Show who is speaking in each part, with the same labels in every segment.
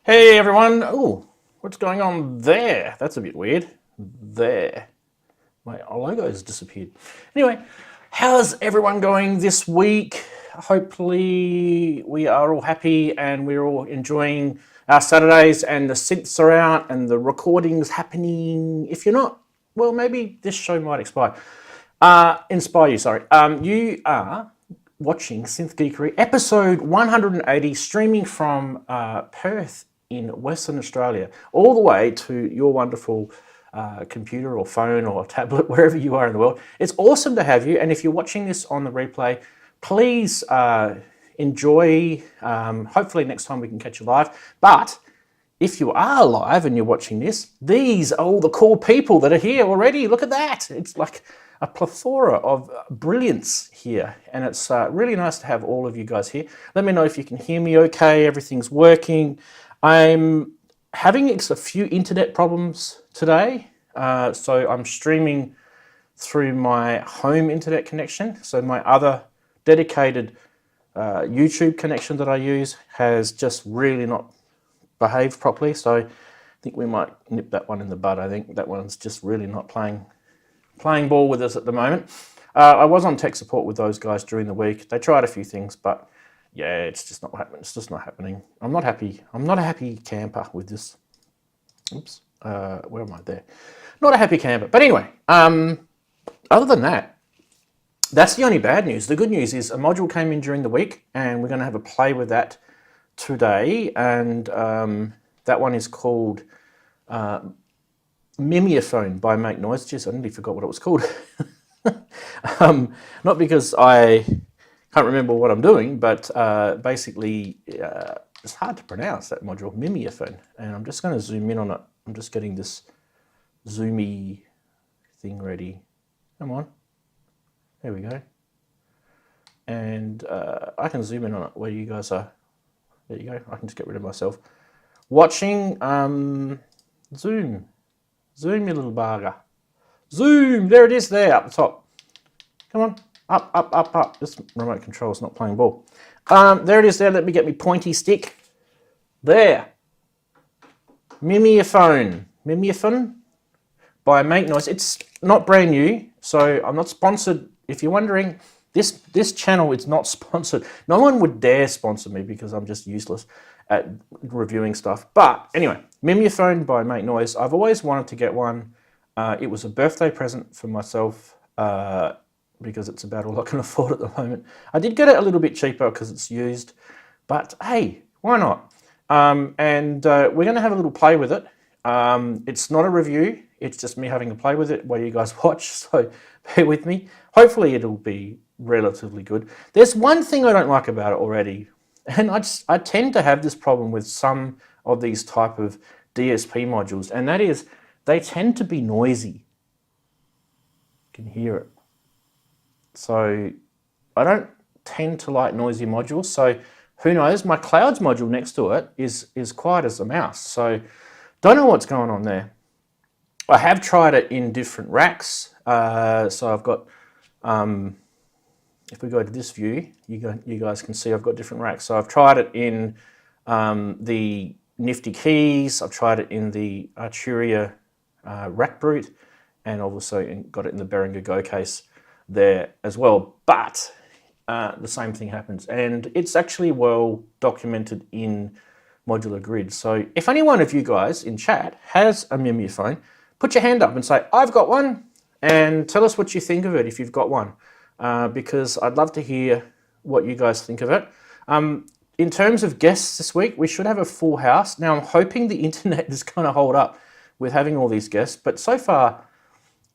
Speaker 1: Hey everyone! Oh, what's going on there? That's a bit weird. There. My logo's disappeared. Anyway, how's everyone going this week? Hopefully we are all happy and we're all enjoying our Saturdays and the synths are out and the recording's happening. If you're not, well, maybe this show might inspire you, sorry. You are watching Synth Geekery, episode 180, streaming from Perth in Western Australia, all the way to your wonderful computer or phone or tablet, wherever you are in the world. It's awesome to have you, and if you're watching this on the replay, please enjoy. Hopefully next time we can catch you live. But if you are live and you're watching this, these are all the cool people that are here already. Look at that. It's like a plethora of brilliance here, and it's really nice to have all of you guys here. Let me know if you can hear me okay, everything's working. I'm having a few internet problems today, so I'm streaming through my home internet connection. So my other dedicated YouTube connection that I use has just really not behaved properly, so I think we might nip that one in the bud. I think that one's just really not playing ball with us at the moment. I was on tech support with those guys during the week. They tried a few things, but yeah, it's just not happening. It's just not happening. I'm not happy. I'm not a happy camper with this. Oops. Where am I there? Not a happy camper. But anyway, other than that, that's the only bad news. The good news is a module came in during the week, and we're going to have a play with that today. And that one is called Mimeophon by Make Noise. Just I nearly forgot what it was called. Not because I can't remember what I'm doing, but basically it's hard to pronounce that module, Mimeophon. And I'm just going to zoom in on it. I'm just getting this zoomy thing ready. Come on. There we go. And I can zoom in on it where you guys are. There you go. I can just get rid of myself. Watching, zoom. Zoom, you little bugger. Zoom! There it is there, up the top. Come on. Up, up, up, up. This remote control is not playing ball. There it is there. Let me get me pointy stick. There. Mimeophon. Mimeophon by Make Noise. It's not brand new, so I'm not sponsored. If you're wondering, this channel is not sponsored. No one would dare sponsor me because I'm just useless at reviewing stuff. But anyway, Mimeophon by Make Noise. I've always wanted to get one. It was a birthday present for myself because it's about all I can afford at the moment. I did get it a little bit cheaper because it's used, but hey, why not? And we're going to have a little play with it. It's not a review. It's just me having a play with it while you guys watch, so bear with me. Hopefully it'll be relatively good. There's one thing I don't like about it already, and I tend to have this problem with some of these type of DSP modules, and that is they tend to be noisy. You can hear it. So I don't tend to like noisy modules, so who knows, my clouds module next to it is quiet as a mouse, so don't know what's going on there. I have tried it in different racks, so I've got, if we go to this view, you guys can see I've got different racks. So I've tried it in the Nifty Keys, I've tried it in the Arturia rack brute, and also got it in the Behringer Go case there as well. But the same thing happens, and it's actually well documented in modular grid. So if any one of you guys in chat has a Mimeophon, put your hand up and say, I've got one, and tell us what you think of it if you've got one, because I'd love to hear what you guys think of it. In terms of guests this week, we should have a full house. Now, I'm hoping the internet is going to hold up with having all these guests, but so far,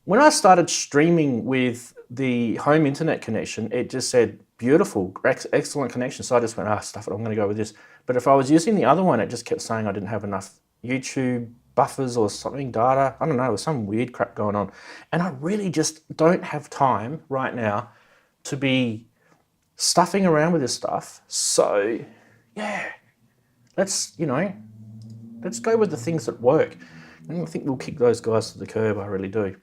Speaker 1: when I started streaming with the home internet connection, it just said, beautiful, excellent connection. So I just went, stuff it, I'm going to go with this. But if I was using the other one, it just kept saying I didn't have enough YouTube buffers or something, data. I don't know, there was some weird crap going on. And I really just don't have time right now to be stuffing around with this stuff. So, yeah, let's go with the things that work. And I think we'll kick those guys to the curb, I really do.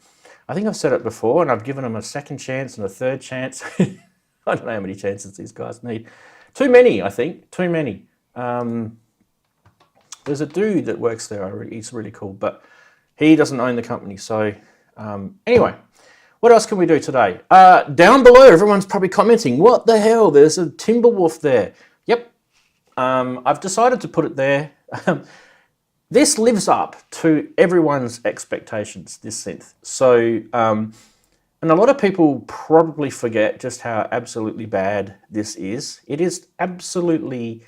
Speaker 1: I think I've said it before, and I've given them a second chance and a third chance. I don't know how many chances these guys need. Too many, I think. Too many. There's a dude that works there. He's really cool, but he doesn't own the company. So anyway, what else can we do today? Down below, everyone's probably commenting, what the hell? There's a Timberwolf there. Yep. I've decided to put it there. This lives up to everyone's expectations, this synth. So, and a lot of people probably forget just how absolutely bad this is. It is absolutely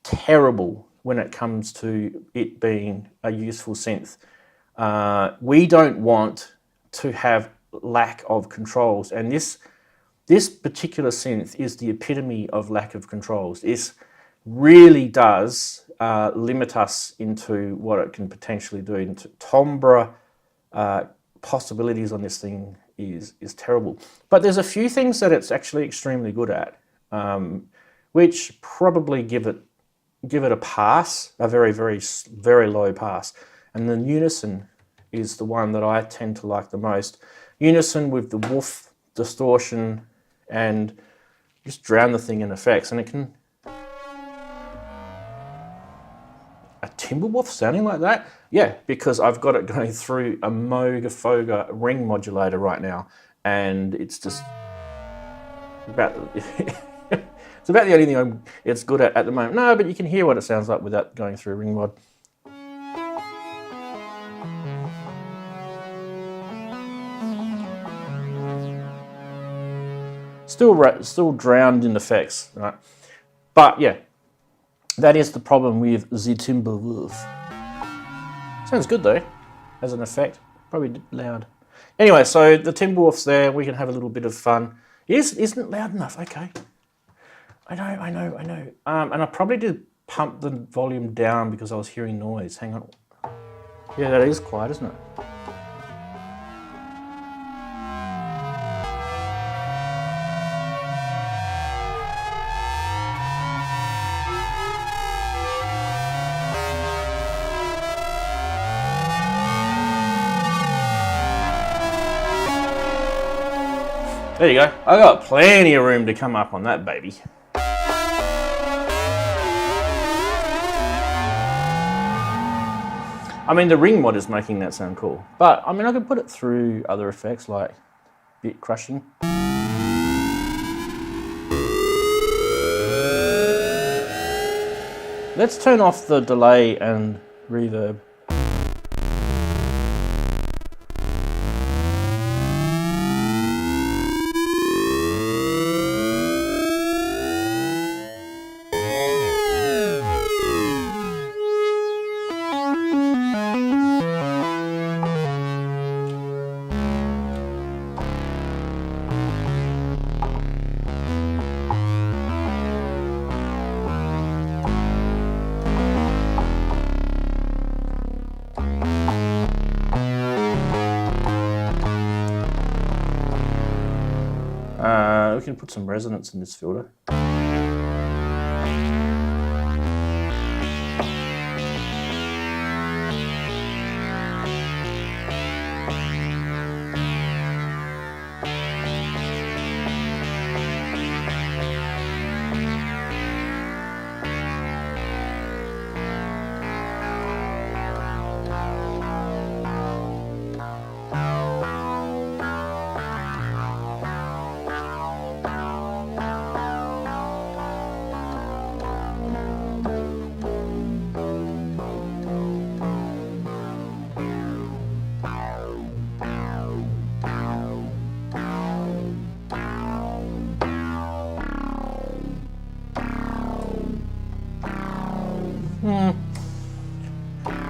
Speaker 1: terrible when it comes to it being a useful synth. We don't want to have lack of controls, and this particular synth is the epitome of lack of controls. It really does limit us into what it can potentially do. Into timbre possibilities on this thing is terrible. But there's a few things that it's actually extremely good at, which probably give it a pass, a very, very, very low pass. And the unison is the one that I tend to like the most. Unison with the woof, distortion, and just drown the thing in effects. And it can... A Timberwolf sounding like that? Yeah, because I've got it going through a Moog Foga ring modulator right now. And it's just about... It's about the only thing it's good at the moment. No, but you can hear what it sounds like without going through a ring mod. Still drowned in effects, right? But yeah, that is the problem with the Timberwolf. Sounds good though, as an effect. Probably loud. Anyway, so the Timberwolf's there. We can have a little bit of fun. Isn't it loud enough? Okay. I know. And I probably did pump the volume down because I was hearing noise. Hang on. Yeah, that is quiet, isn't it? There you go. I got plenty of room to come up on that baby. I mean, the ring mod is making that sound cool. But, I mean, I could put it through other effects like bit crushing. Let's turn off the delay and reverb. We can put some resonance in this filter.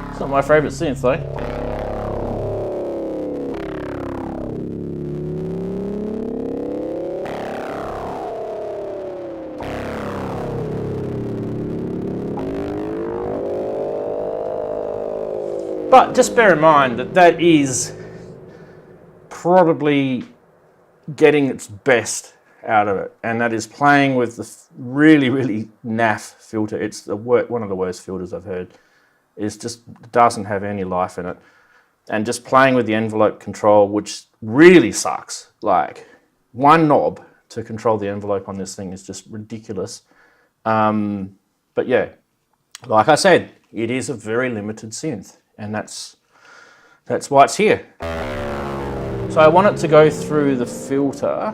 Speaker 1: It's not my favourite synth though. But just bear in mind that that is probably getting its best out of it, and that is playing with the really, really naff filter. It's one of the worst filters I've heard. It just doesn't have any life in it. And just playing with the envelope control, which really sucks. Like, one knob to control the envelope on this thing is just ridiculous. But yeah, like I said, it is a very limited synth, and that's why it's here. So I want it to go through the filter.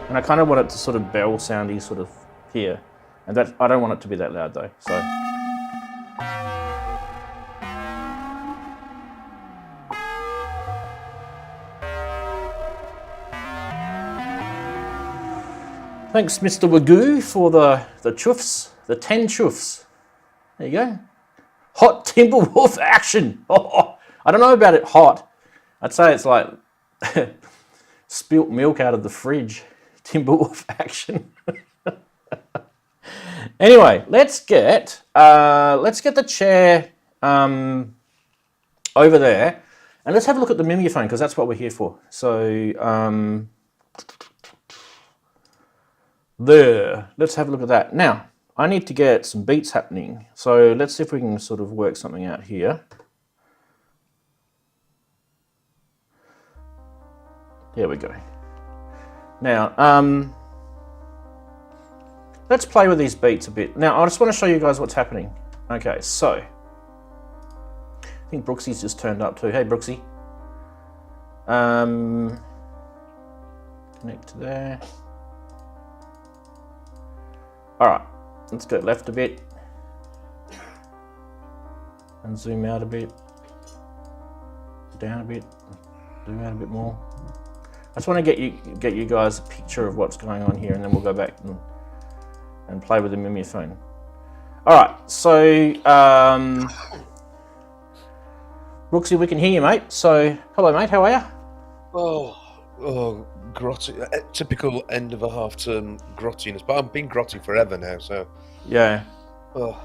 Speaker 1: And I kind of want it to sort of bell soundy sort of here. And that I don't want it to be that loud though, so. Thanks, Mr. Wagoo, for the chuffs, the 10 chuffs. There you go. Hot Timberwolf action. Oh, I don't know about it hot. I'd say it's like spilt milk out of the fridge. Timberwolf action. Anyway, let's get the chair over there, and let's have a look at the Mimeophon, because that's what we're here for. So there, let's have a look at that. Now, I need to get some beats happening. So let's see if we can sort of work something out here. There we go. Now, let's play with these beats a bit. Now, I just want to show you guys what's happening. Okay, so I think Brooksy's just turned up too. Hey, Brooksy. Connect to there. All right, let's go left a bit and zoom out a bit, down a bit, zoom out a bit more. I just want to get you guys a picture of what's going on here, and then we'll go back and play with the Mimeophon. All right, so Brooksy, we can hear you, mate. So hello, mate. How are you?
Speaker 2: Oh, grotty. Typical end of a half-term grottiness. But I've been grotty forever now, so...
Speaker 1: Yeah.
Speaker 2: Oh.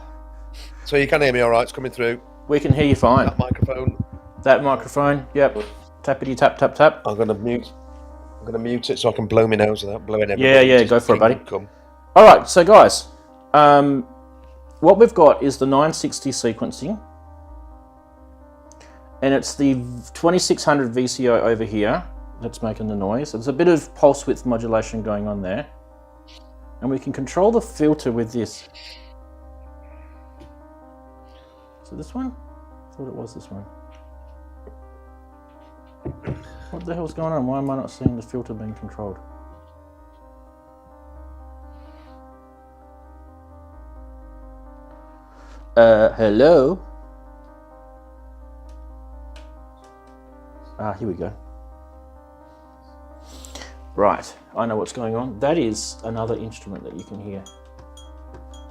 Speaker 2: So you can hear me all right? It's coming through.
Speaker 1: We can hear you fine.
Speaker 2: That microphone.
Speaker 1: That microphone, yep. Tappity tap tap tap.
Speaker 2: I'm gonna mute it so I can blow my nose without blowing everybody.
Speaker 1: Yeah, go for it, buddy.
Speaker 2: Come.
Speaker 1: All right, so guys, what we've got is the 960 sequencing, and it's the 2600 VCO over here that's making the noise. There's a bit of pulse width modulation going on there, and we can control the filter with this. So this one? I thought it was this one. What the hell's going on? Why am I not seeing the filter being controlled? Hello? Ah, here we go. Right, I know what's going on. That is another instrument that you can hear.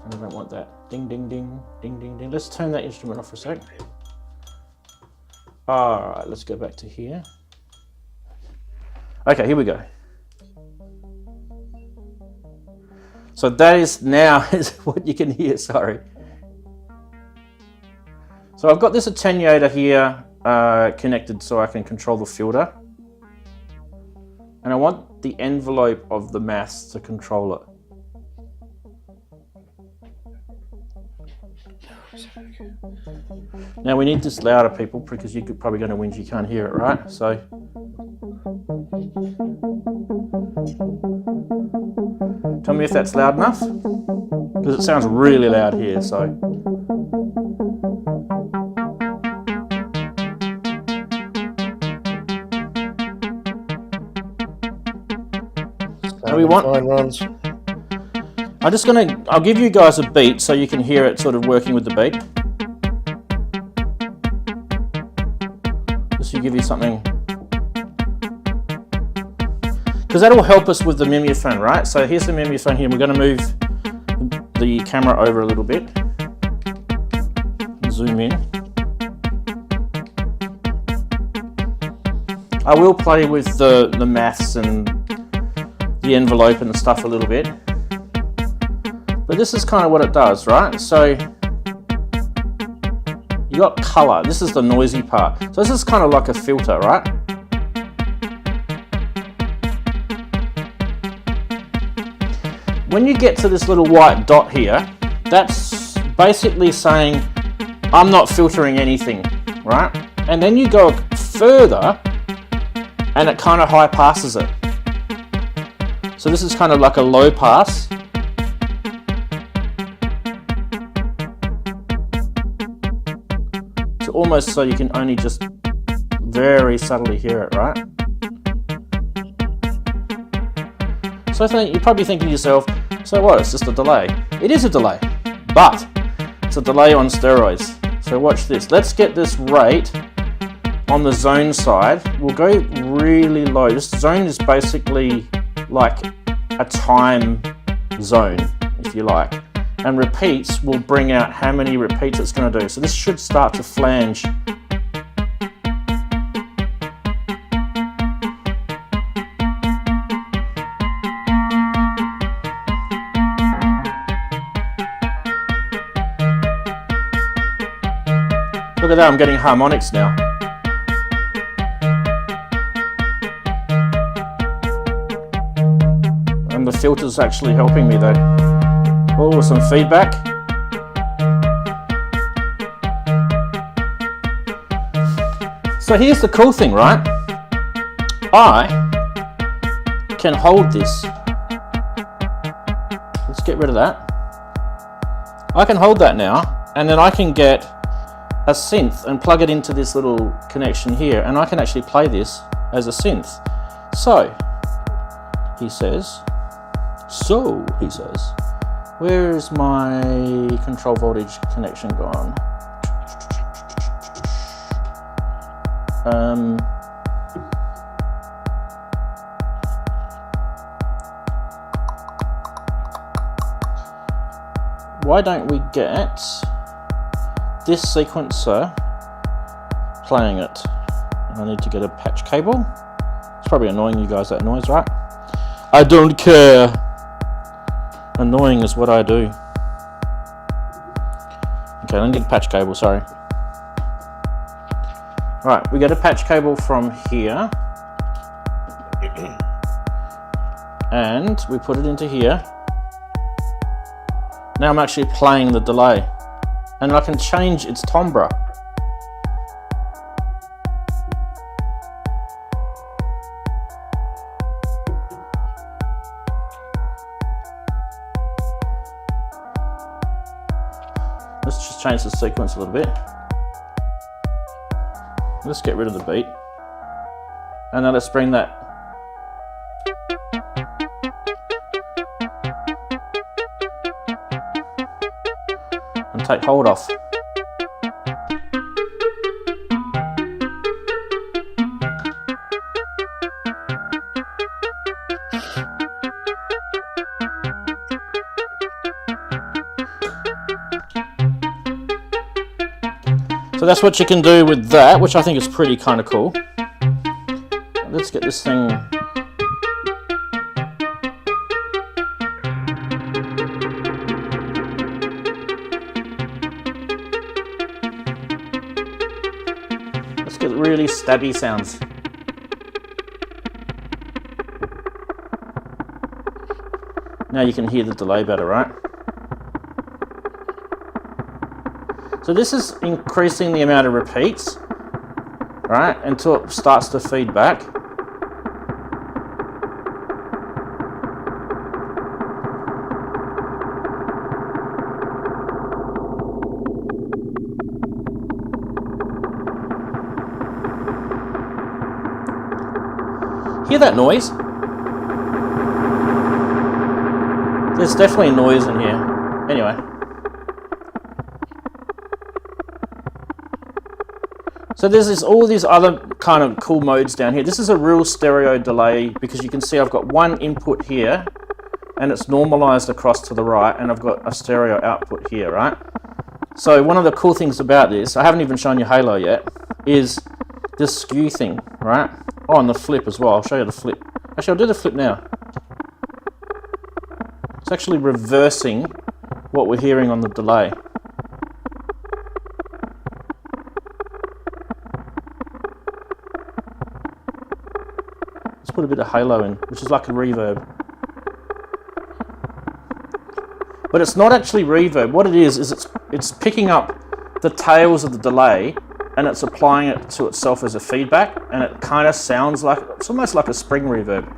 Speaker 1: And I don't want that. Ding, ding, ding, ding, ding, ding. Let's turn that instrument off for a sec. All right, let's go back to here. Okay, here we go. So that is now is what you can hear, sorry. So I've got this attenuator here connected so I can control the filter. And I want the envelope of the maths to control it. Now we need this louder, people, because you're probably going to whinge you can't hear it, right? So tell me if that's loud enough, because it sounds really loud here. So we want. I'll give you guys a beat so you can hear it sort of working with the beat. Just to give you something. Because that'll help us with the Mimeophon, right? So here's the Mimeophon here. We're going to move the camera over a little bit. Zoom in. I will play with the maths and the envelope and the stuff a little bit. But this is kind of what it does, right? So you got color. This is the noisy part. So this is kind of like a filter, right? When you get to this little white dot here, that's basically saying, I'm not filtering anything, right? And then you go further and it kind of high passes it. So this is kind of like a low pass. almost so you can only just very subtly hear it, right? So I think you're probably thinking to yourself, so what, it's just a delay. It is a delay, but it's a delay on steroids. So watch this. Let's get this rate on the zone side. We'll go really low. This zone is basically like a time zone, if you like. And repeats will bring out how many repeats it's going to do. So this should start to flange. Look at that, I'm getting harmonics now. And the filter's actually helping me though. Oh, some feedback. So here's the cool thing, right? I can hold this. Let's get rid of that. I can hold that now, and then I can get a synth and plug it into this little connection here, and I can actually play this as a synth. So, he says, where is my control voltage connection gone? Why don't we get this sequencer playing it? And I need to get a patch cable. It's probably annoying you guys, that noise, right? I don't care. Annoying is what I do. Okay, I need a patch cable, sorry. Right, we get a patch cable from here. And we put it into here. Now I'm actually playing the delay. And I can change its timbre. Let's just change the sequence a little bit. Let's get rid of the beat. And now let's bring that. And take hold off. So that's what you can do with that, which I think is pretty kind of cool. Let's get this thing. Let's get really stabby sounds. Now you can hear the delay better, right? So this is increasing the amount of repeats, right, until it starts to feed back. Hear that noise? There's definitely noise in here. Anyway. So there's all these other kind of cool modes down here. This is a real stereo delay because you can see I've got one input here and it's normalized across to the right, and I've got a stereo output here, right? So one of the cool things about this, I haven't even shown you Halo yet, is this skew thing, right? Oh, and the flip as well. I'll show you the flip. Actually, I'll do the flip now. It's actually reversing what we're hearing on the delay. Let's put a bit of halo in, which is like a reverb. But it's not actually reverb. What it is it's picking up the tails of the delay and it's applying it to itself as a feedback, and it kind of sounds like, it's almost like a spring reverb.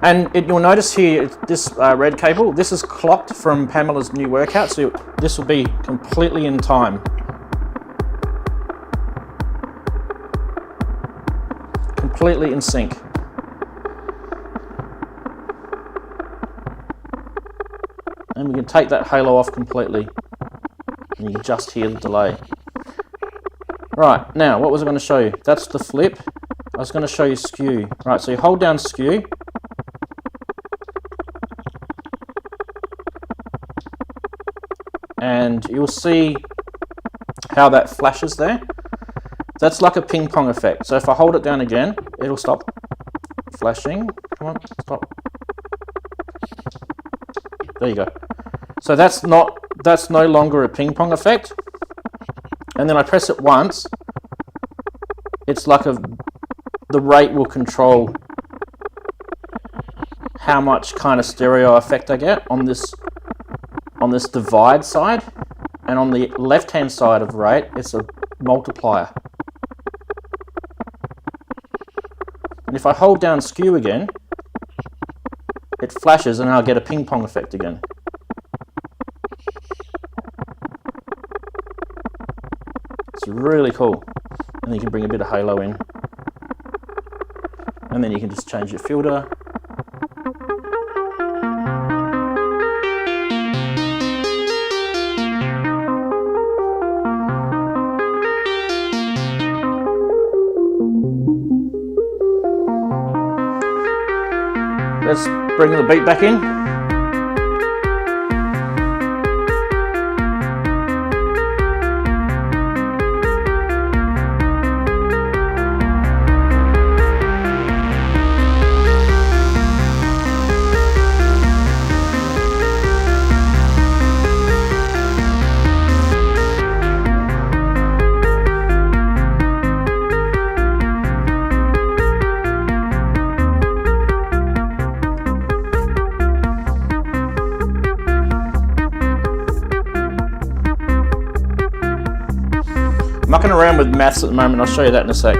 Speaker 1: And you'll notice here, this red cable, this is clocked from Pamela's new workout, so this will be completely in time. Completely in sync. And we can take that halo off completely. And you can just hear the delay. Right, now what was I going to show you? That's the flip. I was going to show you skew. Right, so you hold down skew. And you'll see how that flashes there. That's like a ping pong effect. So if I hold it down again, it'll stop flashing. Come on, stop. There you go. So that's no longer a ping pong effect. And then I press it once. It's like the rate will control how much kind of stereo effect I get on this divide side, and on the left hand side of rate it's a multiplier. And if I hold down skew again, it flashes and I'll get a ping pong effect again. It's really cool. And then you can bring a bit of halo in, and then you can just change your filter. Let's bring the beat back in. Mucking around with maths at the moment, I'll show you that in a sec.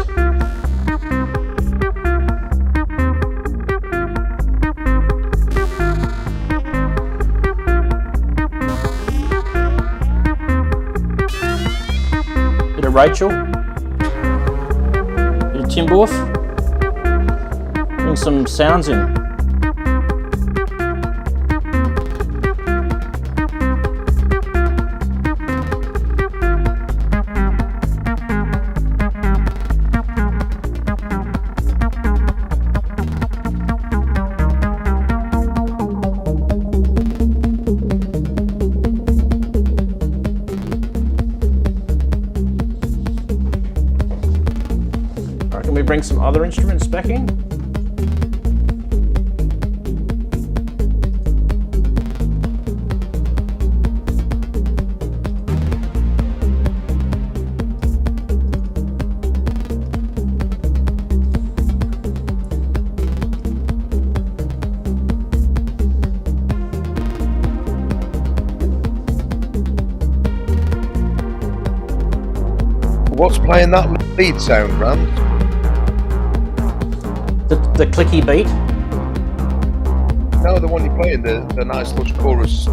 Speaker 1: Bit of Rachel, bit of Timbre, bring some sounds in. Can we bring some other instruments back in?
Speaker 2: What's playing that lead sound, Rant?
Speaker 1: The clicky beat.
Speaker 2: No, the one you're playing, the nice lush chorus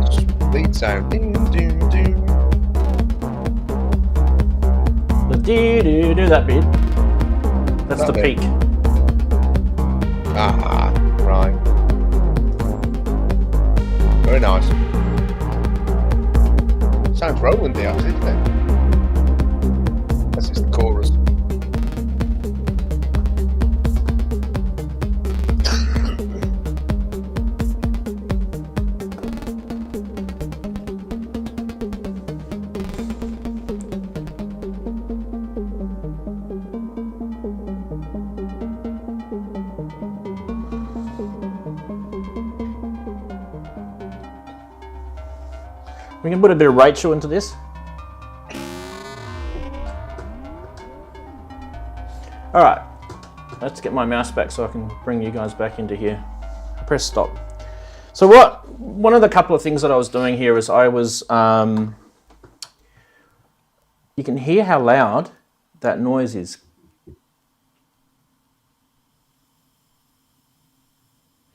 Speaker 2: lead sound. Ding, ding, ding.
Speaker 1: The do that bit. That's the
Speaker 2: bit.
Speaker 1: peak.
Speaker 2: Ah, right. Very nice. Sounds Roland-y, actually, isn't it? That's just the chorus.
Speaker 1: We can put a bit of Rachel into this. All right, let's get my mouse back so I can bring you guys back into here. Press stop. So one of the couple of things that I was doing here is I was, you can hear how loud that noise is.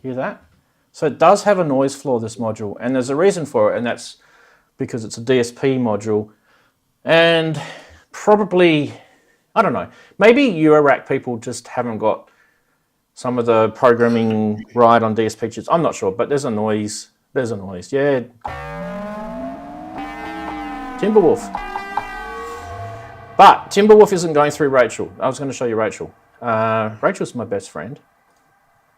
Speaker 1: Hear that? So it does have a noise floor, this module, and there's a reason for it, and that's because it's a DSP module. And probably, I don't know, maybe Eurorack people just haven't got some of the programming right on DSP chips. I'm not sure, but there's a noise. There's a noise, yeah. Timberwolf. But Timberwolf isn't going through Rachel. I was going to show you Rachel. Rachel's my best friend.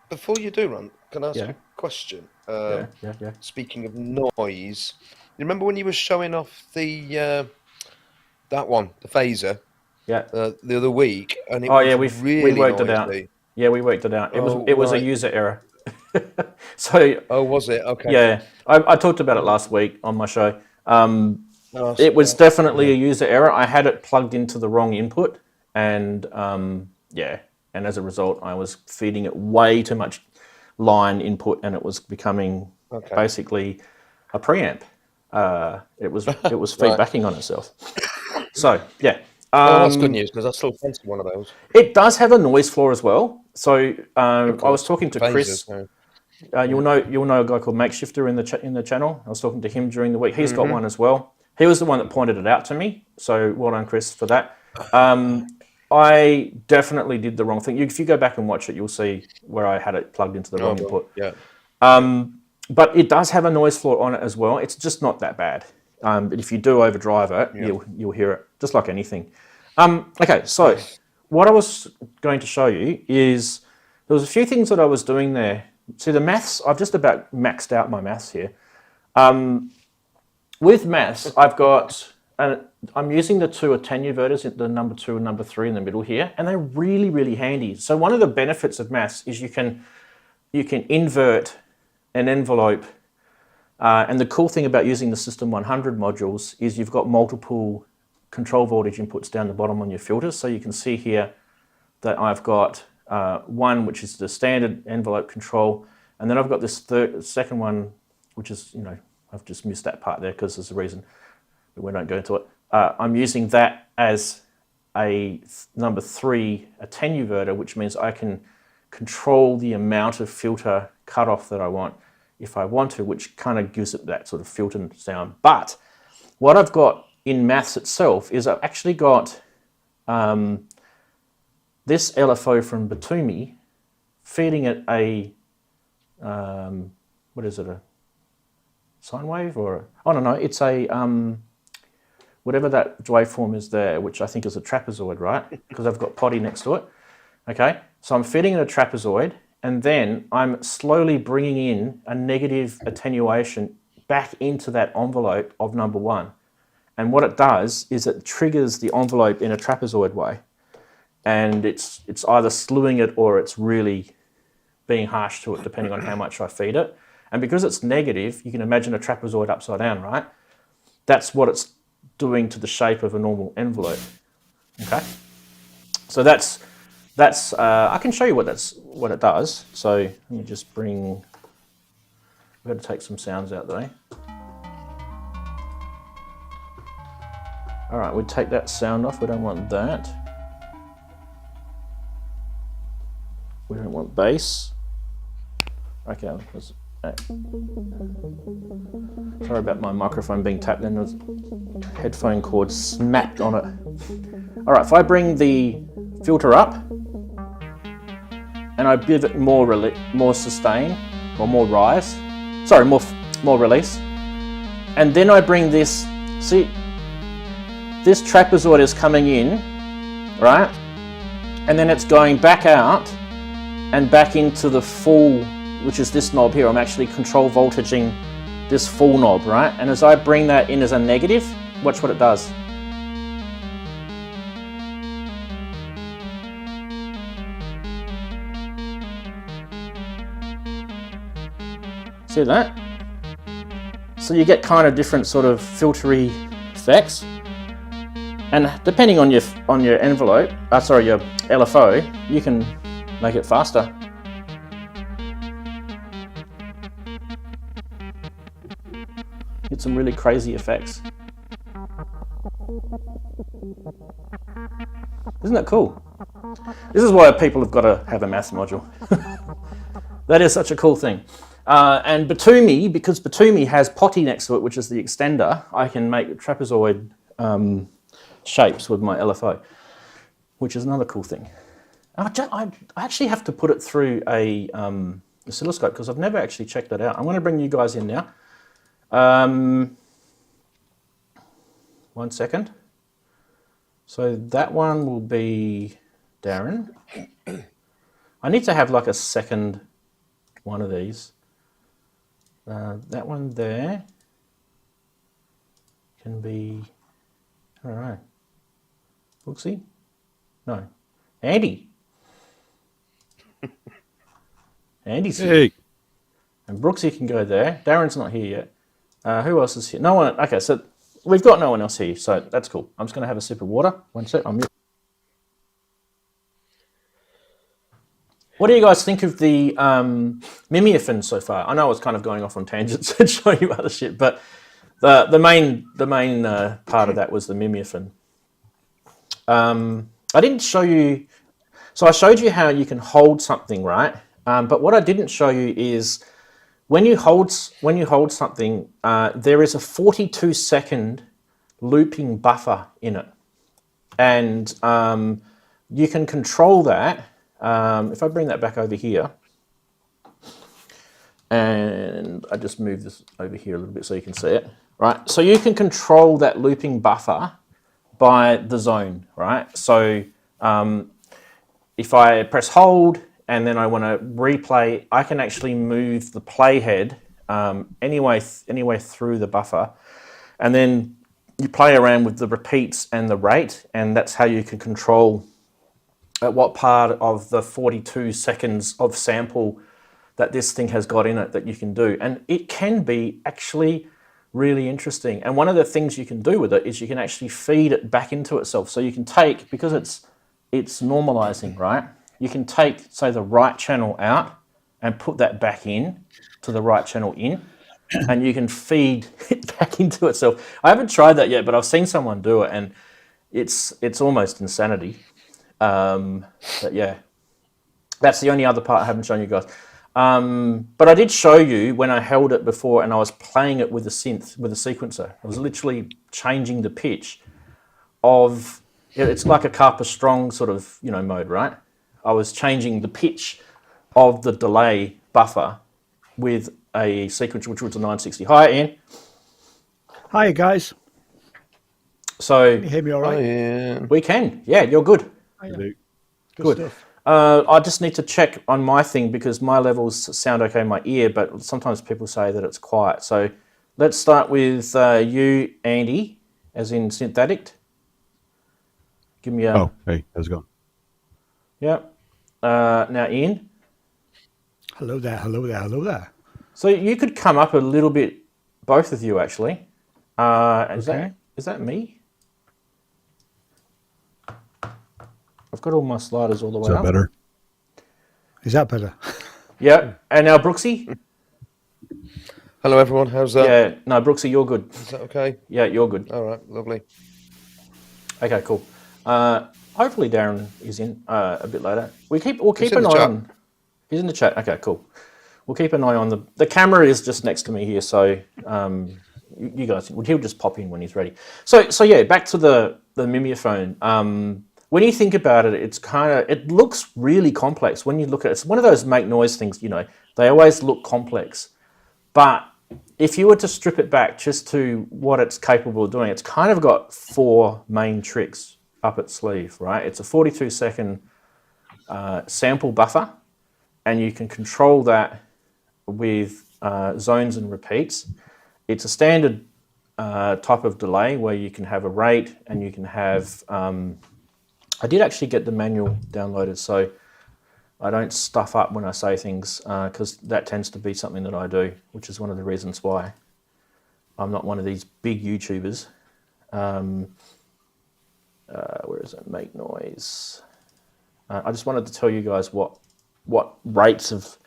Speaker 2: Before you do, Rant, can I ask
Speaker 1: Yeah.
Speaker 2: a question?
Speaker 1: Yeah.
Speaker 2: Speaking of noise, you remember when you were showing off the that one, the phaser,
Speaker 1: Yeah.
Speaker 2: the other week, and it
Speaker 1: Oh
Speaker 2: was
Speaker 1: yeah,
Speaker 2: really
Speaker 1: we worked
Speaker 2: noisy.
Speaker 1: it out. Yeah, we worked it out. It was a
Speaker 2: right.
Speaker 1: user error. So
Speaker 2: Oh, was it? Okay.
Speaker 1: yeah, I talked about it last week on my show. It was
Speaker 2: Yeah.
Speaker 1: definitely a user error. I had it plugged into the wrong input, and yeah, and as a result, I was feeding it way too much line input, and it was becoming basically a preamp. It was feedbacking on itself. So yeah.
Speaker 2: Oh, that's good news because I still fancy one of those.
Speaker 1: It does have a noise floor as well. So I was talking to Chris.
Speaker 2: Phasers,
Speaker 1: You'll know a guy called Makeshifter in the channel. I was talking to him during the week. He's got one as well. He was the one that pointed it out to me. So well done, Chris, for that. I definitely did the wrong thing. If you go back and watch it, you'll see where I had it plugged into the wrong input.
Speaker 2: Yeah.
Speaker 1: But it does have a noise floor on it as well. It's just not that bad. But if you do overdrive it, you'll hear it, just like anything. Okay, so what I was going to show you is there was a few things that I was doing there. See the maths, I've just about maxed out my maths here. With maths, I'm using the two attenuators, the number 2 and number 3 in the middle here, and they're really, really handy. So one of the benefits of maths is you can invert an envelope. And the cool thing about using the System 100 modules is you've got multiple control voltage inputs down the bottom on your filters. So you can see here that I've got one, which is the standard envelope control. And then I've got this second one, which is, I've just missed that part there because there's a reason, but we don't go into it. I'm using that as a number 3 attenuator, which means I can control the amount of filter cutoff that I want if I want to, which kind of gives it that sort of filter sound. But what I've got in maths itself is I've actually got this LFO from Batumi feeding it a, what is it, a sine wave or, I don't know, it's a, whatever that waveform is there, which I think is a trapezoid, right? Because I've got potty next to it. Okay, so I'm feeding it a trapezoid, and then I'm slowly bringing in a negative attenuation back into that envelope of number 1. And what it does is it triggers the envelope in a trapezoid way. And it's either slewing it or it's really being harsh to it, depending on how much I feed it. And because it's negative, you can imagine a trapezoid upside down, right? That's what it's doing to the shape of a normal envelope. Okay? So that's I can show you what it does. So let me just bring, I've got to take some sounds out there. All right, we take that sound off. We don't want that. We don't want bass. Okay, sorry about my microphone being tapped in. There's headphone cord smacked on it. All right, if I bring the filter up and I give it more sustain or more rise, sorry, more release, and then I bring this, see, this trapezoid is coming in, right, and then it's going back out and back into the full, which is this knob here. I'm actually control voltaging this full knob, right? And as I bring that in as a negative, watch what it does. See that? So you get kind of different sort of filtery effects. And depending on your envelope, your LFO, you can make it faster. Get some really crazy effects. Isn't that cool? This is why people have got to have a maths module. That is such a cool thing. And Batumi, because Batumi has Potty next to it, which is the extender, I can make trapezoid shapes with my LFO, which is another cool thing. I actually have to put it through a oscilloscope because I've never actually checked that out. I'm going to bring you guys in now. 1 second. So that one will be Darren. I need to have like a second one of these. That one there can be, I don't know, Brooksy? No, Andy. Andy's here.
Speaker 3: Hey.
Speaker 1: And Brooksy can go there. Darren's not here yet. Who else is here? No one. Okay, so we've got no one else here, so that's cool. I'm just going to have a sip of water. 1 sec. What do you guys think of the Mimeophon so far? I know I was kind of going off on tangents and showing you other shit, but the main part of that was the Mimeophon. I didn't show you. So I showed you how you can hold something, right? But what I didn't show you is when you hold something, there is a 42-second looping buffer in it, and you can control that. If I bring that back over here, and I just move this over here a little bit so you can see it, right? So you can control that looping buffer by the zone, right? So if I press hold and then I want to replay, I can actually move the playhead anyway through the buffer, and then you play around with the repeats and the rate, and that's how you can control at what part of the 42 seconds of sample that this thing has got in it that you can do. And it can be actually really interesting. And one of the things you can do with it is you can actually feed it back into itself. So you can take, because it's normalizing, right? You can take, say, the right channel out and put that back in to the right channel in, and you can feed it back into itself. I haven't tried that yet, but I've seen someone do it, and it's almost insanity. But yeah, that's the only other part I haven't shown you guys. But I did show you when I held it before and I was playing it with a synth, with a sequencer. I was literally changing the pitch of, it's like a Carper Strong sort of, mode, right? I was changing the pitch of the delay buffer with a sequencer, which was a 960. Hi, Ian.
Speaker 3: Hi, guys.
Speaker 1: So
Speaker 3: Can you hear me all right?
Speaker 2: Ian.
Speaker 1: we can. Yeah, you're good.
Speaker 3: Good
Speaker 1: Good.
Speaker 3: stuff.
Speaker 1: I just need to check on my thing because my levels sound okay in my ear, but sometimes people say that it's quiet. So let's start with you, Andy, as in Synth Addict. Give me a...
Speaker 3: Oh, hey, how's it going?
Speaker 1: Yeah. Now, Ian.
Speaker 3: Hello there, hello there, hello there.
Speaker 1: So you could come up a little bit, both of you, actually.
Speaker 3: Okay.
Speaker 1: Is that me? I've got all my sliders all the way
Speaker 3: Is that
Speaker 1: up.
Speaker 3: better? Is that better?
Speaker 1: Yeah. And now, Brooksy?
Speaker 2: Hello, everyone. How's that?
Speaker 1: Yeah. No, Brooksy, you're good.
Speaker 2: Is that okay?
Speaker 1: Yeah, you're good.
Speaker 2: All right, lovely.
Speaker 1: Okay, cool. Hopefully Darren is in a bit later. We'll keep
Speaker 2: He's
Speaker 1: an
Speaker 2: in the
Speaker 1: eye
Speaker 2: chat.
Speaker 1: on. He's in the chat. Okay, cool. We'll keep an eye on the camera is just next to me here, so you guys, he'll just pop in when he's ready. So yeah, back to the Mimeophon. When you think about it, it looks really complex. When you look at it, it's one of those make noise things. They always look complex, but if you were to strip it back just to what it's capable of doing, it's kind of got 4 main tricks up its sleeve, right? It's a 42-second sample buffer, and you can control that with zones and repeats. It's a standard type of delay where you can have a rate and you can have... I did actually get the manual downloaded, so I don't stuff up when I say things, because that tends to be something that I do, which is one of the reasons why I'm not one of these big YouTubers. Where is it? Make noise. I just wanted to tell you guys what rates of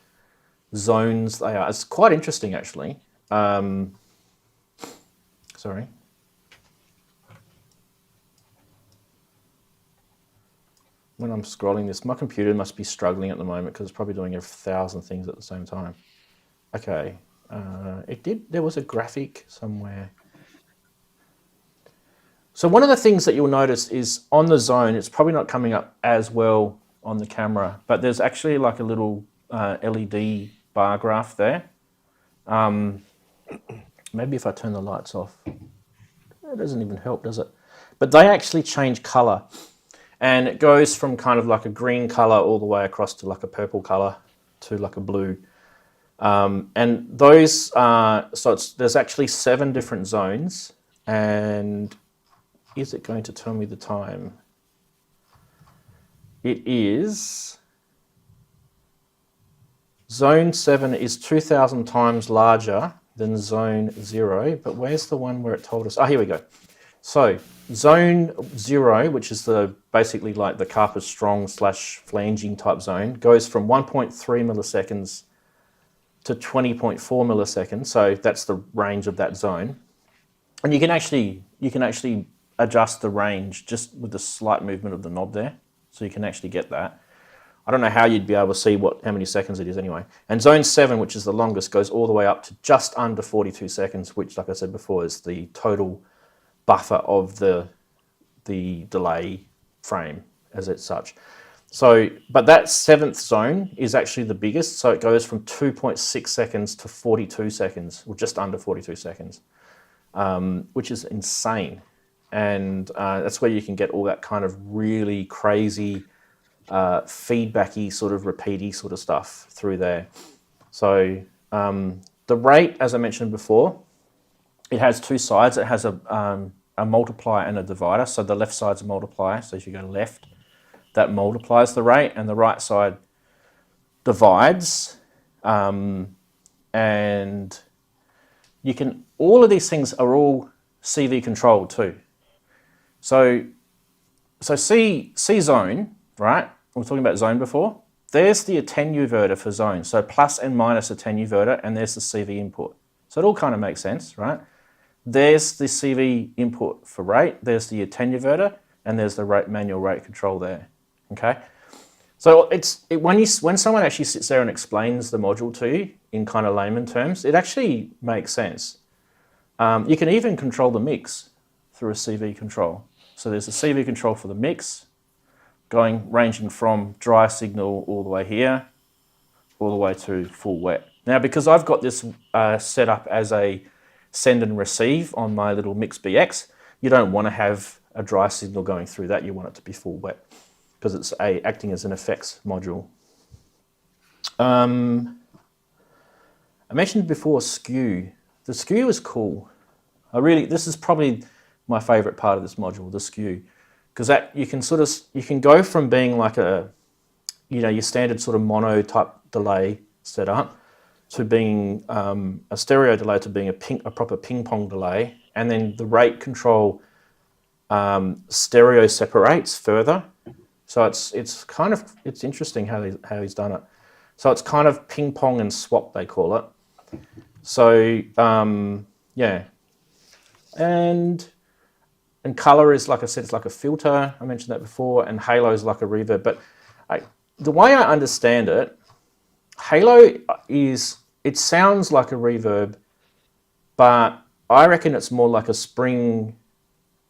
Speaker 1: zones they are. It's quite interesting, actually. Sorry. when I'm scrolling this. My computer must be struggling at the moment because it's probably doing 1,000 things at the same time. Okay, there was a graphic somewhere. So one of the things that you'll notice is on the zone, it's probably not coming up as well on the camera, but there's actually like a little LED bar graph there. Maybe if I turn the lights off, it doesn't even help, does it? But they actually change color, and it goes from kind of like a green color all the way across to like a purple color to like a blue. And those there's actually 7 different zones. And is it going to tell me the time? It is zone 7 is 2,000 times larger than zone 0, but where's the one where it told us? Oh, here we go. So zone 0, which is basically like the Carper Strong / flanging type zone, goes from 1.3 milliseconds to 20.4 milliseconds. So that's the range of that zone. And you can actually adjust the range just with the slight movement of the knob there. So you can actually get that. I don't know how you'd be able to see how many seconds it is anyway. And zone 7, which is the longest, goes all the way up to just under 42 seconds, which, like I said before, is the total buffer of the delay frame as it's such. So, but that 7th zone is actually the biggest. So it goes from 2.6 seconds to 42 seconds, or just under 42 seconds, which is insane. And that's where you can get all that kind of really crazy feedbacky sort of repeaty sort of stuff through there. So the rate, as I mentioned before, it has 2 sides. It has a multiplier and a divider. So the left side's a multiplier. So if you go left, that multiplies the rate, and the right side divides. And you can, all of these things are all CV controlled too. So C zone, right? We were talking about zone before. There's the attenuverter for zone. So plus and minus attenuverter, and there's the CV input. So it all kind of makes sense, right? There's the CV input for rate, there's the attenuverter, and there's the manual rate control there, okay? So when someone actually sits there and explains the module to you in kind of layman terms, it actually makes sense. You can even control the mix through a CV control. So there's a CV control for the mix, ranging from dry signal all the way here, all the way to full wet. Now, because I've got this set up as a send and receive on my little Mix BX, you don't want to have a dry signal going through that. You want it to be full wet because it's acting as an effects module. I mentioned before skew. The skew is cool. This is probably my favorite part of this module, the skew, because that you can go from being like your standard sort of mono type delay setup to being a stereo delay to being a proper ping pong delay, and then the rate control stereo separates further. So it's interesting how he's done it. So it's kind of ping pong and swap, they call it. So yeah, and color is, like I said, it's like a filter. I mentioned that before, and halo is like a reverb. But the way I understand it, halo it sounds like a reverb, but I reckon it's more like a spring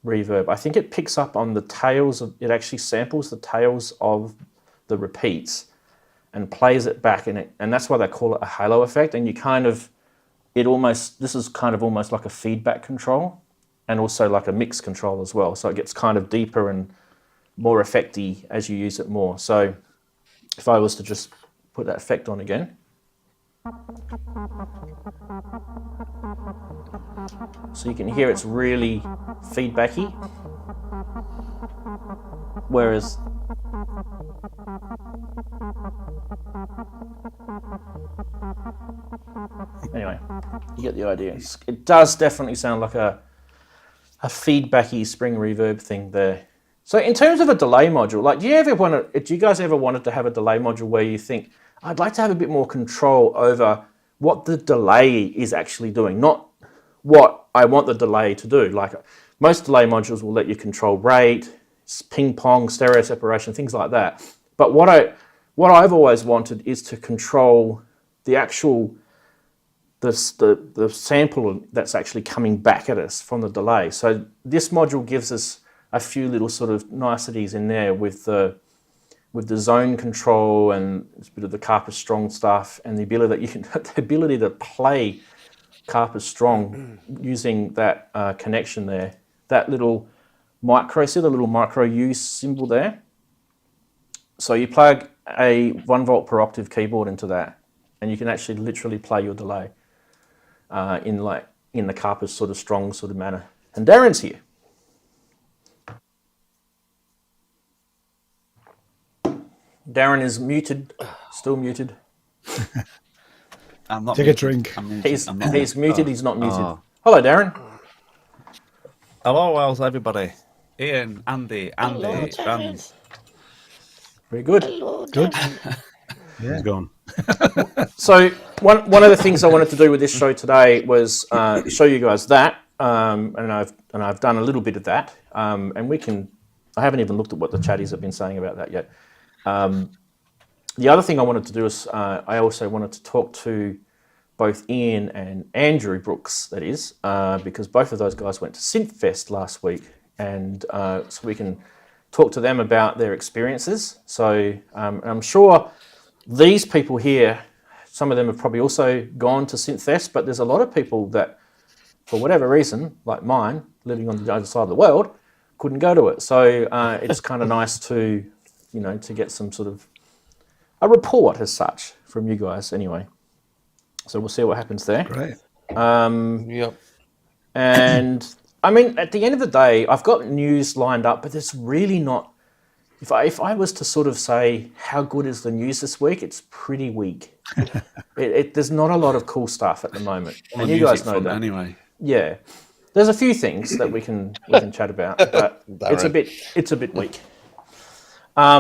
Speaker 1: reverb. I think it picks up on the tails it actually samples the tails of the repeats and plays it back in it, and that's why they call it a halo effect. And this is kind of almost like a feedback control, and also like a mix control as well. So it gets kind of deeper and more effecty as you use it more. So if I was to just put that effect on again. So you can hear it's really feedbacky. Whereas anyway, you get the idea. It does definitely sound like a feedbacky spring reverb thing there. So in terms of a delay module, like do you guys ever wanted to have a delay module where you think, I'd like to have a bit more control over what the delay is actually doing, not what I want the delay to do. Like most delay modules will let you control rate, ping pong, stereo separation, things like that. But what I've always wanted is to control the actual the sample that's actually coming back at us from the delay. So this module gives us a few little sort of niceties in there with the zone control and a bit of the Carper Strong stuff, and the ability to play Carper Strong using that connection there. That little micro, see the little micro U symbol there? So you plug a 1 volt per octave keyboard into that, and you can actually literally play your delay in the Carper sort of strong sort of manner. And Darren's here. Darren is muted, still muted.
Speaker 4: I'm not
Speaker 3: Take
Speaker 4: muted.
Speaker 3: a drink.
Speaker 4: I'm muted.
Speaker 1: He's
Speaker 4: I'm not
Speaker 1: muted, he's not muted.
Speaker 4: Oh.
Speaker 1: Hello, Darren.
Speaker 4: Hello, how's everybody? Ian, Andy, Rant.
Speaker 1: Very good.
Speaker 3: Good. He's going.
Speaker 1: So one of the things I wanted to do with this show today was show you guys that, and I've done a little bit of that, and I haven't even looked at what the chatties have been saying about that yet. The other thing I wanted to do is I also wanted to talk to both Ian and Andrew Brooks, that is, because both of those guys went to SynthFest last week, and so we can talk to them about their experiences. So I'm sure these people here, some of them have probably also gone to SynthFest, but there's a lot of people that, for whatever reason, like mine, living on the other side of the world, couldn't go to it. So it's kind of nice to, to get some sort of a report as such from you guys anyway. So we'll see what happens there.
Speaker 3: Great.
Speaker 2: Yep.
Speaker 1: And I mean, at the end of the day, I've got news lined up, but there's really not. If I was to sort of say how good is the news this week, it's pretty weak. There's not a lot of cool stuff at the moment, and you guys know that.
Speaker 4: Anyway,
Speaker 1: yeah, there's a few things that we can chat about, but it's a bit weak. I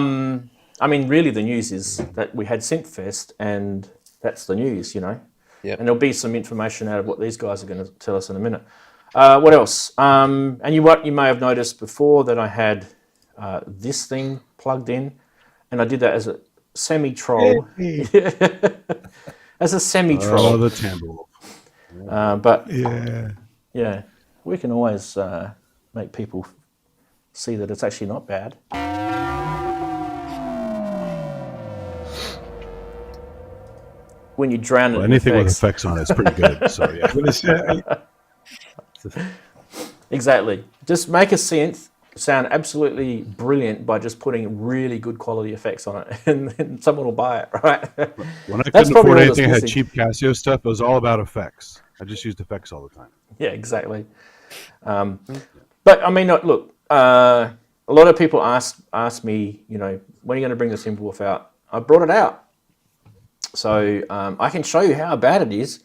Speaker 1: mean, really, the news is that we had SynthFest, and that's the news, Yep. And there'll be some information out of what these guys are going to tell us in a minute. What else? And you may have noticed before that I had this thing plugged in, and I did that as a semi-troll. As a semi-troll.
Speaker 3: Oh, the Timbre.
Speaker 1: But
Speaker 3: Yeah.
Speaker 1: we can always make people see that it's actually not bad. When you drown it in
Speaker 3: Anything with
Speaker 1: effects.
Speaker 3: effects on it's pretty good. So yeah.
Speaker 1: Exactly. Just make a synth sound absolutely brilliant by just putting really good quality effects on it, and someone will buy it, right?
Speaker 3: When I couldn't afford anything, I had cheap Casio stuff. It was all about effects. I just used effects all the time.
Speaker 1: Yeah, exactly. But I mean, look, a lot of people ask me, when are you going to bring the Timberwolf out? I brought it out. So I can show you how bad it is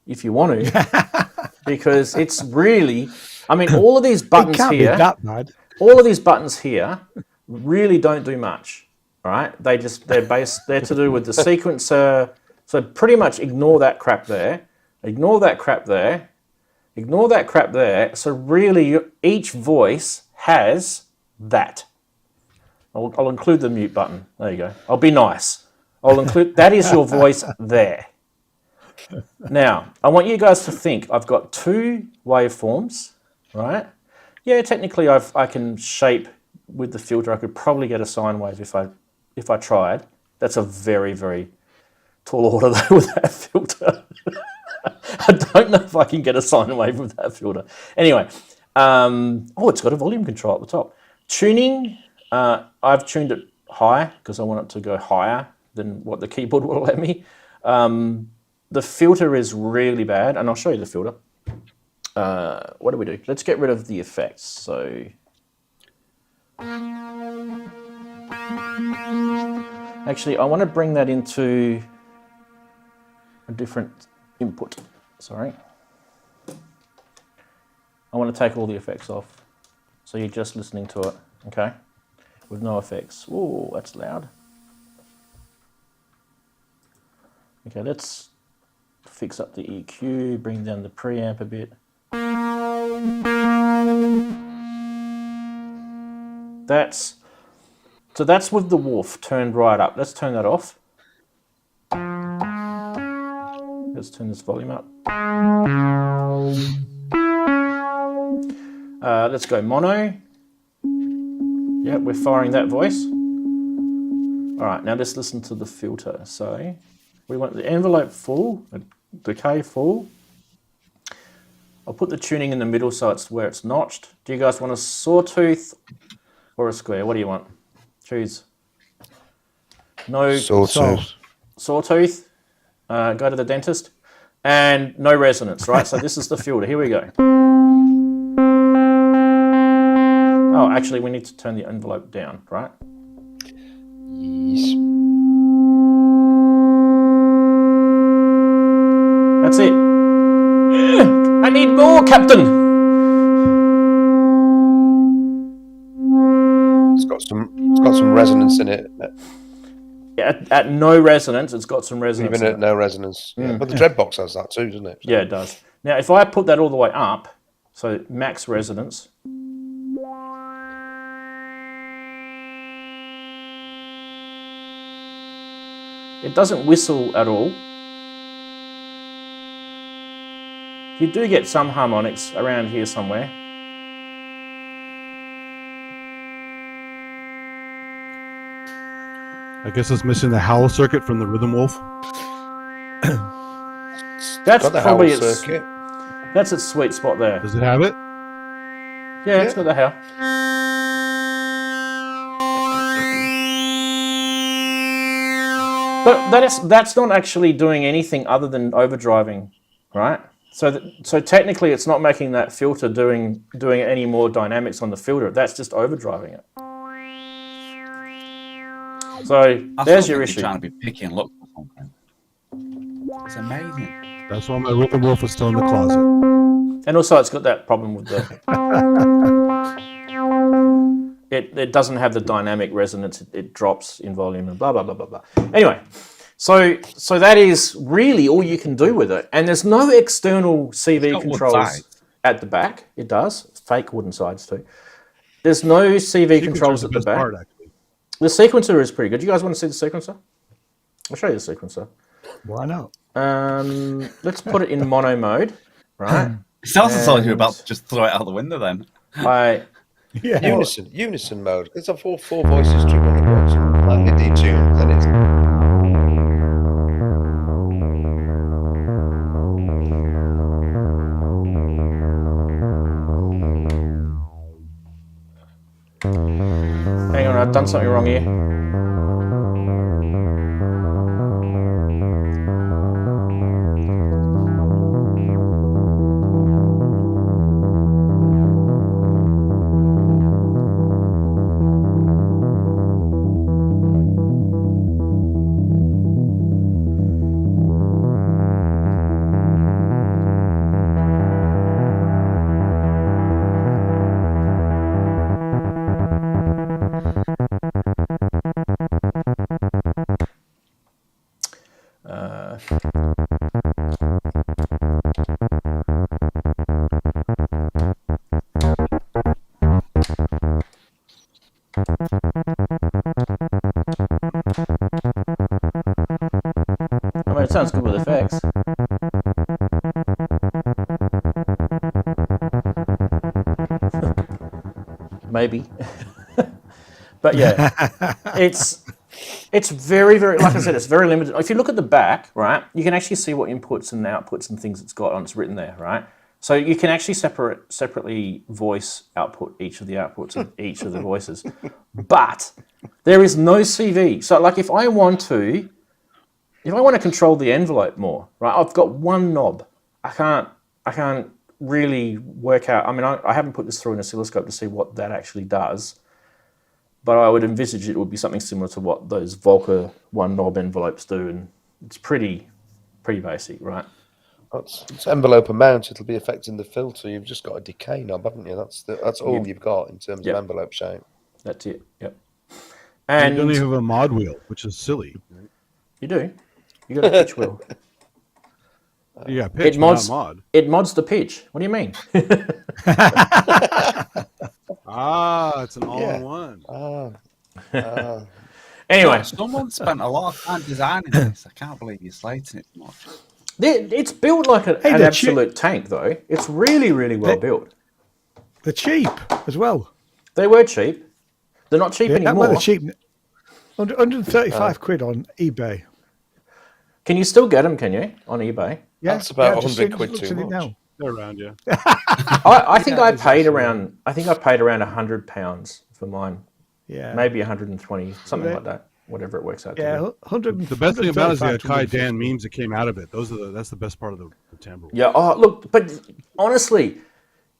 Speaker 1: if you want to, because it's really, I mean, all of these buttons
Speaker 3: It can't
Speaker 1: here,
Speaker 3: be that bad.
Speaker 1: all of these buttons here really don't do much, all right? They're to do with the sequencer. So pretty much ignore that crap there, ignore that crap there, ignore that crap there. So really each voice has that. I'll include the mute button. There you go. I'll be nice. I'll include, that is your voice there. Now, I want you guys to think, I've got two waveforms, right? Yeah, technically I can shape with the filter. I could probably get a sine wave if I tried. That's a very, very tall order though with that filter. I don't know if I can get a sine wave with that filter. Anyway, it's got a volume control at the top. Tuning, I've tuned it high because I want it to go higher than what the keyboard will let me. The filter is really bad, and I'll show you the filter. What do? Let's get rid of the effects. So, actually, I want to bring that into a different input. Sorry. I want to take all the effects off. So you're just listening to it, okay? With no effects. Ooh, that's loud. Okay, let's fix up the EQ, bring down the preamp a bit. That's with the woof turned right up. Let's turn that off. Let's turn this volume up. Let's go mono. Yeah, we're firing that voice. All right, now let's listen to the filter. So we want the envelope full, the decay full. I'll put the tuning in the middle so it's where it's notched. Do you guys want a sawtooth or a square? What do you want? Choose. No
Speaker 2: Sawtooth.
Speaker 1: Sawtooth. Go to the dentist. And no resonance, right? So this is the filter. Here we go. Oh, actually, we need to turn the envelope down, right?
Speaker 2: Yes.
Speaker 1: That's it. I need more, Captain.
Speaker 2: It's got some resonance in it.
Speaker 1: At no resonance, it's got some resonance.
Speaker 2: Even at no resonance. Yeah. But the Dreadbox has that too, doesn't it? So.
Speaker 1: Yeah, it does. Now, if I put that all the way up, so max resonance. It doesn't whistle at all. You do get some harmonics around here somewhere.
Speaker 3: I guess it's missing the howl circuit from the Rhythm Wolf.
Speaker 1: That's
Speaker 2: got the
Speaker 1: probably
Speaker 2: howl circuit.
Speaker 1: That's its sweet spot there.
Speaker 3: Does it have it?
Speaker 1: Yeah, it's got the howl. But that's not actually doing anything other than overdriving, right? So technically, it's not making that filter doing any more dynamics on the filter. That's just overdriving it. So there's your issue.
Speaker 4: Trying to be picky and look for something. It's amazing.
Speaker 3: That's why my Rhythm Wolf is still in the closet.
Speaker 1: And also, it's got that problem with the. It doesn't have the dynamic resonance. It drops in volume and blah blah blah blah blah. Anyway, so that is really all you can do with it. And there's no external CV controls at the back. It does fake wooden sides too. There's no CV controls at the back. The sequencer is pretty good. You guys want to see the sequencer? I'll show you the sequencer.
Speaker 5: Why not?
Speaker 1: Let's put it in mono mode, right?
Speaker 4: It sounds like you're about to just throw it out the window then.
Speaker 2: Unison mode. It's a four voices to one at once. Slightly detuned, then it's.
Speaker 1: Hang on, I've done something wrong here. I mean, it sounds good with effects. Maybe. But yeah, it's very, very, like I said, it's very limited. If you look at the back, right, you can actually see what inputs and outputs and things it's got on. It's written there, right? So you can actually separately voice output each of the outputs of each of the voices. But there is no CV. So like if I want to control the envelope more, right, I've got one knob. I can't really work out. I mean, I haven't put this through an oscilloscope to see what that actually does, but I would envisage it would be something similar to what those Volker one knob envelopes do, and it's pretty basic, right?
Speaker 2: It's envelope amount. It'll be affecting the filter. You've just got a decay knob, haven't you? That's all you've got in terms of envelope shape.
Speaker 1: That's it. Yep. And
Speaker 3: you don't even have a mod wheel, which is silly.
Speaker 1: You do. You got a pitch wheel.
Speaker 3: You got pitch, but not mod.
Speaker 1: It mods the pitch. What do you mean?
Speaker 3: It's an all-in-one.
Speaker 1: Anyway,
Speaker 4: someone spent a lot of time designing this. I can't believe you're slating it so much.
Speaker 1: it's built like an absolute tank, though. It's really, really well built.
Speaker 5: They're cheap as well.
Speaker 1: They were cheap. They're not cheap anymore.
Speaker 5: They're cheap. 135 quid on eBay.
Speaker 1: Can you still get them, can you, on eBay?
Speaker 5: Yeah,
Speaker 2: that's about 100 quid too much.
Speaker 5: Now.
Speaker 3: They're around, yeah.
Speaker 1: I think I paid around £100 for mine.
Speaker 5: Yeah.
Speaker 1: Maybe 120, something like that. Whatever it works out to be.
Speaker 5: 100.
Speaker 3: The best thing about it is the Akai Dan memes that came out of it. That's the best part of the timbre.
Speaker 1: Yeah. Oh, look, but honestly,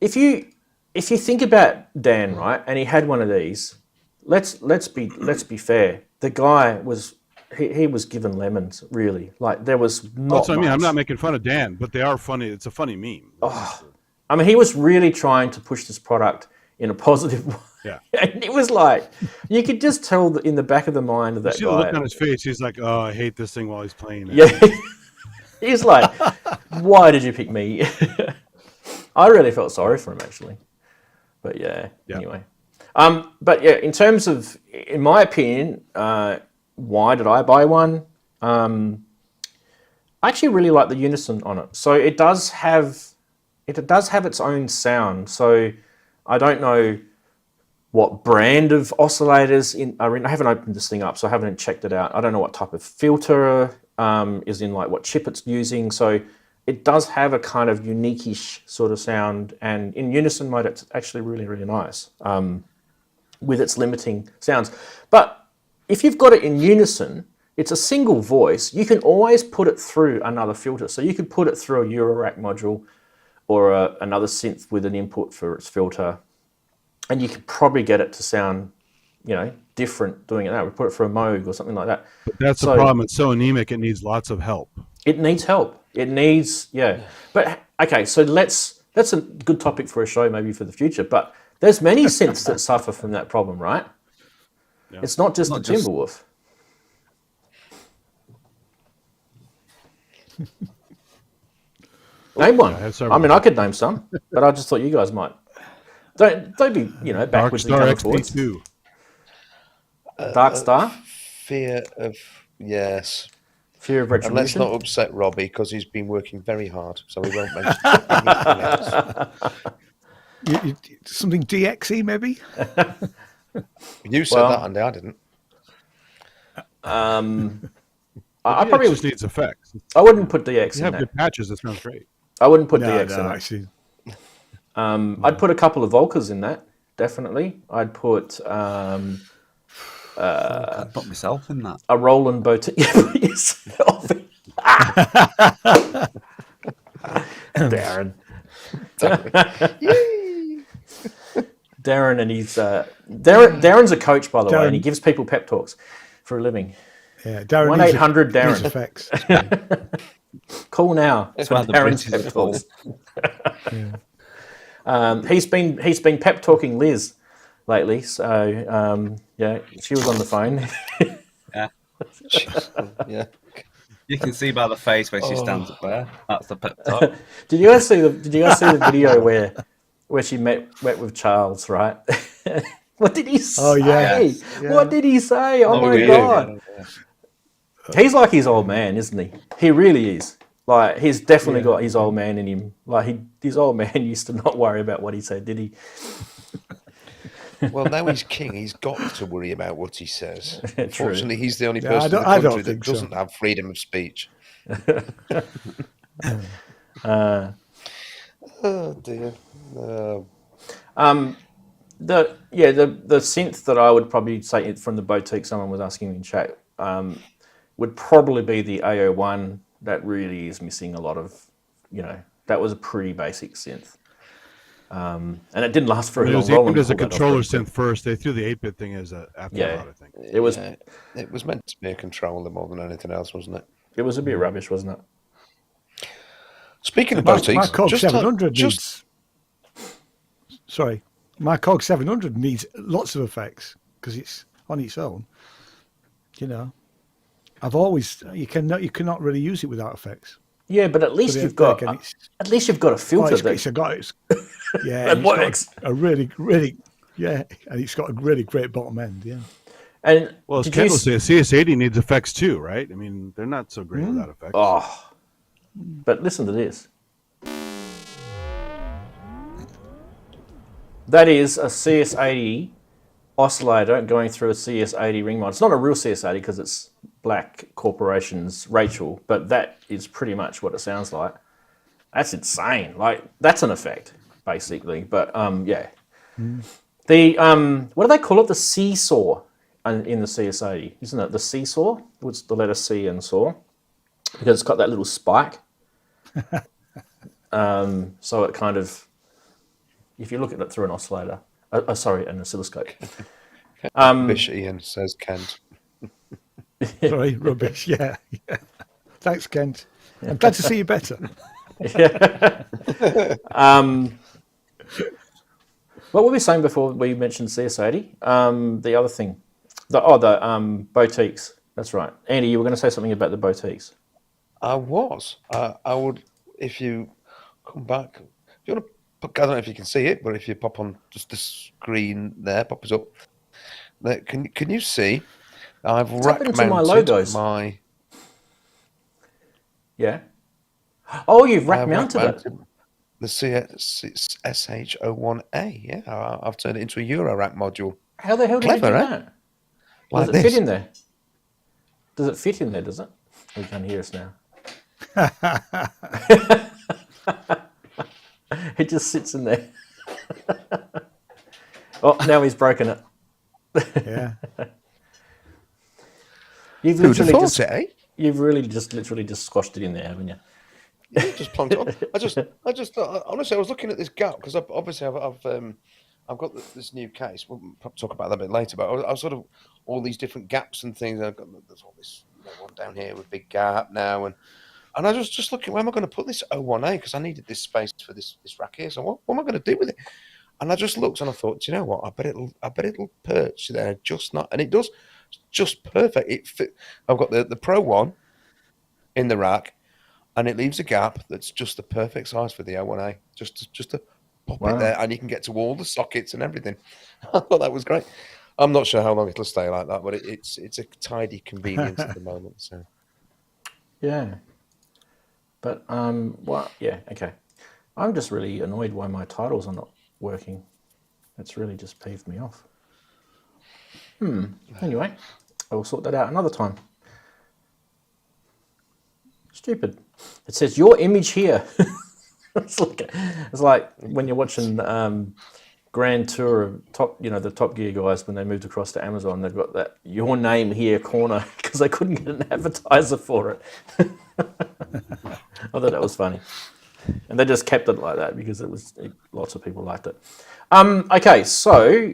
Speaker 1: if you think about Dan, right, and he had one of these, let's be fair. The guy was he was given lemons, really. Like there was not.
Speaker 3: That's what I mean.
Speaker 1: much.
Speaker 3: I'm not making fun of Dan, but they are funny. It's a funny meme.
Speaker 1: I mean, he was really trying to push this product in a positive way.
Speaker 3: Yeah.
Speaker 1: And it was like, you could just tell in the back of the mind of that
Speaker 3: See
Speaker 1: guy.
Speaker 3: the look on his face. He's like, "Oh, I hate this thing," while he's playing it.
Speaker 1: Yeah. He's like, "Why did you pick me?" I really felt sorry for him, actually. But yeah. Anyway. But yeah, in terms of, in my opinion, why did I buy one? I actually really like the unison on it. So it does have its own sound. So I don't know what brand of oscillators I haven't opened this thing up, so I haven't checked it out. I don't know what type of filter is in, like what chip it's using. So it does have a kind of unique-ish sort of sound, and in unison mode, it's actually really, really nice with its limiting sounds. But if you've got it in unison, it's a single voice. You can always put it through another filter. So you could put it through a eurorack module or another synth with an input for its filter, and you could probably get it to sound, different doing it that. We put it through a Moog or something like that.
Speaker 3: But that's the problem. It's so anemic. It needs lots of help.
Speaker 1: It needs help. It needs, But okay, so that's a good topic for a show maybe for the future. But there's many synths that suffer from that problem, right? Yeah. It's not just the Timberwolf. Name one. I mean, I could name some, but I just thought you guys might. Don't be, backwards and coming forwards.
Speaker 3: XP2.
Speaker 1: Dark Star?
Speaker 2: Fear of
Speaker 1: Fear of retribution.
Speaker 2: And let's not upset Robbie because he's been working very hard, so he won't mention anything else.
Speaker 5: Something DXE maybe?
Speaker 2: You said that, Andy. I didn't.
Speaker 1: I probably
Speaker 3: just needs effects.
Speaker 1: I wouldn't put DX in
Speaker 3: have
Speaker 1: that.
Speaker 3: good patches. That sounds great.
Speaker 1: I wouldn't put DX in
Speaker 5: actually.
Speaker 1: I'd put a couple of Volkers in that, definitely. I'd put
Speaker 4: I'd put myself in that.
Speaker 1: a Roland Boutique. Put yourself in. Darren. Darren and his Darren's a coach, by the way, and he gives people pep talks for a living.
Speaker 5: Yeah, Darren.
Speaker 1: 1-800 Darren.
Speaker 5: Effects.
Speaker 1: Call now.
Speaker 4: It's
Speaker 1: for
Speaker 4: why the
Speaker 1: Darren's
Speaker 4: British
Speaker 1: pep
Speaker 4: are
Speaker 1: talks. He's been pep talking Liz lately, so she was on the phone.
Speaker 2: Yeah.
Speaker 4: You can see by the face where she stands up there. That's the pep talk.
Speaker 1: Did you guys see the video where she met with Charles, right? What did he say?
Speaker 5: Oh yeah.
Speaker 1: What did he say? Oh my god. He's like his old man, isn't he? He really is. Like, he's definitely got his old man in him. Like, his old man used to not worry about what he said, did he?
Speaker 2: Well, now he's king. He's got to worry about what he says. Unfortunately, he's the only person in the
Speaker 5: I don't
Speaker 2: country that
Speaker 5: think so.
Speaker 2: doesn't have freedom of speech. Oh dear.
Speaker 1: The synth that I would probably say from the boutique, someone was asking me in chat, would probably be the AO1. That really is missing a lot of, that was a pretty basic synth. And it didn't last for a long
Speaker 3: time. It was aimed as a controller synth first. They threw the 8-bit thing as an afterthought, I think.
Speaker 1: It was
Speaker 2: meant to be a controller more than anything else, wasn't it?
Speaker 1: It was a bit rubbish, wasn't it?
Speaker 2: Speaking of boutiques,
Speaker 5: my COG 700 needs. Sorry, my COG 700 needs lots of effects because it's on its own. I've always you cannot really use it without effects.
Speaker 1: Yeah, but at least you've got a filter
Speaker 5: it works.
Speaker 1: a really, really,
Speaker 5: Yeah, and it's got a really great bottom end. Yeah.
Speaker 1: And
Speaker 3: Well, as
Speaker 1: did
Speaker 3: Kent
Speaker 1: you
Speaker 3: will say, CS80 needs effects too, right? I mean, they're not so great without effects.
Speaker 1: Oh, but listen to this. That is a CS80 oscillator going through a CS80 ring mod. It's not a real CS80 because it's Black Corporation's Rachel, but that is pretty much what it sounds like. That's insane. Like, that's an effect, basically. But yeah. The what do they call it? The seesaw in the CS80, isn't it? The seesaw? What's the letter C in saw? Because it's got that little spike. So it kind of, if you look at it through an oscillator, sorry, an oscilloscope.
Speaker 2: Rubbish, Ian says Kent.
Speaker 5: Sorry, rubbish. Yeah. Thanks, Kent. I'm glad to see you better.
Speaker 1: What were we saying before we mentioned CS80? The other thing, the boutiques. That's right. Andy, you were going to say something about the boutiques.
Speaker 2: I was. I would, if you come back, if you want to put, I don't know if you can see it, but if you pop on just the screen there, pop us up. There, can you see? I've rack mounted
Speaker 1: my logos.
Speaker 2: my.
Speaker 1: Yeah. Oh, you've rack mounted it.
Speaker 2: The SH01A. Yeah, I've turned it into a eurorack module.
Speaker 1: How the hell did you do that? Does it fit in there? Does it fit in there? Does it? You can't hear us now. It just sits in there. Oh, now he's broken it.
Speaker 5: Yeah.
Speaker 1: You've really just squashed it in there, haven't you?
Speaker 2: Yeah, just plunked it on. I just honestly, I was looking at this gap because I've got this new case. We'll probably talk about that a bit later. But I was sort of all these different gaps and things. There's all this one down here with big gap now, and I was just looking, where am I going to put this 01A? Because I needed this space for this rack here. So what am I going to do with it? And I just looked and I thought, do you know what? I bet it'll perch there, just not, and it does, just perfect. It fit. I've got the Pro One in the rack, and it leaves a gap that's just the perfect size for the 01A. Just to pop it there, and you can get to all the sockets and everything. I thought that was great. I'm not sure how long it'll stay like that, but it's a tidy convenience at the moment. So
Speaker 1: yeah, but yeah, okay. I'm just really annoyed why my titles are not working. That's really just peeved me off. Anyway, I will sort that out another time. Stupid. It says your image here. It's like when you're watching Grand Tour of the Top Gear guys when they moved across to Amazon. They've got that your name here corner because they couldn't get an advertiser for it. I thought that was funny. And they just kept it like that because lots of people liked it. Okay, so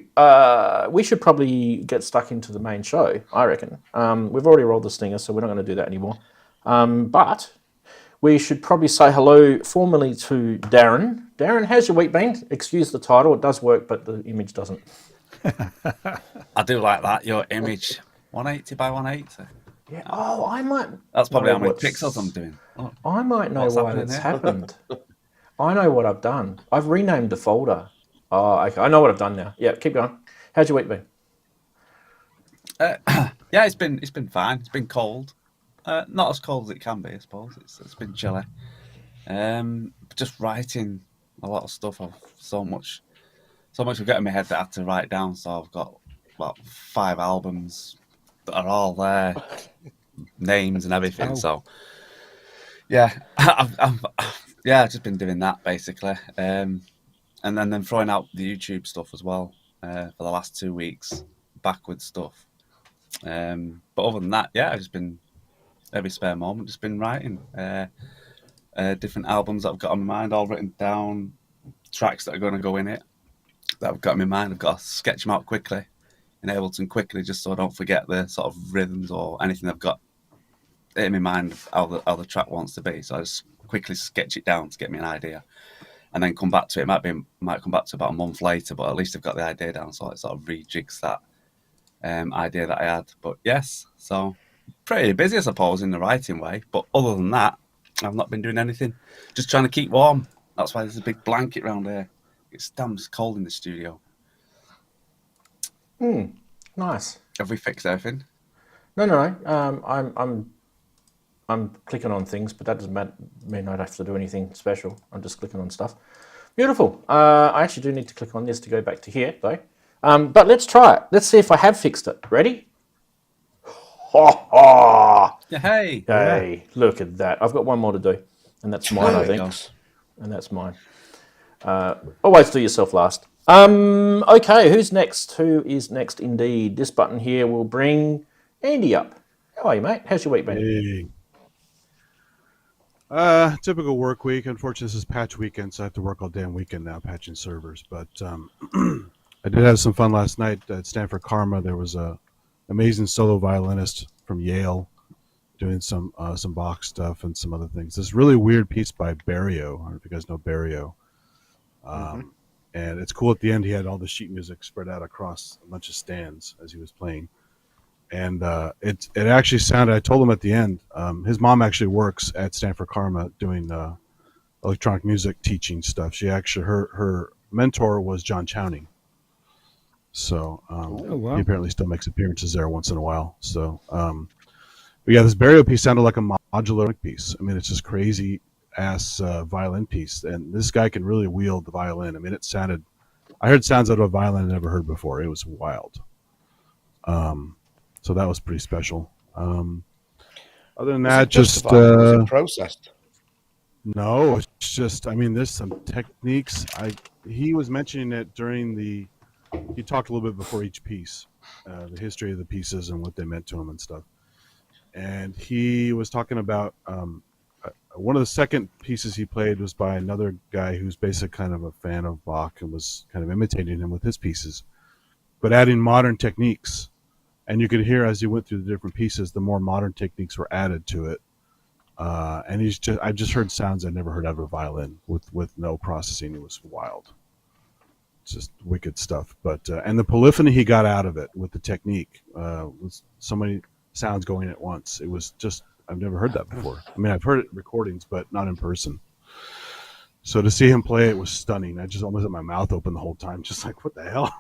Speaker 1: we should probably get stuck into the main show, I reckon. We've already rolled the stinger, so we're not going to do that anymore. But we should probably say hello formally to Darren. Darren, how's your week been? Excuse the title, it does work, but the image doesn't.
Speaker 4: I do like that, your image. 180 by 180.
Speaker 1: Yeah. Oh, I might.
Speaker 4: That's probably how many pixels I'm doing. Oh,
Speaker 1: I might know why that's happened. I know what I've done. I've renamed the folder. Oh, okay. I know what I've done now. Yeah, keep going. How's your week been?
Speaker 4: Yeah, it's been fine. It's been cold. Not as cold as it can be, I suppose. It's been chilly. Just writing a lot of stuff. I've so much I've got in my head that I had to write down. So I've got about 5 albums that are all there, names and everything. Oh. So yeah, I've just been doing that basically, and then throwing out the YouTube stuff as well for the last 2 weeks, backwards stuff. But other than that, yeah, I've just been every spare moment just been writing different albums that I've got on my mind, all written down, tracks that are going to go in it that I've got in my mind. I've got to sketch them out quickly in Ableton quickly, just so I don't forget the sort of rhythms or anything I've got in my mind of how the track wants to be. So I just quickly sketch it down to get me an idea, and then come back to it. Might come back to about a month later, but at least I've got the idea down, so it sort of rejigs that idea that I had. But yes, so pretty busy, I suppose, in the writing way. But other than that, I've not been doing anything. Just trying to keep warm. That's why there's a big blanket around here. It's damn cold in the studio.
Speaker 1: Nice.
Speaker 4: Have we fixed everything?
Speaker 1: No. I'm clicking on things, but that doesn't mean I'd have to do anything special. I'm just clicking on stuff. Beautiful. I actually do need to click on this to go back to here, though. But let's try it. Let's see if I have fixed it. Ready? Ha ha!
Speaker 4: Hey.
Speaker 1: Hey, look at that. I've got one more to do, and that's mine, I think.
Speaker 2: Thanks.
Speaker 1: And that's mine. Always do yourself last. Okay, who's next? Who is next indeed? This button here will bring Andy up. How are you, mate? How's your week been?
Speaker 3: Hey. Typical work week. Unfortunately, this is patch weekend, so I have to work all damn weekend now patching servers. But I did have some fun last night at Stanford Karma. There was a amazing solo violinist from Yale doing some Bach stuff and some other things. This really weird piece by Barrio. I don't know if you guys know Barrio. And it's cool at the end. He had all the sheet music spread out across a bunch of stands as he was playing. And it actually sounded, I told him at the end, his mom actually works at Stanford Karma doing electronic music teaching stuff. She actually, her mentor was John Chowning. So he apparently still makes appearances there once in a while. So, but yeah, this Barrio piece sounded like a modular piece. I mean, it's this crazy ass violin piece. And this guy can really wield the violin. I mean, I heard sounds out of a violin I never heard before. It was wild. So that was pretty special. Other than that, just
Speaker 2: was it processed.
Speaker 3: No, it's just. I mean, there's some techniques. He was mentioning it during he talked a little bit before each piece, the history of the pieces and what they meant to him and stuff. And he was talking about one of the second pieces he played was by another guy who's basically kind of a fan of Bach and was kind of imitating him with his pieces, but adding modern techniques. And you could hear as he went through the different pieces, the more modern techniques were added to it. And I just heard sounds I'd never heard out of a violin with no processing. It was wild. It's just wicked stuff. But and the polyphony he got out of it with the technique was so many sounds going at once. It was just, I've never heard that before. I mean, I've heard it in recordings, but not in person. So to see him play it was stunning. I just almost had my mouth open the whole time, just like, what the hell?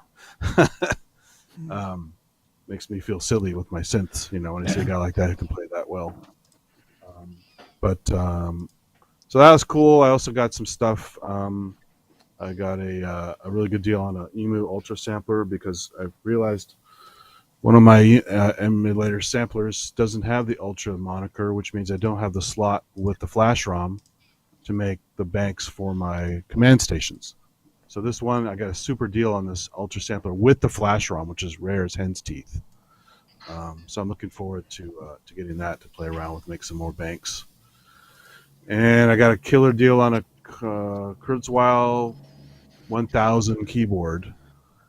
Speaker 3: Makes me feel silly with my synths, when I see a guy like that who can play that well. So that was cool. I also got some stuff. I got a really good deal on an Emu Ultra sampler because I realized one of my emulator samplers doesn't have the Ultra moniker, which means I don't have the slot with the flash ROM to make the banks for my command stations. So this one, I got a super deal on this Ultra sampler with the flash ROM, which is rare as hen's teeth. So I'm looking forward to getting that to play around with, make some more banks. And I got a killer deal on a Kurzweil 1000 keyboard,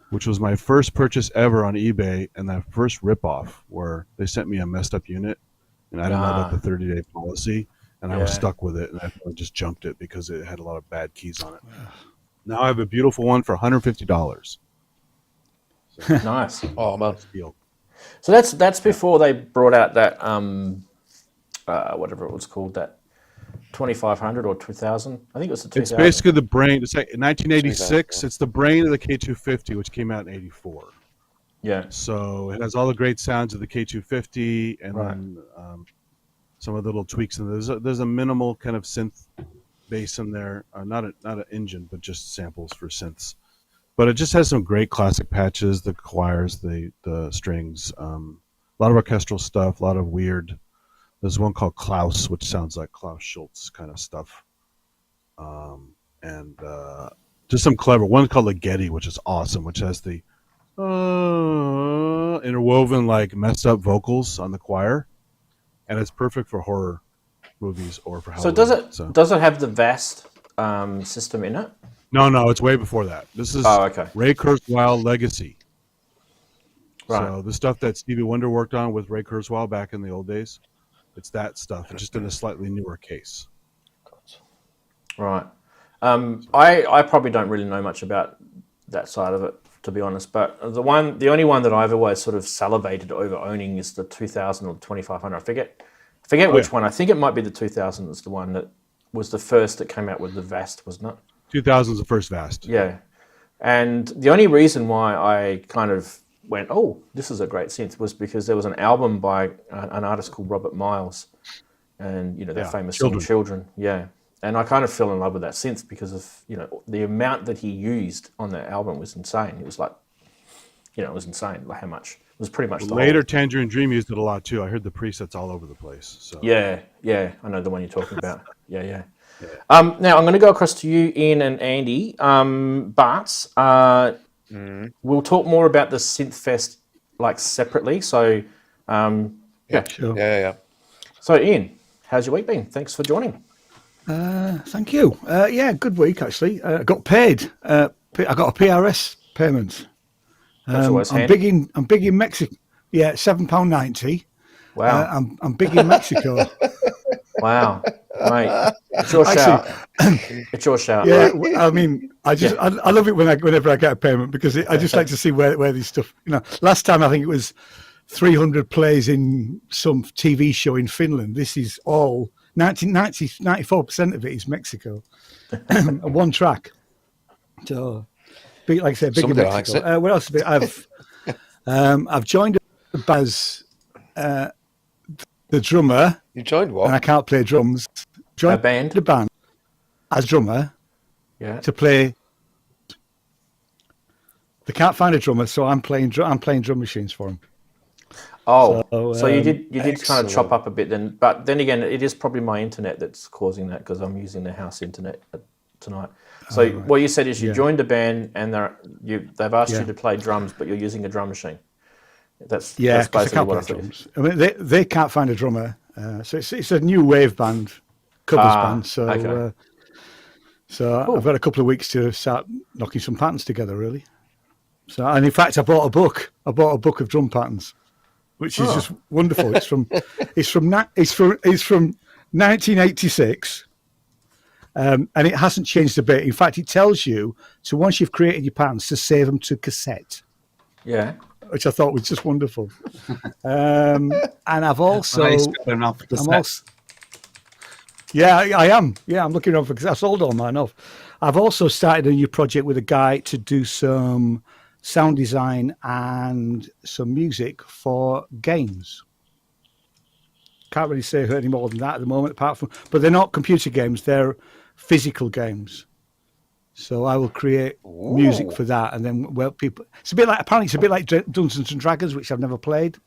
Speaker 3: which was my first purchase ever on eBay, and that first ripoff where they sent me a messed up unit, and I didn't know about the 30-day policy, and I was stuck with it, and I just junked it because it had a lot of bad keys on it. Now I have a beautiful one for $150. So,
Speaker 1: Nice.
Speaker 2: Oh man.
Speaker 3: deal.
Speaker 1: So that's before they brought out that whatever it was called, that 2500 or 2000. I think it was the 2000.
Speaker 3: It's basically the brain. It's like in 1986. It's the brain of the K250, which came out in '84.
Speaker 1: Yeah.
Speaker 3: So it has all the great sounds of the K250, and then some of the little tweaks. And there's a minimal kind of synth bass in there, not an engine, but just samples for synths. But it just has some great classic patches, the choirs, the strings, a lot of orchestral stuff, a lot of weird. There's one called Klaus, which sounds like Klaus Schultz kind of stuff, and just some clever one called Ligeti, which is awesome, which has the interwoven like messed up vocals on the choir, and it's perfect for horror movies or for Halloween.
Speaker 1: So does it have the VAST system in it?
Speaker 3: No, it's way before that. This is Ray Kurzweil Legacy. Right. So the stuff that Stevie Wonder worked on with Ray Kurzweil back in the old days, it's that stuff, just in a slightly newer case.
Speaker 1: Right. I probably don't really know much about that side of it, to be honest. But the only one that I've always sort of salivated over owning is the 2000 or the 2500. I forget which one. I think it might be the 2000 that's the one that was the first that came out with the VAST, wasn't it?
Speaker 3: 2000 is the first VAST.
Speaker 1: Yeah. And the only reason why I kind of went, oh, this is a great synth, was because there was an album by an artist called Robert Miles, and their famous song Children. Yeah. And I kind of fell in love with that synth because of, the amount that he used on that album was insane. It was like, it was insane, like how much. It was pretty much the
Speaker 3: Later
Speaker 1: whole...
Speaker 3: Tangerine Dream used it a lot too. I heard the presets all over the place. So
Speaker 1: Yeah, I know the one you're talking about. Yeah. Now I'm going to go across to you, Ian and Andy, but we'll talk more about the SynthFest like separately. So,
Speaker 5: Sure.
Speaker 2: Yeah.
Speaker 1: So, Ian, how's your week been? Thanks for joining.
Speaker 5: Thank you. Yeah, good week actually. I got paid. I got a PRS payment.
Speaker 1: That's always
Speaker 5: I'm
Speaker 1: handy.
Speaker 5: big in Mexico. Yeah, £7.90.
Speaker 1: Wow.
Speaker 5: I'm big in Mexico.
Speaker 1: Wow, mate, it's your shout. It's your shout.
Speaker 5: Yeah,
Speaker 1: Right?
Speaker 5: I mean, I love it whenever I get a payment because I just like to see where these stuff. Last time I think it was 300 plays in some TV show in Finland. This is all 94% of it is Mexico, one track. So, like I said, big
Speaker 2: Somebody
Speaker 5: in
Speaker 2: likes
Speaker 5: Mexico. What else? I've joined as the drummer.
Speaker 2: You joined what?
Speaker 5: And I can't play drums. Joined
Speaker 1: a
Speaker 5: band as drummer.
Speaker 1: Yeah.
Speaker 5: To play. They can't find a drummer, so I'm playing drum machines for them.
Speaker 1: Oh, so you did
Speaker 2: excellent.
Speaker 1: kind of chop up a bit then, but then again, it is probably my internet that's causing that because I'm using the house internet tonight. So
Speaker 5: right.
Speaker 1: what you said is you joined a band and they've asked you to play drums, but you're using a drum machine. That's basically what I thought.
Speaker 5: Drums. I mean, they can't find a drummer, so it's a new wave band, covers band. So
Speaker 1: okay.
Speaker 5: Cool. I've got a couple of weeks to start knocking some patterns together, really. So, and in fact, I bought a book. I bought a book of drum patterns, which is just wonderful. It's from 1986. And it hasn't changed a bit. In fact, it tells you once you've created your patterns to save them to cassette.
Speaker 1: Yeah.
Speaker 5: Which I thought was just wonderful. And I've also... I am. Yeah, I'm looking over because I sold all mine off. I've also started a new project with a guy to do some sound design and some music for games. Can't really say any more than that at the moment, but they're not computer games, they're physical games. So I will create music for that, and then people. It's a bit like Dungeons and Dragons, which I've never played,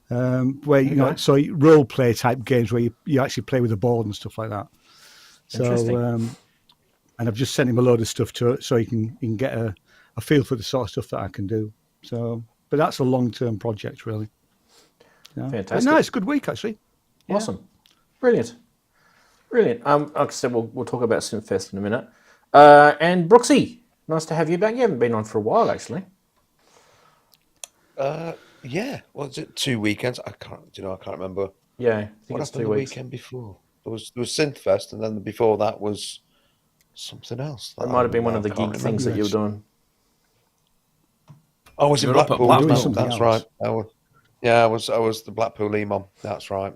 Speaker 5: where so role play type games where you actually play with a board and stuff like that. So and I've just sent him a load of stuff so he can get a feel for the sort of stuff that I can do. So, but that's a long-term project, really.
Speaker 1: Fantastic.
Speaker 5: But no, it's a good week actually.
Speaker 1: Awesome, brilliant. Like I said, we'll talk about SynthFest in a minute. And Brooksy, nice to have you back. You haven't been on for a while, actually.
Speaker 2: Yeah. Was it 2 weekends? I can't remember.
Speaker 1: Yeah, I think
Speaker 2: what
Speaker 1: it's
Speaker 2: happened
Speaker 1: 2 weeks.
Speaker 2: The weekend before? There was SynthFest, and then before that was something else.
Speaker 1: It might have been one of the geek things that you were doing.
Speaker 2: I was in Blackpool. That's right. I was the Blackpool Imam. That's right.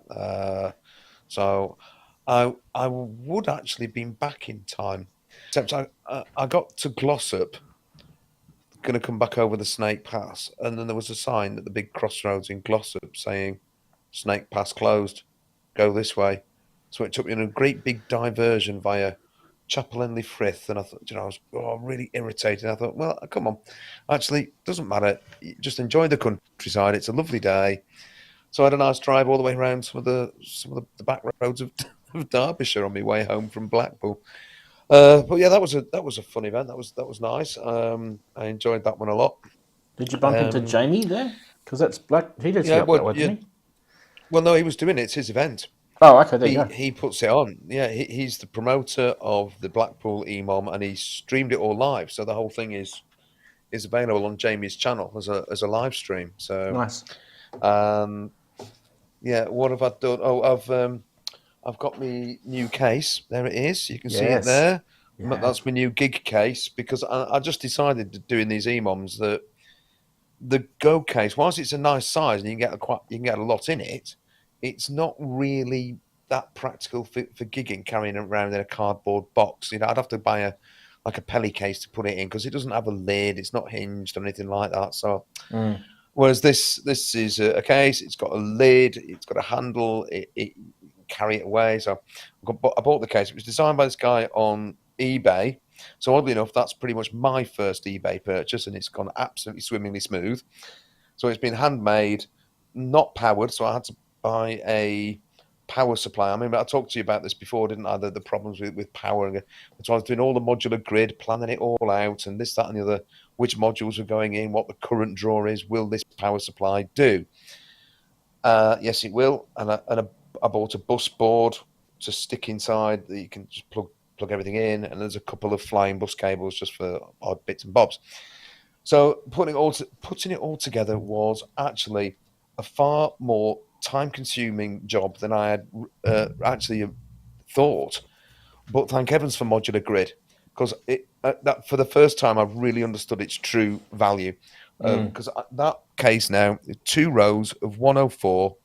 Speaker 2: So I would actually been back in time, except I got to Glossop, going to come back over the Snake Pass, and then there was a sign at the big crossroads in Glossop saying Snake Pass closed, go this way. So it took me on a great big diversion via Chapel Henley Frith, and I thought, I was really irritated. I thought, well, come on, actually, doesn't matter. Just enjoy the countryside. It's a lovely day. So I had a nice drive all the way around some of the back roads of Derbyshire on my way home from Blackpool. But yeah, that was a fun event. That was nice. I enjoyed that one a lot.
Speaker 1: Did you bump into Jamie there? Because that's Black. He did that way, didn't he?
Speaker 2: Well, no, he was doing it. It's his event.
Speaker 1: Oh, okay, there you go.
Speaker 2: He puts it on. Yeah, he's the promoter of the Blackpool Imam, and he streamed it all live. So the whole thing is available on Jamie's channel as a live stream. So
Speaker 1: nice.
Speaker 2: Yeah, what have I done? Oh, I've got my new case. There it is. You can see it there. Yeah. That's my new gig case because I just decided doing these EMOMs that the Go case, whilst it's a nice size and you can get a lot in it, it's not really that practical for gigging, carrying it around in a cardboard box. I'd have to buy a Pelly case to put it in because it doesn't have a lid. It's not hinged or anything like that. So Whereas this is a case. It's got a lid. It's got a handle. It carry it away. So I bought the case. It was designed by this guy on eBay. So oddly enough, that's pretty much my first eBay purchase, and it's gone absolutely swimmingly smooth. So it's been handmade, not powered. So I had to buy a power supply. I mean, I talked to you about this before, didn't I? The problems with power. So I was doing all the modular grid, planning it all out, and this, that, and the other. Which modules are going in? What the current draw is? Will this power supply do? Yes, it will. And I bought a bus board to stick inside that you can just plug everything in, and there's a couple of flying bus cables just for odd bits and bobs. So putting it all together was actually a far more time-consuming job than I had actually thought. But thank heavens for modular grid, because that for the first time I've really understood its true value. Because that case now, 2 rows of 104,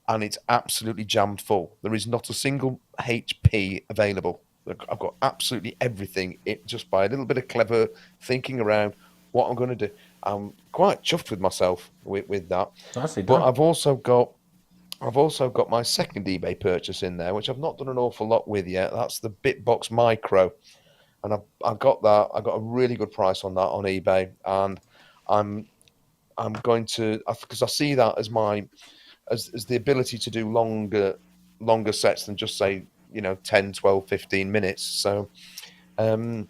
Speaker 2: and it's absolutely jammed full. There is not a single HP available. I've got absolutely everything. It just by a little bit of clever thinking around what I'm going to do. I'm quite chuffed with myself with that.
Speaker 1: Nicely done.
Speaker 2: But I've also got my second eBay purchase in there, which I've not done an awful lot with yet. That's the Bitbox Micro, and I got that. I got a really good price on that on eBay, and I'm going to, because I see that as as the ability to do longer sets than just say 10, 12, 15 minutes. So I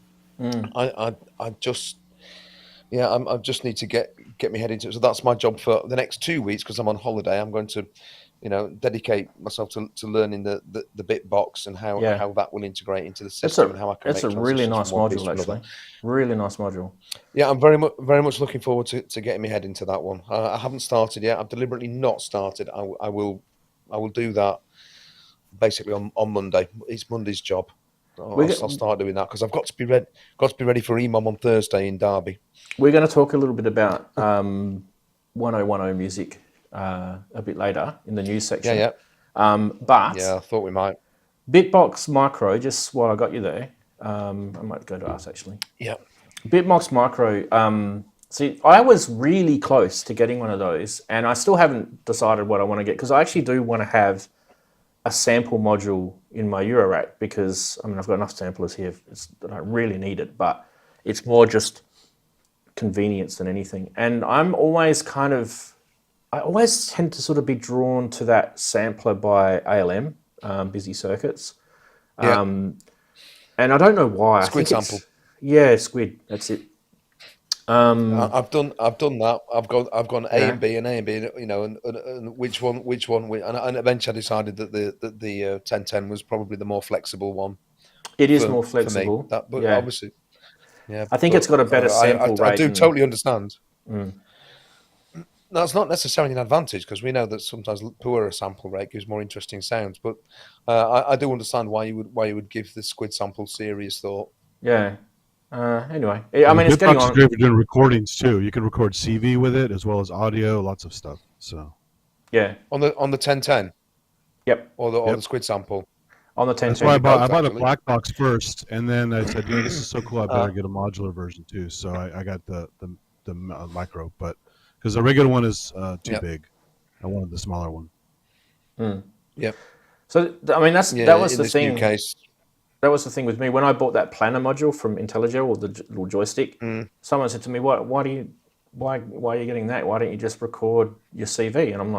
Speaker 2: just need to get my head into it. So that's my job for the next 2 weeks, because I'm on holiday. I'm going to dedicate myself to learning the Bitbox and how that will integrate into the system and how I can.
Speaker 1: It's a really nice module, actually. Really nice module.
Speaker 2: Yeah, I'm very much looking forward to getting my head into that one. I haven't started yet. I've deliberately not started. I will do that basically on Monday. It's Monday's job. I'll start doing that because I've got to be ready for EMOM on Thursday in Derby.
Speaker 1: We're going to talk a little bit about 1010 music a bit later in the news section.
Speaker 2: Yeah.
Speaker 1: But
Speaker 2: yeah, I thought we might.
Speaker 1: Bitbox Micro, just while I got you there, I might go to us actually.
Speaker 2: Yeah.
Speaker 1: Bitbox Micro. See, I was really close to getting one of those, and I still haven't decided what I want to get, because I actually do want to have a sample module in my Eurorack, because I've got enough samplers here that I really need it, but it's more just convenience than anything. And I always tend to sort of be drawn to that sampler by ALM, Busy Circuits.
Speaker 2: Yeah.
Speaker 1: And I don't know why.
Speaker 2: Squid sample.
Speaker 1: Yeah, Squid. That's it.
Speaker 2: I've done that. I've gone A and B and A and B, and which one, and eventually I decided that the 1010 was probably the more flexible one.
Speaker 1: It is more flexible.
Speaker 2: But obviously, yeah.
Speaker 1: I think it's got a better sample rate.
Speaker 2: I do totally understand. That's not necessarily an advantage, because we know that sometimes poorer sample rate gives more interesting sounds. But I do understand why you would give the Squid sample serious thought.
Speaker 1: Yeah. Anyway, it's getting on.
Speaker 3: Bitbox is great for doing recordings too. You can record CV with it as well as audio, lots of stuff. So
Speaker 1: yeah,
Speaker 2: on the 1010.
Speaker 1: Yep.
Speaker 2: Or the Squid sample.
Speaker 1: On the 1010.
Speaker 3: That's why I bought a black box first, and then I said, this is so cool, I better get a modular version too. So I got the micro, but because the regular one is too big, I wanted the smaller one.
Speaker 2: Yep.
Speaker 1: So that was the thing.
Speaker 2: Case.
Speaker 1: That was the thing with me when I bought that planner module from IntelliGel, or the little joystick. Someone said to me, "Why are you getting that? Why don't you just record your CV?" And I'm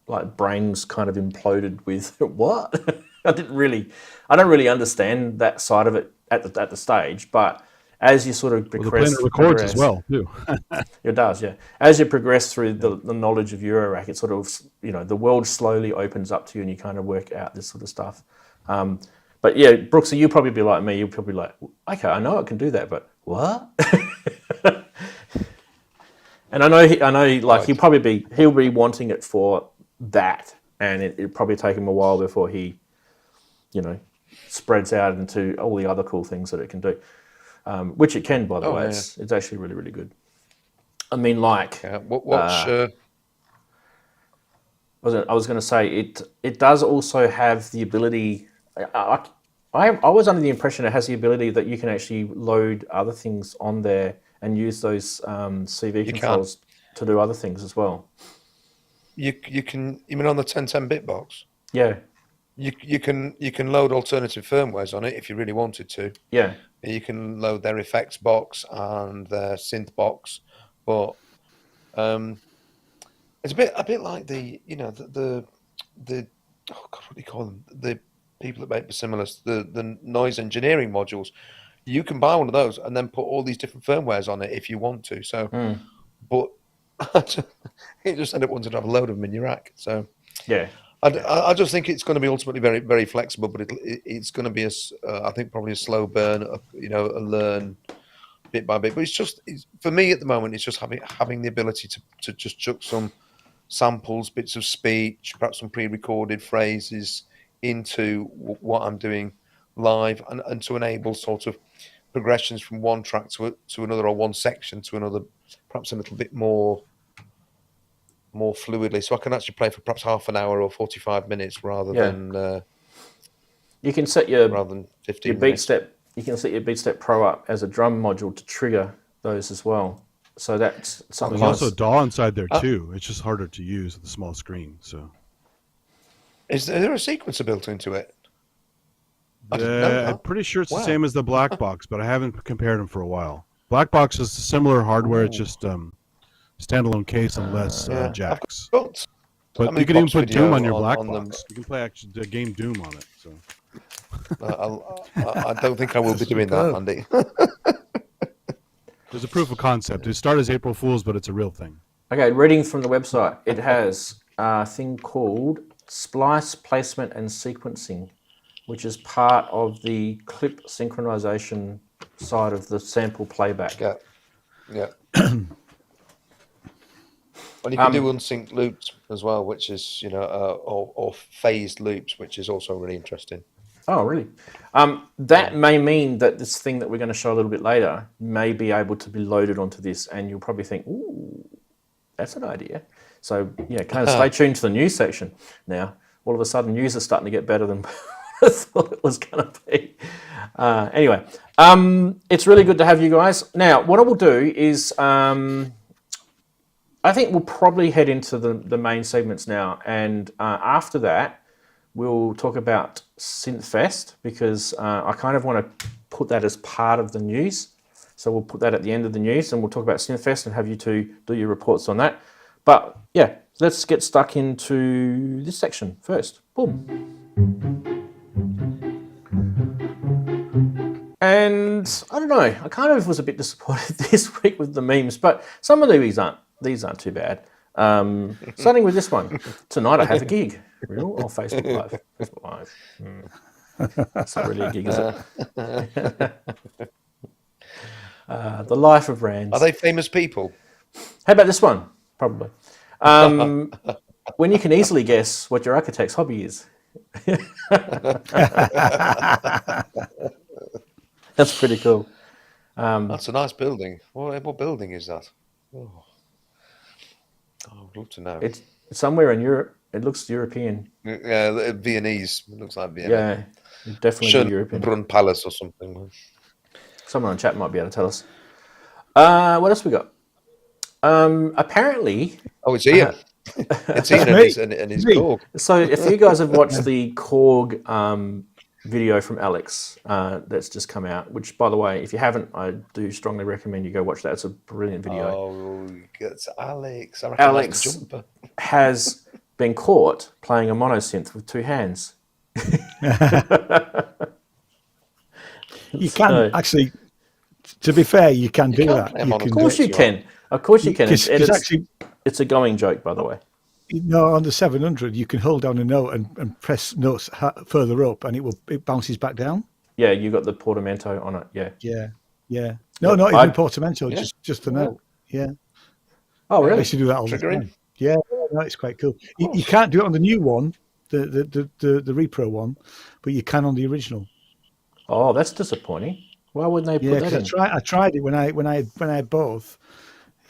Speaker 1: like brains kind of imploded with what? I don't really understand that side of it at the stage. But as you sort of progress,
Speaker 3: the planner records as well too.
Speaker 1: It does, yeah. As you progress through the knowledge of Eurorack, it sort of the world slowly opens up to you, and you kind of work out this sort of stuff. But yeah, Brooksy, you'll probably be like me. You'll probably be like, okay, I know I can do that, but what? And I know, like right. He'll be wanting it for that, and it'll probably take him a while before he, spreads out into all the other cool things that it can do, which it can, by the way. Yeah. It's actually really, really good. I mean, like,
Speaker 2: I
Speaker 1: was going to say it does also have the ability. I was under the impression it has the ability that you can actually load other things on there and use those CV controls to do other things as well.
Speaker 2: You can, you mean on the 1010-bit box?
Speaker 1: Yeah,
Speaker 2: You can load alternative firmwares on it if you really wanted to.
Speaker 1: yeah,
Speaker 2: You can load their effects box and their synth box, but it's a bit like the oh God, what do you call them? The people that make the similars, the noise engineering modules. You can buy one of those and then put all these different firmwares on it if you want to. So, but it just ended up wanting to have a load of them in your rack. So,
Speaker 1: yeah.
Speaker 2: I just think it's going to be ultimately very, very flexible, but it's going to be I think probably a slow burn, a learn bit by bit. But for me at the moment, it's just having the ability to just chuck some samples, bits of speech, perhaps some pre-recorded phrases into what I'm doing live, and to enable sort of progressions from one track to another, or one section to another, perhaps a little bit more fluidly, so I can actually play for perhaps half an hour or 45 minutes rather than
Speaker 1: you can set your
Speaker 2: 15
Speaker 1: beat
Speaker 2: minutes.
Speaker 1: step. You can set your Beat Step Pro up as a drum module to trigger those as well. So that's something.
Speaker 3: There's also a DAW inside there too. It's just harder to use with a small screen. So,
Speaker 2: is there a sequencer built into it? I didn't know that.
Speaker 3: I'm pretty sure it's the same as the black box, but I haven't compared them for a while. Black box is similar hardware. It's just standalone case and less jacks. But you can even put Doom on your black box. You can play actually the game Doom on it. So.
Speaker 2: I don't think I will be doing that, Andy.
Speaker 3: There's a proof of concept. It started as April Fool's, but it's a real thing.
Speaker 1: Okay, reading from the website, it has a thing called splice placement and sequencing, which is part of the clip synchronization side of the sample playback.
Speaker 2: Yeah. And you can do unsynced loops as well, which is, or phased loops, which is also really interesting.
Speaker 1: Oh, really? That may mean that this thing that we're going to show a little bit later may be able to be loaded onto this, and you'll probably think, ooh, that's an idea. So, yeah, kind of stay tuned to the news section now. All of a sudden, news is starting to get better than I thought it was going to be. Anyway, it's really good to have you guys. Now, what I will do is I think we'll probably head into the main segments now, and after that, we'll talk about SynthFest, because I kind of want to put that as part of the news. So we'll put that at the end of the news, and we'll talk about SynthFest and have you two do your reports on that. But yeah, let's get stuck into this section first. Boom. And I don't know, I kind of was a bit disappointed this week with the memes, but some of these aren't too bad. Starting with this one. Tonight I have a gig. Real or Facebook Live? Facebook Live. That's not really a gig, is it? The life of Ranzee.
Speaker 2: Are they famous people?
Speaker 1: How about this one? Probably. When you can easily guess what your architect's hobby is. That's pretty cool.
Speaker 2: That's a nice building. What building is that? Oh, I'd love to know.
Speaker 1: It's somewhere in Europe. It looks European.
Speaker 2: Yeah, Viennese. It looks like Vienna.
Speaker 1: Yeah, definitely European.
Speaker 2: Schönbrunn Palace or something.
Speaker 1: Someone on chat might be able to tell us. What else we got? Apparently...
Speaker 2: Oh, it's Ian. It's Ian and his Korg.
Speaker 1: So if you guys have watched the Korg video from Alex that's just come out, which, by the way, if you haven't, I do strongly recommend you go watch that. It's a brilliant video.
Speaker 2: Oh, it's Alex.
Speaker 1: Alex has been caught playing a monosynth with two hands.
Speaker 5: You can actually, to be fair, you can do that.
Speaker 1: Of course you can. Of course you can. It's a going joke, by the way.
Speaker 5: On the 700, you can hold down a note and press notes further up, and it bounces back down.
Speaker 1: Yeah, you got the portamento on it.
Speaker 5: Yeah. No, not even portamento, just a note. Yeah.
Speaker 1: Oh, really?
Speaker 5: I used to do that all the time. Yeah, no, it's quite cool. You can't do it on the new one, the repro one, but you can on the original.
Speaker 1: Oh, that's disappointing. Why wouldn't they put that in?
Speaker 5: I tried it when I had both.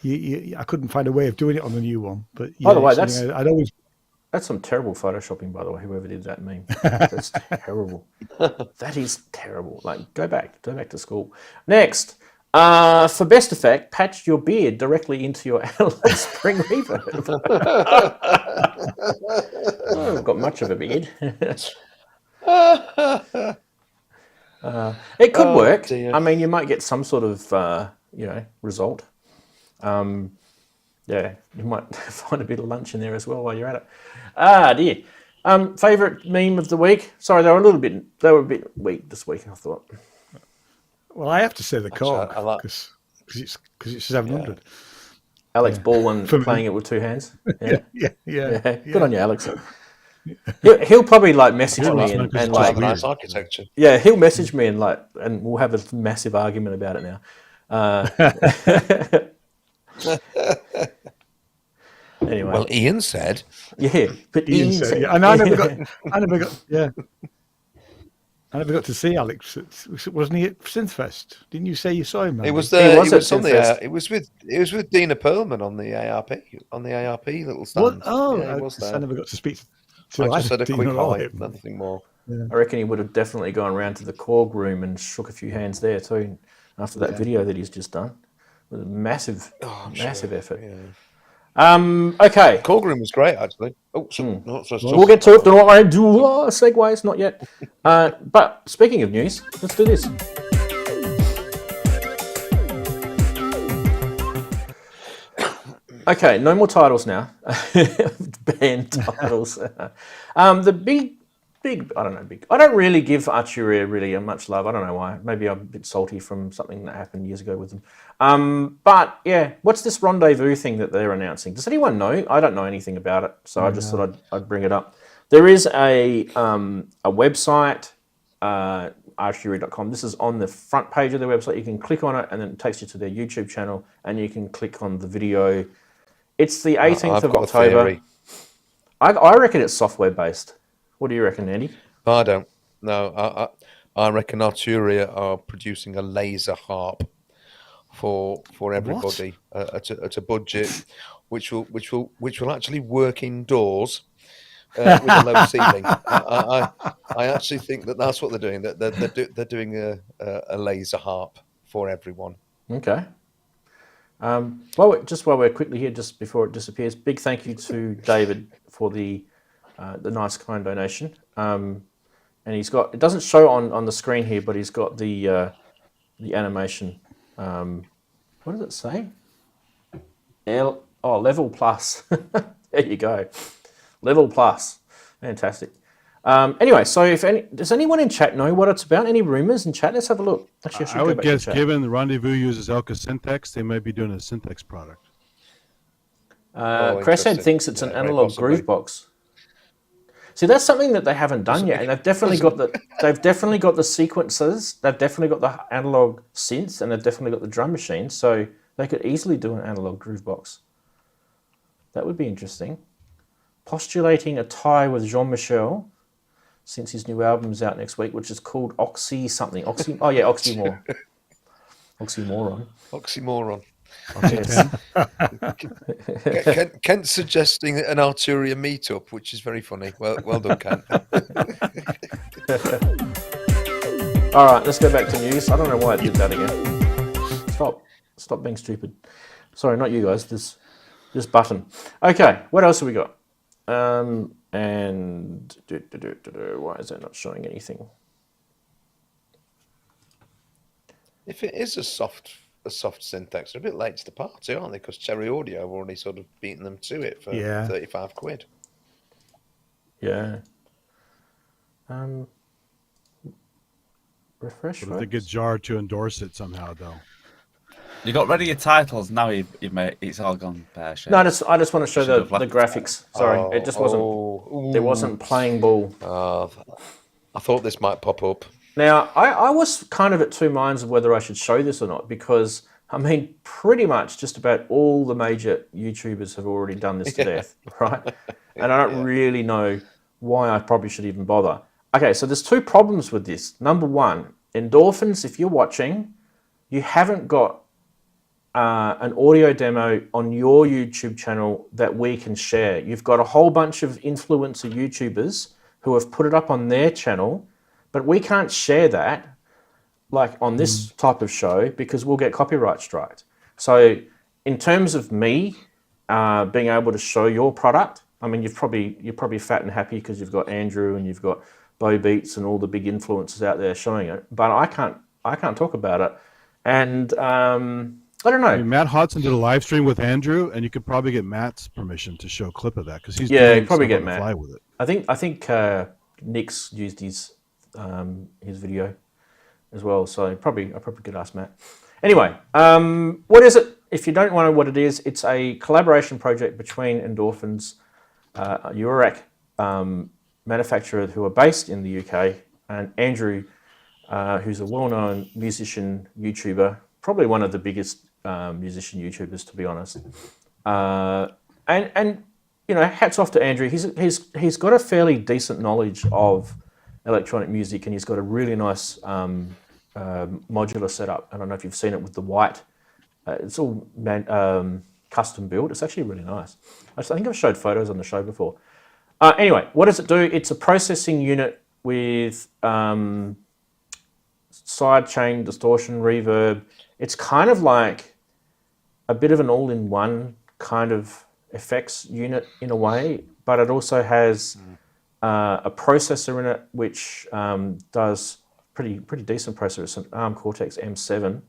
Speaker 5: I couldn't find a way of doing it on the new one. But
Speaker 1: by the way, that's some terrible photoshopping. By the way, whoever did that meme, that's terrible. That is terrible. Like, go back to school. Next, For best effect, patch your beard directly into your analog spring reverb. I haven't got much of a beard. It could work.
Speaker 2: Dear.
Speaker 1: I mean, you might get some sort of, result. Yeah, you might find a bit of lunch in there as well while you're at it. Ah, dear. Favorite meme of the week? Sorry, they were a bit weak this week, I thought.
Speaker 5: Well, I have to say the Korg
Speaker 2: I like-
Speaker 5: because it's 700.
Speaker 1: Alex Baldwin
Speaker 5: For me.
Speaker 1: playing it with two hands. Yeah.
Speaker 5: Yeah.
Speaker 1: Good on you, Alex. He'll probably message me and
Speaker 2: It's
Speaker 1: like,
Speaker 2: nice architecture.
Speaker 1: yeah, he'll message me and we'll have a massive argument about it now. Anyway,
Speaker 2: Well, Ian said.
Speaker 1: yeah, but
Speaker 5: Ian said, and I never got to see Alex. Wasn't he at Synthfest? Didn't you say you saw him?
Speaker 2: It was
Speaker 1: He was at
Speaker 2: on
Speaker 1: Synthfest.
Speaker 2: it was with Dina Perlman on the ARP little stand.
Speaker 5: I
Speaker 2: was there.
Speaker 5: never got to speak to
Speaker 2: I
Speaker 5: either
Speaker 2: just said a quick
Speaker 5: Dina or
Speaker 2: hi,
Speaker 5: him.
Speaker 2: nothing more.
Speaker 1: I reckon he would have definitely gone around to the Korg room and shook a few hands there too after that video that he's just done. It was a massive effort.
Speaker 2: Yeah.
Speaker 1: Okay.
Speaker 2: Korg room was great, actually. Oh, not supposed to
Speaker 1: We'll get to it. Don't know what I do. Segues, not yet. But speaking of news, let's do this. Okay, no more titles now. Band titles. The big. I don't know. I don't really give Arturia really much love. I don't know why. Maybe I'm a bit salty from something that happened years ago with them. But yeah, what's this rendezvous thing that they're announcing? Does anyone know? I don't know anything about it, so I just thought I'd bring it up. There is a website, arturia.com. This is on the front page of their website. You can click on it, and then it takes you to their YouTube channel, and you can click on the video. It's the 18th of October. I reckon it's software based. What do you reckon, Andy?
Speaker 2: I don't. No, I reckon Arturia are producing a laser harp for everybody at a budget, which will actually work indoors with a low ceiling. I actually think that's what they're doing. They're doing a laser harp for everyone.
Speaker 1: Okay. While we're quickly here, just before it disappears, big thank you to David for the nice kind donation. And he's got, it doesn't show on the screen here, but he's got the animation. What does it say? Level plus. There you go. Level plus. Fantastic. Anyway, so does anyone in chat know what it's about? Any rumors in chat? Let's have a look. Actually,
Speaker 3: I would guess, given the Rendezvous uses Elka Syntax, they might be doing a Syntax product.
Speaker 1: Cresshead thinks it's an analog groove box. See, that's something that they haven't done yet, and they've definitely got the sequencers, they've definitely got the analog synths, and they've definitely got the drum machines. So they could easily do an analog groove box. That would be interesting. Postulating a tie with Jean-Michel, since his new album's out next week, which is called Oxymoron. Oxymoron.
Speaker 2: Oxymoron.
Speaker 1: Yes.
Speaker 2: Kent's suggesting an Arturia meetup, which is very funny. Well done, Kent.
Speaker 1: All right, let's go back to news. I don't know why I did that again. Stop being stupid. Sorry, not you guys. This button. Okay, what else have we got? And why is that not showing anything?
Speaker 2: If it is a soft syntax, they're a bit late to the party, aren't they? Because Cherry Audio have already sort of beaten them to it for £35.
Speaker 1: Yeah. Refresh.
Speaker 3: But if they get Jar to endorse it somehow, though.
Speaker 4: You got rid of your titles, now you've made it's all gone pear-shaped.
Speaker 1: No, I just want to show the graphics. Sorry, it just wasn't. There wasn't playing ball.
Speaker 2: I thought this might pop up.
Speaker 1: Now, I was kind of at two minds of whether I should show this or not, because I mean, pretty much just about all the major YouTubers have already done this to death, right? And I don't really know why I probably should even bother. Okay, so there's two problems with this. Number one, Endorphins, if you're watching, you haven't got an audio demo on your YouTube channel that we can share. You've got a whole bunch of influencer YouTubers who have put it up on their channel, but we can't share that like on this type of show because we'll get copyright striked. So in terms of me being able to show your product, I mean, you're probably fat and happy because you've got Andrew and you've got Bo Beats and all the big influencers out there showing it, but I can't talk about it. And I don't know.
Speaker 3: I mean, Matt Hodson did a live stream with Andrew, and you could probably get Matt's permission to show a clip of that because he's doing
Speaker 1: probably
Speaker 3: stuff
Speaker 1: get
Speaker 3: on the
Speaker 1: Matt.
Speaker 3: fly with it.
Speaker 1: I think Nick's used his video as well, so I probably could ask Matt. Anyway, what is it? If you don't know what it is, it's a collaboration project between Endorphins, a eurorack manufacturer who are based in the UK, and Andrew, who's a well-known musician YouTuber, probably one of the biggest musician YouTubers, to be honest. And you know, hats off to Andrew. He's got a fairly decent knowledge of electronic music, and he's got a really nice modular setup. I don't know if you've seen it with the white. It's all custom built. It's actually really nice. I think I've showed photos on the show before. Anyway, what does it do? It's a processing unit with sidechain, distortion, reverb. It's kind of like a bit of an all-in-one kind of effects unit in a way, but it also has a processor in it which does pretty decent processor. It's an ARM Cortex M7,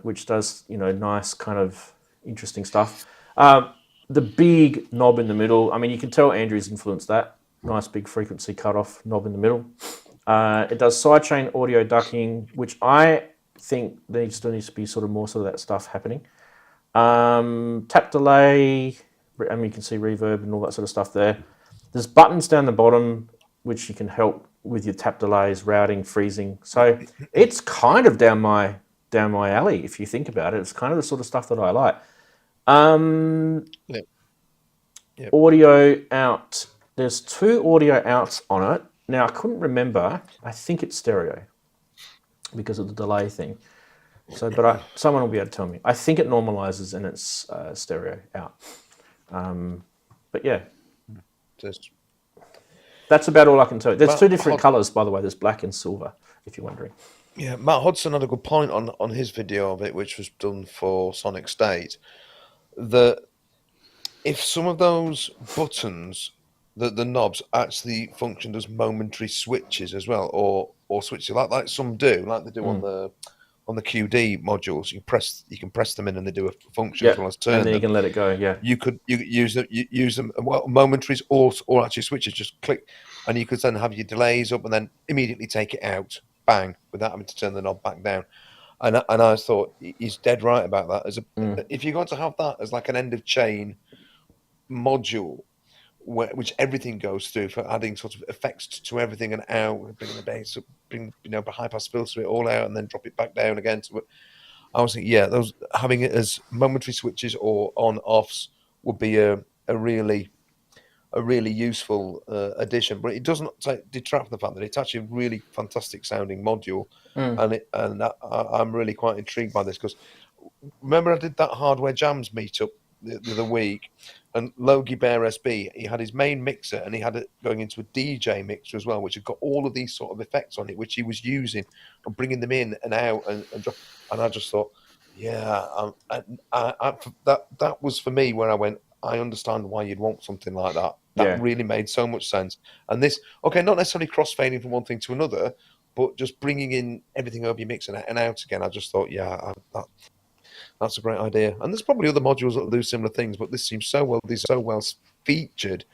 Speaker 1: which does nice kind of interesting stuff. The big knob in the middle, I mean, you can tell Andrew's influenced that. Nice big frequency cutoff knob in the middle. It does sidechain audio ducking, which I think still needs to be sort of that stuff happening. Tap delay, I mean, you can see reverb and all that sort of stuff there. There's buttons down the bottom which you can help with your tap delays, routing, freezing. So it's kind of down my alley if you think about it. It's kind of the sort of stuff that I like.
Speaker 2: Yep.
Speaker 1: Audio out. There's 2 audio outs on it. Now I couldn't remember. I think it's stereo because of the delay thing. So, but someone will be able to tell me. I think it normalizes and it's stereo out. But yeah, that's about all I can tell you. There's 2 different colors, by the way. There's black and silver, if you're wondering.
Speaker 2: Yeah, Matt Hodson had a good point on his video of it, which was done for Sonic State, that if some of those buttons, the knobs actually functioned as momentary switches as well, or switches like some do, like they do on the QD modules. You can press them in and they do a function as well as turn
Speaker 1: and then
Speaker 2: them.
Speaker 1: you can let it go. Yeah,
Speaker 2: you use them. Well, momentaries or actually switches. Just click, and you could then have your delays up and then immediately take it out, bang, without having to turn the knob back down. And I thought he's dead right about that. If you're going to have that as like an end of chain module, which everything goes through for adding sort of effects to everything and out, bringing the bass up, bring high pass filter it all out, and then drop it back down again to it. I was thinking, those having it as momentary switches or on offs would be a really useful addition. But it doesn't detract from the fact that it's actually a really fantastic sounding module, and I'm really quite intrigued by this because remember I did that Hardware Jams meetup the other week, and Logie Bear SB, he had his main mixer and he had it going into a DJ mixer as well, which had got all of these sort of effects on it, which he was using and bringing them in and out and drop. And I just thought, that was for me where I went, I understand why you'd want something like that. That really made so much sense. And this, okay, not necessarily crossfading from one thing to another, but just bringing in everything over your mix and out again. I just thought, that's a great idea. And there's probably other modules that will do similar things, but this seems so well featured,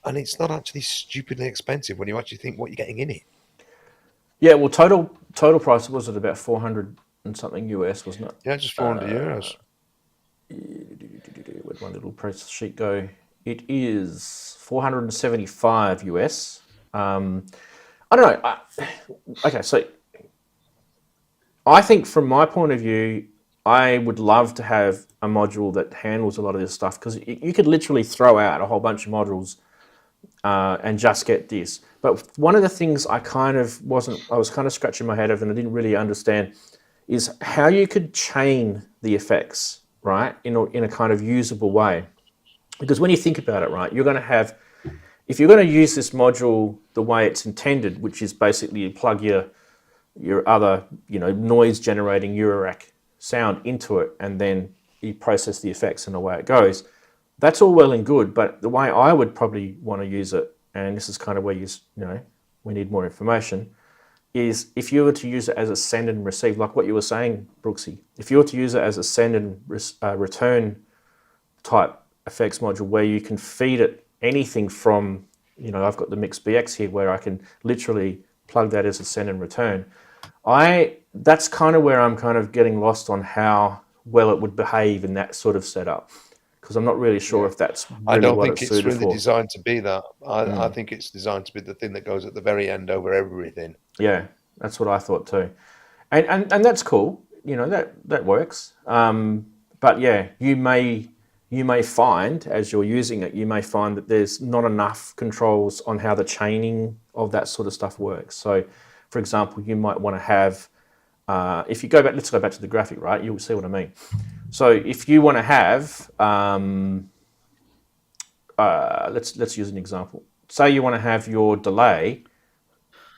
Speaker 2: and it's not actually stupidly expensive when you actually think what you're getting in it.
Speaker 1: Yeah, well, total price was at about 400 and something US, wasn't it?
Speaker 2: Yeah, just 400 euros.
Speaker 1: Where'd my little price sheet go? It is 475 US. I don't know. Okay, so I think from my point of view, I would love to have a module that handles a lot of this stuff because you could literally throw out a whole bunch of modules and just get this. But one of the things I was kind of scratching my head over and I didn't really understand is how you could chain the effects, right, in a kind of usable way. Because when you think about it, right, you're going to have, if you're going to use this module the way it's intended, which is basically you plug your your other, noise generating eurorack sound into it, and then you process the effects and away it goes. That's all well and good, but the way I would probably want to use it, and this is kind of where we need more information, is if you were to use it as a send and receive, like what you were saying, Brooksy, if you were to use it as a send and return type effects module where you can feed it anything from, I've got the Mix BX here where I can literally plug that as a send and return. That's kind of where I'm kind of getting lost on how well it would behave in that sort of setup, because I'm not really sure if that's really
Speaker 2: I don't
Speaker 1: what
Speaker 2: think
Speaker 1: it's
Speaker 2: it's
Speaker 1: suited
Speaker 2: really
Speaker 1: for.
Speaker 2: designed to be that. I think it's designed to be the thing that goes at the very end over everything.
Speaker 1: Yeah, that's what I thought too, and that's cool. That works. But yeah, you may find as you're using it, you may find that there's not enough controls on how the chaining of that sort of stuff works. So, for example, you might want to have, if you go back, let's go back to the graphic, right? You'll see what I mean. So if you want to have, let's use an example. Say you want to have your delay,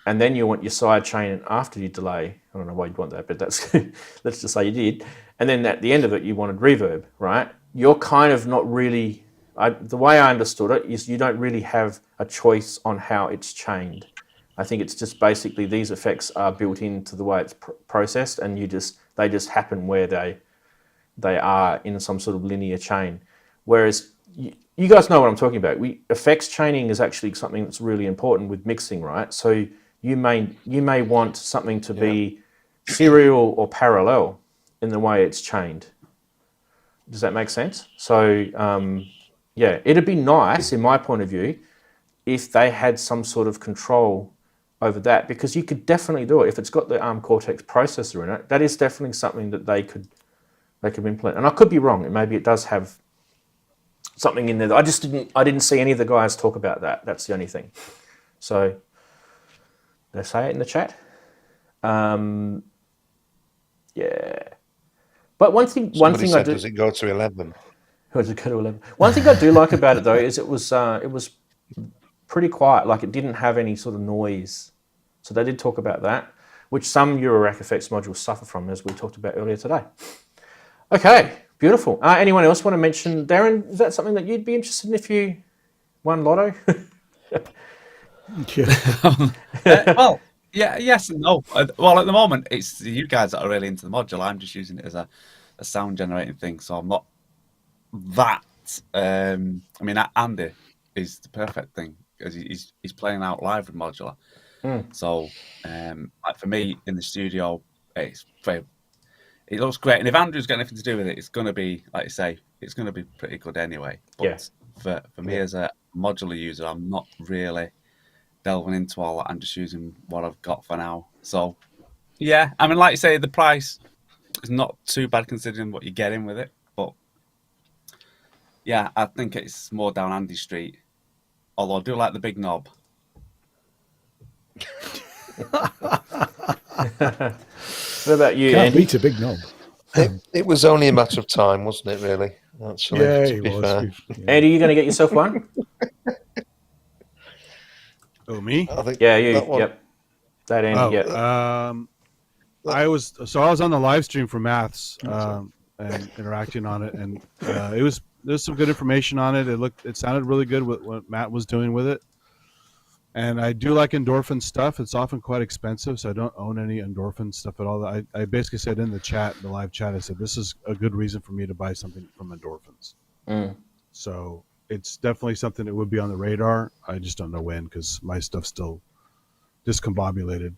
Speaker 1: and then you want your side chain after your delay. I don't know why you'd want that, but that's let's just say you did. And then at the end of it, you wanted reverb, right? You're kind of not really. The way I understood it is you don't really have a choice on how it's chained. I think it's just basically these effects are built into the way it's processed, and they just happen where they are in some sort of linear chain. Whereas you guys know what I'm talking about. Effects chaining is actually something that's really important with mixing, right? So you may want something to be serial or parallel in the way it's chained. Does that make sense? So it'd be nice, in my point of view, if they had some sort of control over that, because you could definitely do it if it's got the ARM Cortex processor in it. That is definitely something that they could implement. And I could be wrong. Maybe it does have something in there that I didn't see any of the guys talk about that. That's the only thing. So did I say it in the chat? But one thing I do.
Speaker 2: Does it go to 11?
Speaker 1: Does it go to 11? One thing I do like about it though is it was pretty quiet. Like it didn't have any sort of noise. So they did talk about that, which some Eurorack effects modules suffer from, as we talked about earlier today. Okay, beautiful. Anyone else want to mention, Darren, is that something that you'd be interested in if you won Lotto?
Speaker 4: Well, yeah, yes and no. Well, at the moment, it's you guys that are really into the module. I'm just using it as a sound generating thing, so I'm not that. I mean, Andy is the perfect thing because he's playing out live with modular. So, like for me in the studio, it looks great. And if Andrew's got anything to do with it, it's going to be, like you say, it's going to be pretty good anyway. But for me as a modular user, I'm not really delving into all that. I'm just using what I've got for now. So, yeah, I mean, like you say, the price is not too bad considering what you're getting with it. But, yeah, I think it's more down Andy Street. Although I do like the big knob.
Speaker 1: What about you,
Speaker 5: Can't
Speaker 1: Andy?
Speaker 5: beat a big knob.
Speaker 2: It was only a matter of time, wasn't it, really? Actually,
Speaker 5: Yeah,
Speaker 2: to
Speaker 5: it
Speaker 2: be
Speaker 5: was.
Speaker 2: fair.
Speaker 1: Andy, you going to get yourself one?
Speaker 3: Oh, me?
Speaker 2: I think
Speaker 1: Yeah, you.
Speaker 2: that one.
Speaker 1: Yep. That Andy. Yep.
Speaker 3: I was on the live stream for Maths and interacting on it, and there's some good information on it. It sounded really good what Matt was doing with it, and I do like Endorphin stuff. It's often quite expensive, so I don't own any Endorphin stuff at all. I basically said in the live chat, I said this is a good reason for me to buy something from Endorphins. So it's definitely something that would be on the radar. I just don't know when because my stuff's still discombobulated.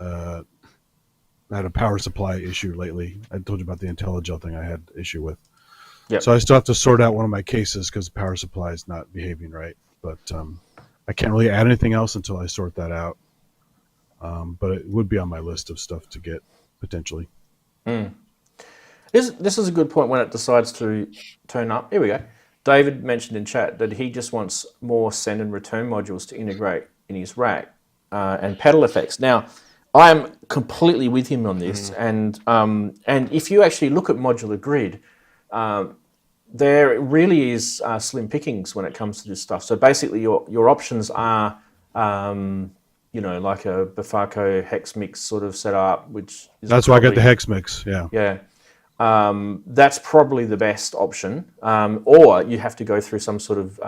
Speaker 3: I had a power supply issue lately. I told you about the IntelliGel thing I had issue with.
Speaker 1: Yep.
Speaker 3: So I still have to sort out one of my cases because the power supply is not behaving right. But I can't really add anything else until I sort that out. But it would be on my list of stuff to get potentially.
Speaker 1: This is a good point when it decides to turn up. Here we go. David mentioned in chat that he just wants more send and return modules to integrate in his rack and pedal effects. Now, I am completely with him on this, and if you actually look at Modular Grid, there really is slim pickings when it comes to this stuff. So basically, your options are like a Buffaco hex mix sort of setup, which is
Speaker 3: That's why I got the
Speaker 1: probably-
Speaker 3: hex mix. Yeah.
Speaker 1: Yeah. That's probably the best option. Or you have to go through some sort of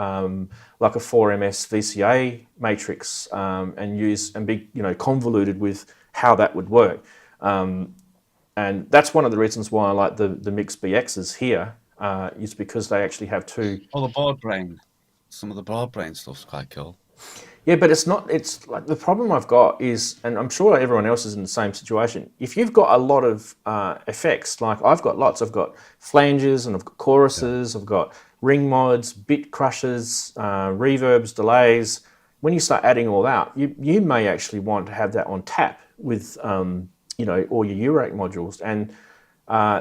Speaker 1: like a 4MS VCA matrix and be convoluted with how that would work. And that's one of the reasons why I like the Mix BXs here, is because they actually have two.
Speaker 4: Oh, the board brain. Some of the board brain stuff's quite cool.
Speaker 1: Yeah, but it's like the problem I've got is, and I'm sure everyone else is in the same situation. If you've got a lot of effects, like I've got lots, I've got flanges and I've got choruses, I've got ring mods, bit crushers, reverbs, delays. When you start adding all that, you may actually want to have that on tap with all your Eurorack modules, and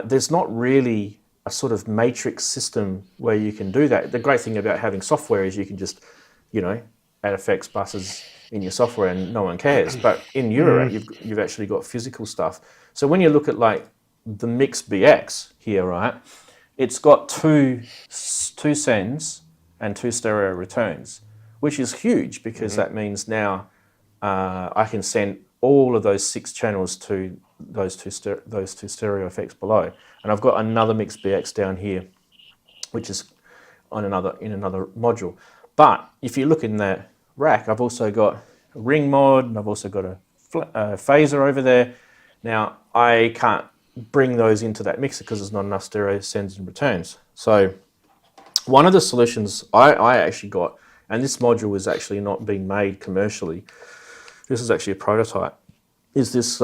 Speaker 1: there's not really a sort of matrix system where you can do that. The great thing about having software is you can just, add effects buses in your software and no one cares. But in Eurorack, you've actually got physical stuff. So when you look at like the Mix BX here, right, it's got two sends and 2 stereo returns, which is huge because that means now I can send all of those 6 channels to those two stereo effects below, and I've got another Mix BX down here, which is in another module. But if you look in the rack, I've also got a ring mod, and I've also got a phaser over there. Now I can't bring those into that mixer because there's not enough stereo sends and returns. So one of the solutions I actually got, and this module is actually not being made commercially, this is actually a prototype, is this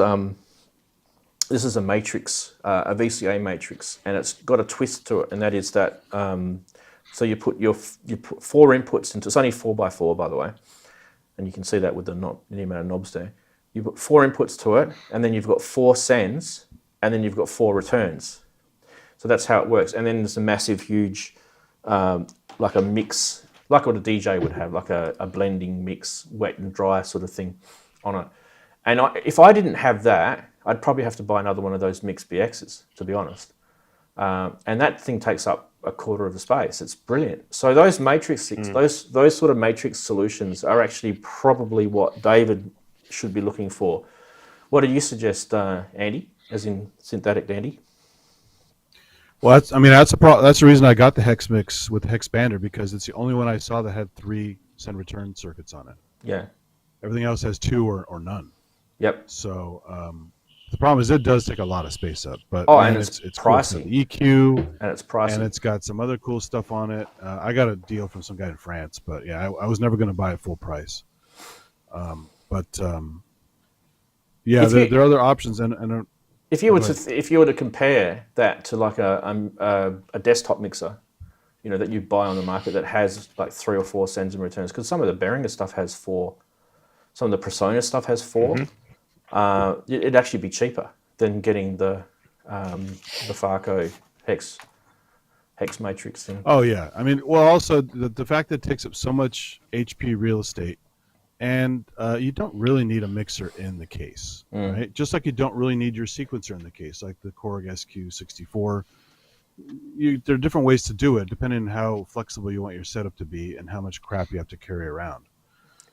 Speaker 1: this is a matrix, a VCA matrix, and it's got a twist to it, and that is that so you put 4 inputs into, it's only 4x4 by the way, and you can see that with the amount of knobs there. You put 4 inputs to it, and then you've got 4 sends, and then you've got 4 returns. So that's how it works. And then there's a massive, huge, like a mix, like what a DJ would have, like a blending mix, wet and dry sort of thing on it. And if I didn't have that, I'd probably have to buy another one of those Mix BXs, to be honest. And that thing takes up a quarter of the space. It's brilliant. So those matrix, those sort of matrix solutions are actually probably what David should be looking for. What do you suggest, Andy, as in Synthetic Andy?
Speaker 3: Well, that's the reason I got the hex mix with the hex bander, because it's the only one I saw that had 3 send return circuits on it.
Speaker 1: Yeah.
Speaker 3: Everything else has 2 or none.
Speaker 1: Yep.
Speaker 3: So the problem is it does take a lot of space up, but
Speaker 1: and it's pricey.
Speaker 3: Cool. EQ,
Speaker 1: and it's pricey,
Speaker 3: and it's got some other cool stuff on it. I got a deal from some guy in France, but yeah, I was never going to buy it full price. Yeah, there are other options, and
Speaker 1: if you were to compare that to like a desktop mixer, that you buy on the market that has like 3 or 4 sends and returns, because some of the Behringer stuff has 4, some of the Persona stuff has 4. It'd actually be cheaper than getting the Farco hex matrix thing.
Speaker 3: Oh yeah, I mean, well, also the fact that it takes up so much HP real estate, and you don't really need a mixer in the case, right? Just like you don't really need your sequencer in the case, like the Korg SQ64. There are different ways to do it depending on how flexible you want your setup to be and how much crap you have to carry around.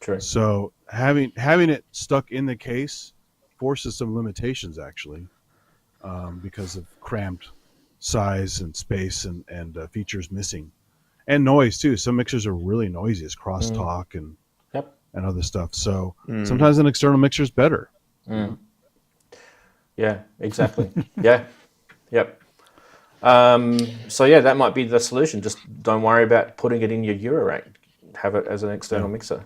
Speaker 1: True.
Speaker 3: So having it stuck in the case forces some limitations, actually, because of cramped size and space and features missing, and noise too. Some mixers are really noisy, it's crosstalk and other stuff. So sometimes an external mixer is better.
Speaker 1: Yeah, exactly. Yeah, yep. So yeah, that might be the solution. Just don't worry about putting it in your Eurorack. Have it as an external mixer.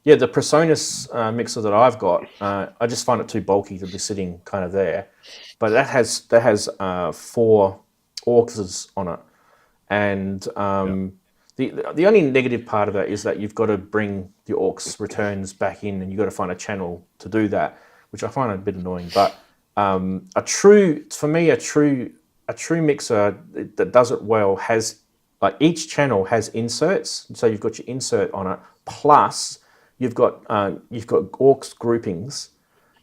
Speaker 1: Yeah, the Presonus mixer that I've got, I just find it too bulky to be sitting kind of there. But that has 4 auxes on it, and the only negative part of that is that you've got to bring the aux returns back in, and you've got to find a channel to do that, which I find a bit annoying. But a true mixer that does it well has, like, each channel has inserts, so you've got your insert on it, plus you've got aux groupings,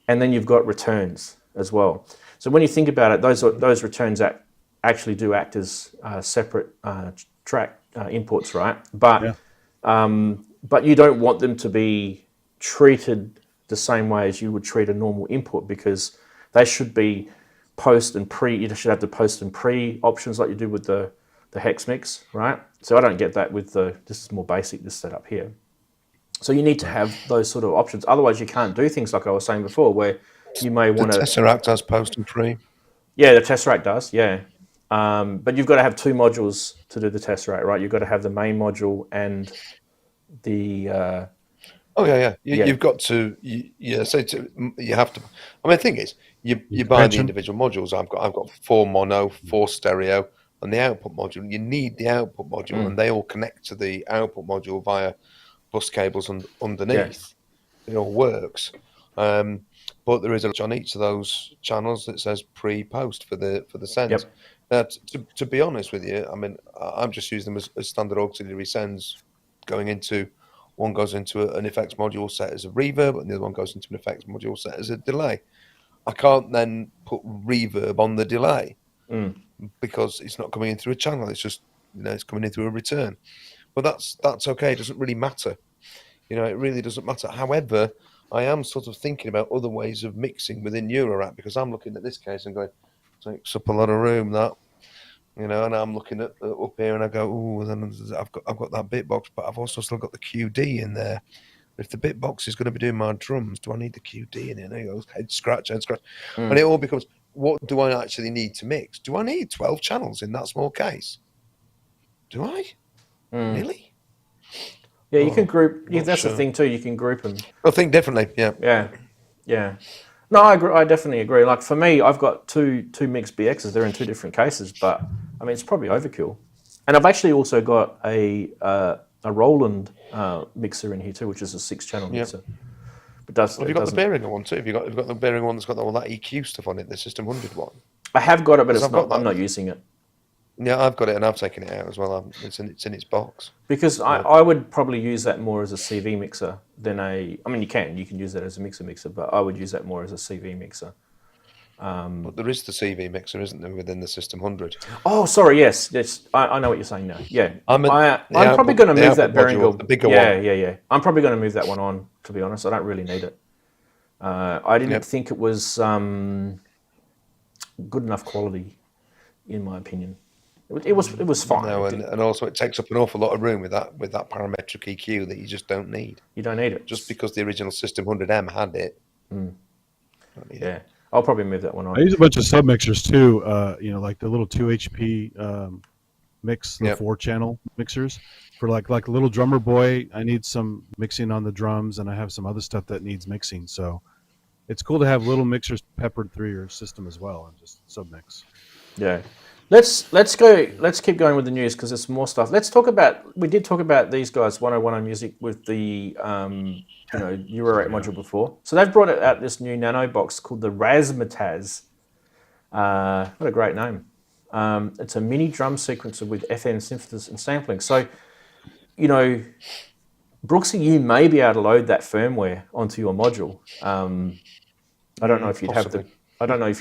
Speaker 1: and then you've got returns as well. So when you think about it, those returns actually do act as separate track inputs, right? But you don't want them to be treated the same way as you would treat a normal input, because they should be post and pre. You should have the post and pre options like you do with the hex mix, right? So I don't get that with this is more basic, this setup here. So you need to have those sort of options. Otherwise, you can't do things like I was saying before, where you may want to.
Speaker 2: The Tesseract has post and pre.
Speaker 1: Yeah, the Tesseract does. Yeah, but you've got to have two modules to do the Tesseract, right? You've got to have the main module and the.
Speaker 2: You've got to. You have to. I mean, the thing is, you buy the individual modules. I've got 4 mono, 4 stereo, and the output module. You need the output module, and they all connect to the output module via bus cables underneath. Yeah. It all works, but there is a on each of those channels that says pre-post for the sends. Yep. Now, to be honest with you, I mean, I'm just using them as standard auxiliary sends, going into. One goes into an effects module set as a reverb, and the other one goes into an effects module set as a delay. I can't then put reverb on the delay because it's not coming in through a channel. It's just it's coming in through a return. But that's okay. It doesn't really matter. It really doesn't matter. However, I am sort of thinking about other ways of mixing within eurorack, because I'm looking at this case and going, takes up a lot of room, that. And I'm looking at up here and I go, oh, then I've got that bitbox, but I've also still got the QD in there. If the bitbox is going to be doing my drums, do I need the QD in it? And it goes head scratch. And it all becomes, what do I actually need to mix? Do I need 12 channels in that small case? Do I? Really?
Speaker 1: Yeah, you can group. Yeah, that's the thing too. You can group them.
Speaker 2: I think differently. Yeah.
Speaker 1: No, I agree. I definitely agree. Like for me, I've got two mixed BXs. They're in 2 different cases, but I mean it's probably overkill. And I've actually also got a Roland mixer in here too, which is a 6-channel mixer. But
Speaker 2: have you got the Behringer one too? Have you got the Behringer one that's got all that EQ stuff on it, the System 100 one?
Speaker 1: I have got it, but I'm not using it.
Speaker 2: Yeah, I've got it, and I've taken it out as well. It's in its box.
Speaker 1: Because I would probably use that more as a CV mixer than I mean, you can use that as a mixer, but I would use that more as a CV mixer.
Speaker 2: But there is the CV mixer, isn't there, within the System 100?
Speaker 1: Oh, sorry, yes. I know what you're saying now. Yeah, I'm
Speaker 2: probably
Speaker 1: probably going to move that Behringer.
Speaker 2: The bigger one.
Speaker 1: Yeah. I'm probably going to move that one on, to be honest. I don't really need it. I didn't think it was good enough quality, in my opinion. It was fine.
Speaker 2: No, and also it takes up an awful lot of room with that parametric EQ that you just don't need.
Speaker 1: You don't need it.
Speaker 2: Just because the original System 100M had it.
Speaker 1: Yeah. I'll probably move that one on.
Speaker 3: I use a bunch of submixers too, like the little 2 HP mix, the 4-channel mixers. For like a little drummer boy, I need some mixing on the drums, and I have some other stuff that needs mixing. So it's cool to have little mixers peppered through your system as well, and just submix.
Speaker 1: Yeah. Let's keep going with the news, because there's more stuff. We did talk about these guys, 101 Music, with the eurorack module before. So they've brought out this new Nanobox called the Razzmatazz. What a great name. It's a mini drum sequencer with FN synthesis and sampling. So, Brooksy, you may be able to load that firmware onto your module. I don't know if you'd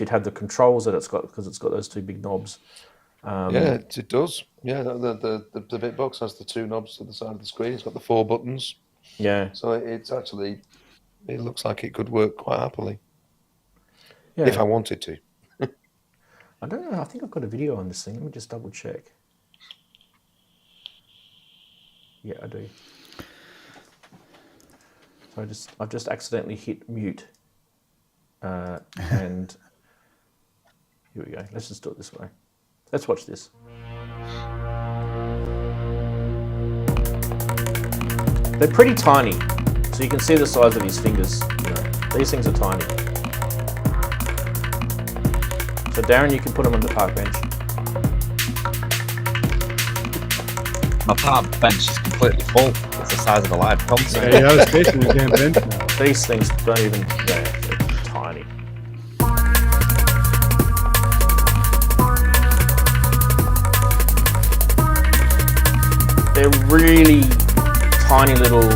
Speaker 1: have the controls that it's got, because it's got those 2 big knobs.
Speaker 2: It does. Yeah, the bitbox has the 2 knobs to the side of the screen. It's got the 4 buttons.
Speaker 1: Yeah.
Speaker 2: So it looks like it could work quite happily.
Speaker 1: Yeah.
Speaker 2: If I wanted to.
Speaker 1: I don't know. I think I've got a video on this thing. Let me just double check. Yeah, I do. So I've just accidentally hit mute. And here we go. Let's just do it this way. Let's watch this. They're pretty tiny, so you can see the size of his fingers. These things are tiny. So Darren, you can put them on the park bench.
Speaker 4: My park bench is completely full. It's the size of a live concert.
Speaker 3: Yeah, I was facing the damn bench now.
Speaker 1: These things don't even. They're tiny. They're really tiny little.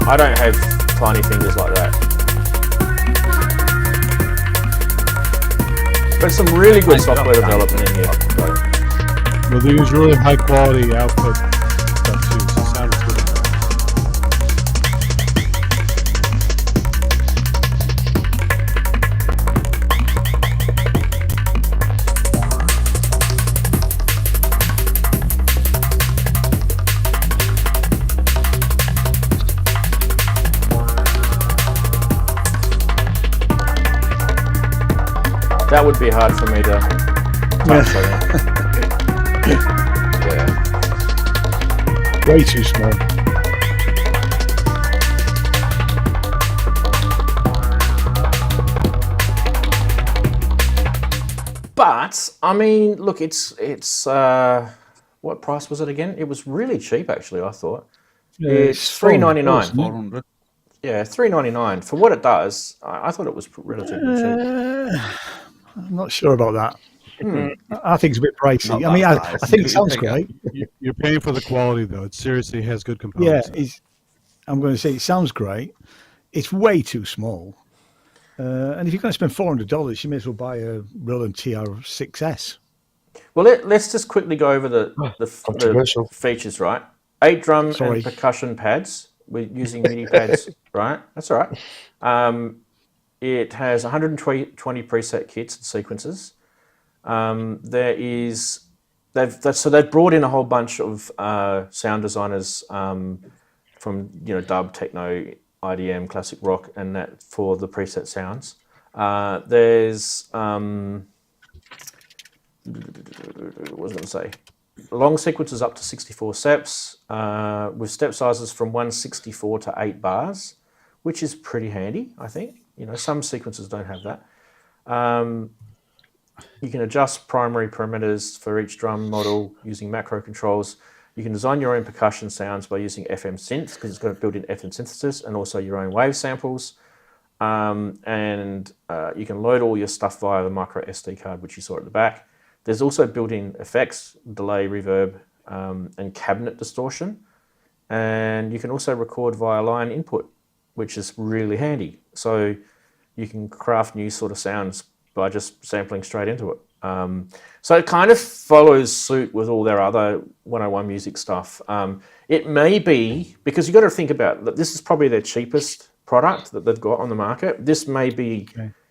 Speaker 1: I don't have tiny fingers like that. But some really good software development in here.
Speaker 3: Well, they use really high quality output stuff too, so sound is good.
Speaker 1: That would be hard for me to touch, I think.
Speaker 2: Yeah.
Speaker 5: Way too small.
Speaker 1: But I mean, look, it's what price was it again? It was really cheap, actually. I thought it's $3.99.
Speaker 4: 400.
Speaker 1: Yeah, $3.99 for what it does. I thought it was relatively cheap.
Speaker 5: I'm not sure about that. I think it's a bit pricey.
Speaker 4: Not
Speaker 5: I mean,
Speaker 4: that
Speaker 5: I
Speaker 4: pricey,
Speaker 5: think
Speaker 4: do
Speaker 5: it
Speaker 4: you
Speaker 5: sounds
Speaker 4: think?
Speaker 5: great.
Speaker 3: You're paying for the quality, though. It seriously has good
Speaker 5: Yeah,
Speaker 3: components.
Speaker 5: I'm going to say it sounds great. It's way too small. And if you're going to spend $400, you may as well buy a Roland TR6S.
Speaker 1: Well, let's just quickly go over the
Speaker 2: Controversial.
Speaker 1: features, right? 8 drum
Speaker 5: Sorry.
Speaker 1: and percussion pads. We're using MIDI pads, right? That's all right. It has 120 preset kits and sequences. They've brought in a whole bunch of sound designers from dub, techno, IDM, classic rock, and that for the preset sounds. There's what was I going to say? Long sequences up to 64 steps with step sizes from 164 to 8 bars, which is pretty handy, I think. Some sequences don't have that. You can adjust primary parameters for each drum model using macro controls. You can design your own percussion sounds by using FM synths because it's got built-in FM synthesis and also your own wave samples. And you can load all your stuff via the micro SD card, which you saw at the back. There's also built-in effects, delay, reverb, and cabinet distortion. And you can also record via line input, which is really handy. So you can craft new sort of sounds by just sampling straight into it. So it kind of follows suit with all their other 101 music stuff. It may be, because you've got to think about that this is probably their cheapest product that they've got on the market. This may be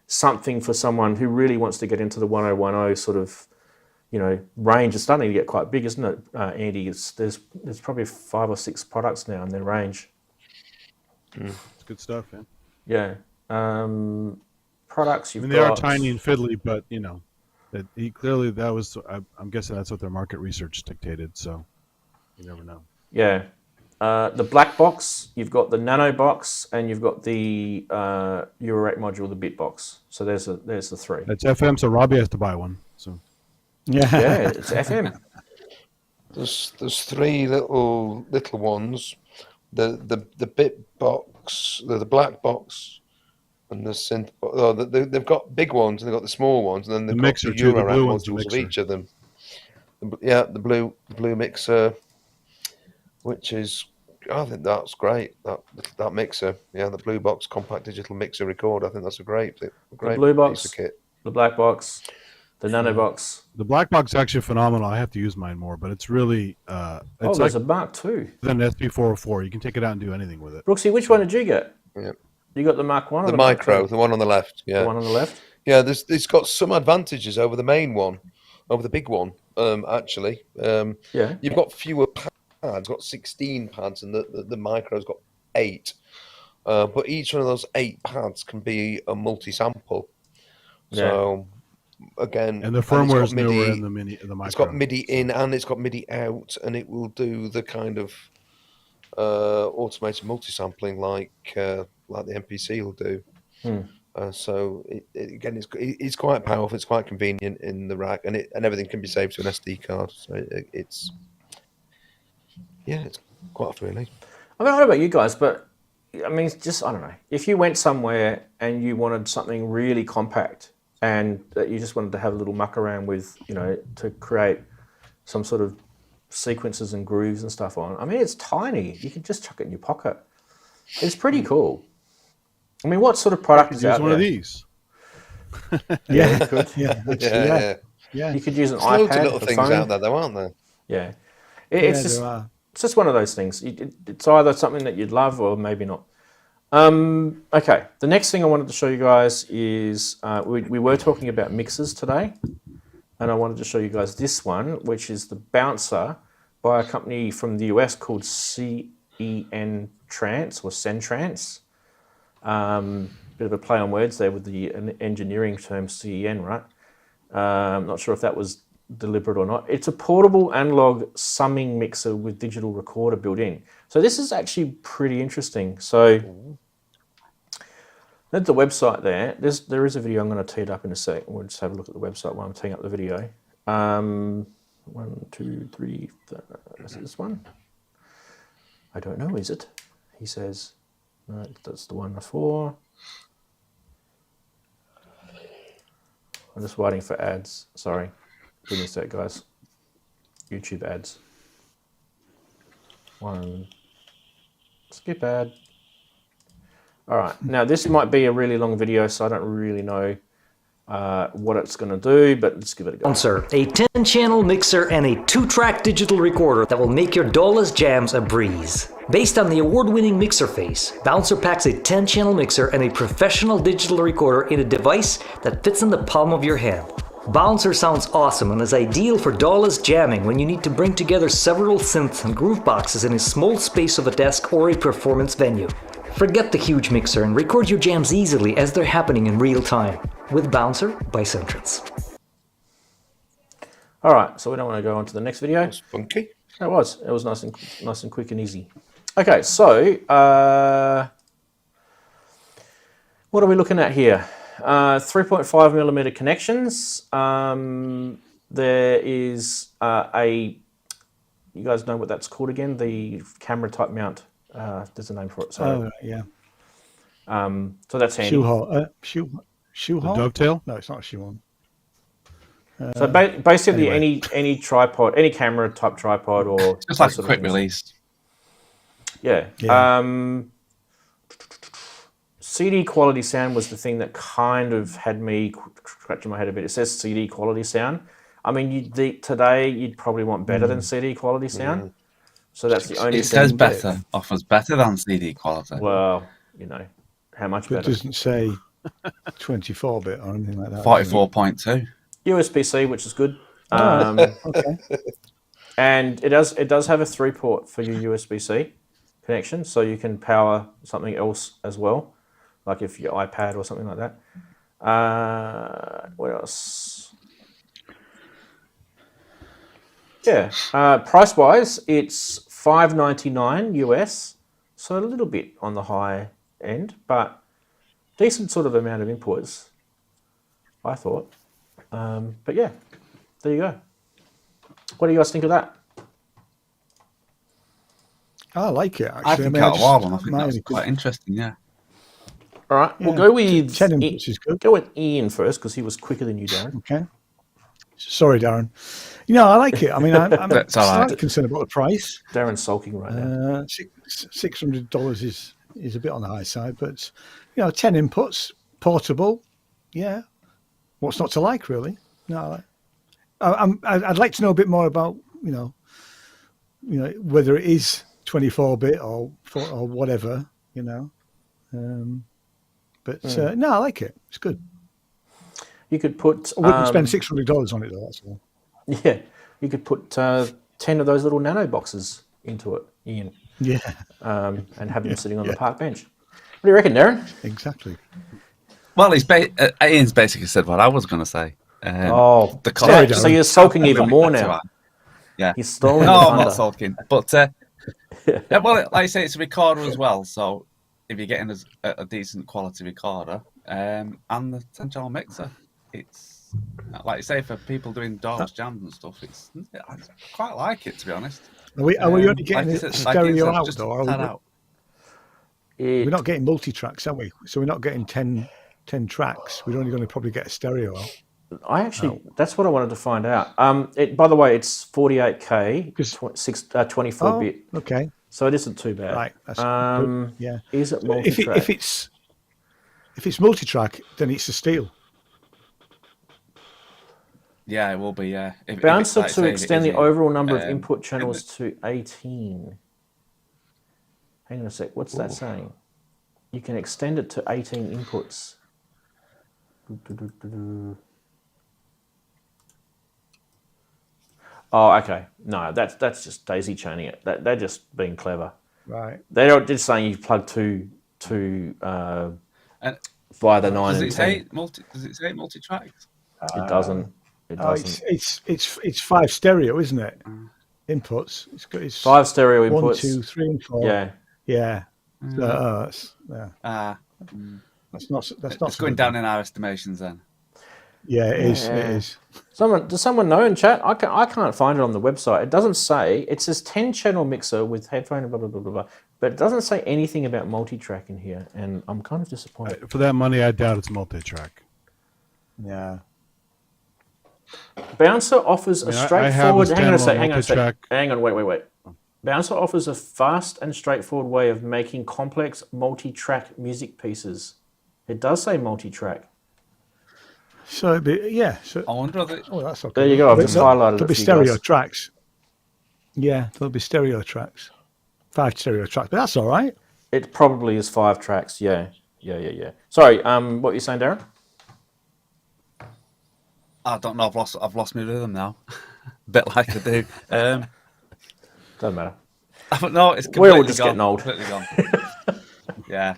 Speaker 1: something for someone who really wants to get into the 1010 sort of, range. It's starting to get quite big, isn't it, Andy? There's probably 5 or 6 products now in their range.
Speaker 3: It's good stuff, man.
Speaker 1: Yeah. Products you've got.
Speaker 3: They are tiny and fiddly, but clearly that was. I'm guessing that's what their market research dictated. So you never know.
Speaker 1: Yeah. The black box, you've got the Nanobox, and you've got the eurorack module, the Bitbox. So there's the 3.
Speaker 3: It's FM, so Robbie has to buy one. So
Speaker 1: yeah, it's FM.
Speaker 2: There's 3 little ones. The Bitbox, the black box, and the synth. They've got big ones and they've got the small ones, and then they've got
Speaker 3: mixer
Speaker 2: the
Speaker 3: too, the
Speaker 2: eurorack
Speaker 3: blue one's the
Speaker 2: modules of
Speaker 3: mixer.
Speaker 2: each of them. The blue mixer, which is, I think that's great. That mixer, the blue box compact digital mixer recorder. I think that's a great
Speaker 1: The blue box,
Speaker 2: piece of kit.
Speaker 1: the black box, the Nanobox.
Speaker 3: The black box is actually phenomenal. I have to use mine more, but it's really it's
Speaker 1: There's
Speaker 3: like
Speaker 1: a Mark II.
Speaker 3: an SP404. You can take it out and do anything with it.
Speaker 1: Brooksy, which one did you get?
Speaker 2: Yeah.
Speaker 1: You got the Mark 1 or
Speaker 2: The
Speaker 1: the Mark
Speaker 2: micro,
Speaker 1: II?
Speaker 2: the one on the left. Yeah.
Speaker 1: The one on the left?
Speaker 2: Yeah, it's got some advantages over the main one, over the big one, actually.
Speaker 1: Yeah.
Speaker 2: You've got fewer pads, got 16 pads, and the micro's got 8. But each one of those 8 pads can be a multi-sample. So, again...
Speaker 3: And the firmware is
Speaker 2: MIDI,
Speaker 3: newer in the micro.
Speaker 2: It's got MIDI in and it's got MIDI out, and it will do the kind of automated multi-sampling like the MPC will do. So again, it's quite powerful. It's quite convenient in the rack, and everything can be saved to an SD card. So it's quite off really.
Speaker 1: I don't know about you guys, but I mean, I don't know. If you went somewhere and you wanted something really compact and that you just wanted to have a little muck around with, to create some sort of sequences and grooves and stuff on. I mean, it's tiny. You can just chuck it in your pocket. It's pretty cool. I mean, what sort of product is out
Speaker 3: use one
Speaker 1: there?
Speaker 3: of these.
Speaker 1: Yeah, you could.
Speaker 5: Yeah.
Speaker 1: You could use an
Speaker 2: There's loads
Speaker 1: iPad,
Speaker 2: of little
Speaker 1: a
Speaker 2: things
Speaker 1: phone.
Speaker 2: out there, though, aren't there?
Speaker 1: Yeah.
Speaker 5: There
Speaker 1: It's just one of those things. It's either something that you'd love or maybe not. Okay, the next thing I wanted to show you guys is we were talking about mixers today, and I wanted to show you guys this one, which is the Bouncer by a company from the US called Centrance or Centrance. Bit of a play on words there with the engineering term CEN, right? Not sure if that was deliberate or not. It's a portable analog summing mixer with digital recorder built in. So this is actually pretty interesting. So there's the website there. There is a video. I'm going to tee it up in a sec. We'll just have a look at the website while I'm teeing up the video. 1, 2, 3. Is it this one? I don't know. Is it? He says, no, that's the one before. I'm just waiting for ads. Sorry. Give me a sec, guys. YouTube ads. 1. Skip ad. All right. Now, this might be a really long video, so I don't really know what it's going to do, but let's give it a go.
Speaker 6: Bouncer, a 10-channel mixer and a 2-track digital recorder that will make your dullest jams a breeze. Based on the award-winning mixer face, Bouncer packs a 10-channel mixer and a professional digital recorder in a device that fits in the palm of your hand. Bouncer sounds awesome and is ideal for dullest jamming when you need to bring together several synths and groove boxes in a small space of a desk or a performance venue. Forget the huge mixer and record your jams easily as they're happening in real time with Bouncer by Centrance.
Speaker 1: All right, so we don't want to go on to the next video.
Speaker 2: That's funky.
Speaker 1: It was nice and quick and easy. Okay, so what are we looking at here? 3.5mm connections. There is you guys know what that's called again? The camera type mount. There's a name for it. Sorry.
Speaker 5: Oh, yeah.
Speaker 1: So that's handy.
Speaker 5: Shoe
Speaker 3: The
Speaker 5: hole?
Speaker 3: dovetail?
Speaker 5: No, it's not a shoe hole.
Speaker 1: So basically,
Speaker 5: anyway.
Speaker 1: any tripod, any camera type tripod, or
Speaker 4: Just like a quick release.
Speaker 1: Yeah. CD quality sound was the thing that kind of had me scratching my head a bit. It says CD quality sound. I mean, today you'd probably want better than CD quality sound. So that's the only.
Speaker 4: It says better, offers better than CD quality.
Speaker 1: Well, how much
Speaker 5: But
Speaker 1: better?
Speaker 5: it doesn't say 24-bit or anything like that.
Speaker 4: 44.2.
Speaker 1: USB-C, which is good.
Speaker 5: Okay.
Speaker 1: And it does have a 3-port for your USB-C connection, so you can power something else as well, like if your iPad or something like that. What else? Yeah, price-wise, it's $5.99 US, so a little bit on the high end, but decent sort of amount of inputs, I thought. But yeah, there you go. What do you guys think of that?
Speaker 5: I like it, actually.
Speaker 4: I think out of all of them, I think that's quite interesting, yeah.
Speaker 1: All right,
Speaker 5: Yeah.
Speaker 1: we'll go with
Speaker 5: 10 inputs is good.
Speaker 1: Go with Ian first because he was quicker than you, Darren.
Speaker 5: Okay. Sorry, Darren. I like it. I mean, I'm
Speaker 4: That's all right.
Speaker 5: slightly concerned about the price.
Speaker 1: Darren's sulking right now.
Speaker 5: $600 is a bit on the high side, but 10 inputs, portable. Yeah. What's not to like, really? No, I'd like to know a bit more about whether it is 24-bit or whatever. But no, I like it. It's good.
Speaker 1: You could put.
Speaker 5: I wouldn't spend $600 on it though. That's all.
Speaker 1: Yeah, you could put 10 of those little nano boxes into it, Ian.
Speaker 5: Yeah.
Speaker 1: And have them sitting on the park bench. What do you reckon, Darren?
Speaker 5: Exactly.
Speaker 4: Well, Ian's basically said what I was going to say.
Speaker 1: So
Speaker 5: Darren.
Speaker 1: you're sulking even more now.
Speaker 4: Yeah.
Speaker 1: He's stolen
Speaker 4: No,
Speaker 1: the
Speaker 4: I'm
Speaker 1: thunder.
Speaker 4: not sulking. But, well, like I say, it's a recorder as well. So if you're getting a decent quality recorder and the 10-channel mixer, it's, like I say, for people doing doors, jams and stuff, I quite like it, to be honest.
Speaker 5: Are we only getting
Speaker 4: like
Speaker 5: it stereo out,
Speaker 4: just
Speaker 5: though? Are
Speaker 4: that
Speaker 5: we?
Speaker 4: out.
Speaker 5: We're not getting multi-tracks, are we? So we're not getting 10 tracks. We're only going to probably get a stereo out.
Speaker 1: That's what I wanted to find out. By the way, it's 48K, 24-bit.
Speaker 5: Oh, okay.
Speaker 1: So it isn't too bad.
Speaker 5: Right. That's good. Yeah.
Speaker 1: Is it multi-track?
Speaker 5: If it's multi-track, then it's a steal.
Speaker 4: Yeah, it will be, yeah.
Speaker 1: Bouncer
Speaker 4: like I
Speaker 1: to
Speaker 4: say,
Speaker 1: extend the
Speaker 4: is
Speaker 1: overall number of input channels to 18. Hang on a sec. What's that saying? You can extend it to 18 inputs. Oh, okay. No, that's just daisy chaining it. They're just being clever.
Speaker 5: Right.
Speaker 1: They're just saying you plug two via the 9
Speaker 4: Does
Speaker 1: and
Speaker 4: it
Speaker 1: 10.
Speaker 4: say multi-tracks?
Speaker 1: It doesn't. It doesn't.
Speaker 5: It's 5 stereo, isn't it? Inputs. It's
Speaker 1: 5 stereo inputs.
Speaker 5: 1, 2, 3, and 4.
Speaker 1: Yeah.
Speaker 5: Yeah. So, that's not.
Speaker 4: It's going down in our estimations then.
Speaker 5: Yeah, it is. It is.
Speaker 1: Does someone know in chat? I can't find it on the website. It doesn't say. It says 10-channel mixer with headphone, blah, blah, blah, blah, blah. But it doesn't say anything about multi-track in here, and I'm kind of disappointed.
Speaker 3: For that money, I doubt it's multi-track.
Speaker 5: Yeah.
Speaker 1: Bouncer offers a straightforward... Hang on a sec. Wait. Bouncer offers a fast and straightforward way of making complex multi-track music pieces. It does say multi-track.
Speaker 5: So it'd be, yeah. So,
Speaker 4: I wonder if it...
Speaker 5: that's okay.
Speaker 1: There you go. I've just highlighted it.
Speaker 5: There'll be stereo tracks. Yeah, there'll be stereo tracks. 5 stereo tracks, but that's all right.
Speaker 1: It probably is 5 tracks. Yeah. Sorry. What are you saying, Darren?
Speaker 4: I don't know. I've lost my rhythm now. A bit like I do.
Speaker 1: Doesn't matter.
Speaker 4: No, it's
Speaker 1: We're all
Speaker 4: completely
Speaker 1: just
Speaker 4: gone.
Speaker 1: getting old.
Speaker 4: Completely gone. Yeah.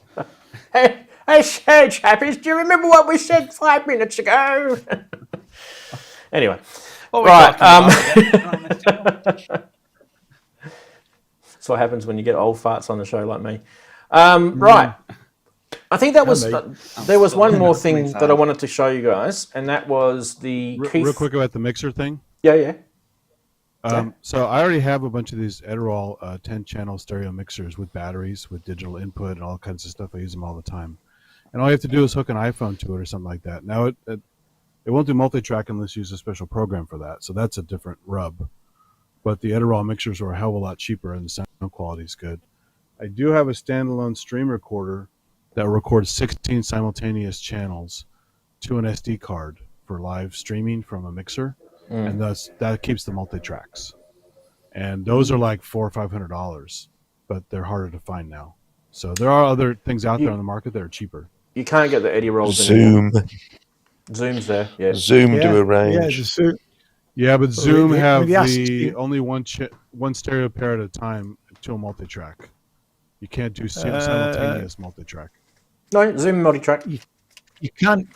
Speaker 1: Hey, chappies, do you remember what we said 5 minutes ago? Anyway.
Speaker 4: What were we
Speaker 1: Right.
Speaker 4: talking about?
Speaker 1: That's what happens when you get old farts on the show like me. Right. I think that was... there was one more thing that I wanted to show you guys, and that was the Keith...
Speaker 3: Real quick about the mixer thing.
Speaker 1: Yeah.
Speaker 3: So I already have a bunch of these Edirol 10-channel stereo mixers with batteries, with digital input and all kinds of stuff. I use them all the time. And all you have to do is hook an iPhone to it or something like that. Now, it won't do multi-track unless you use a special program for that. So that's a different rub. But the Edirol mixers are a hell of a lot cheaper and the sound quality is good. I do have a standalone stream recorder that records 16 simultaneous channels to an SD card for live streaming from a mixer. And that keeps the multi-tracks. And those are like $400 or $500, but they're harder to find now. So there are other things out there on the market that are cheaper.
Speaker 1: You can't get the Eddie rolls
Speaker 2: Zoom.
Speaker 1: anymore. Zoom's there, yeah.
Speaker 2: Zoom do a range.
Speaker 5: Yeah, Zoom.
Speaker 3: Yeah, but Zoom have
Speaker 5: the
Speaker 3: only one stereo pair at a time to a multi-track. You can't do simultaneous multi-track.
Speaker 1: No, Zoom multi-track.
Speaker 5: You can.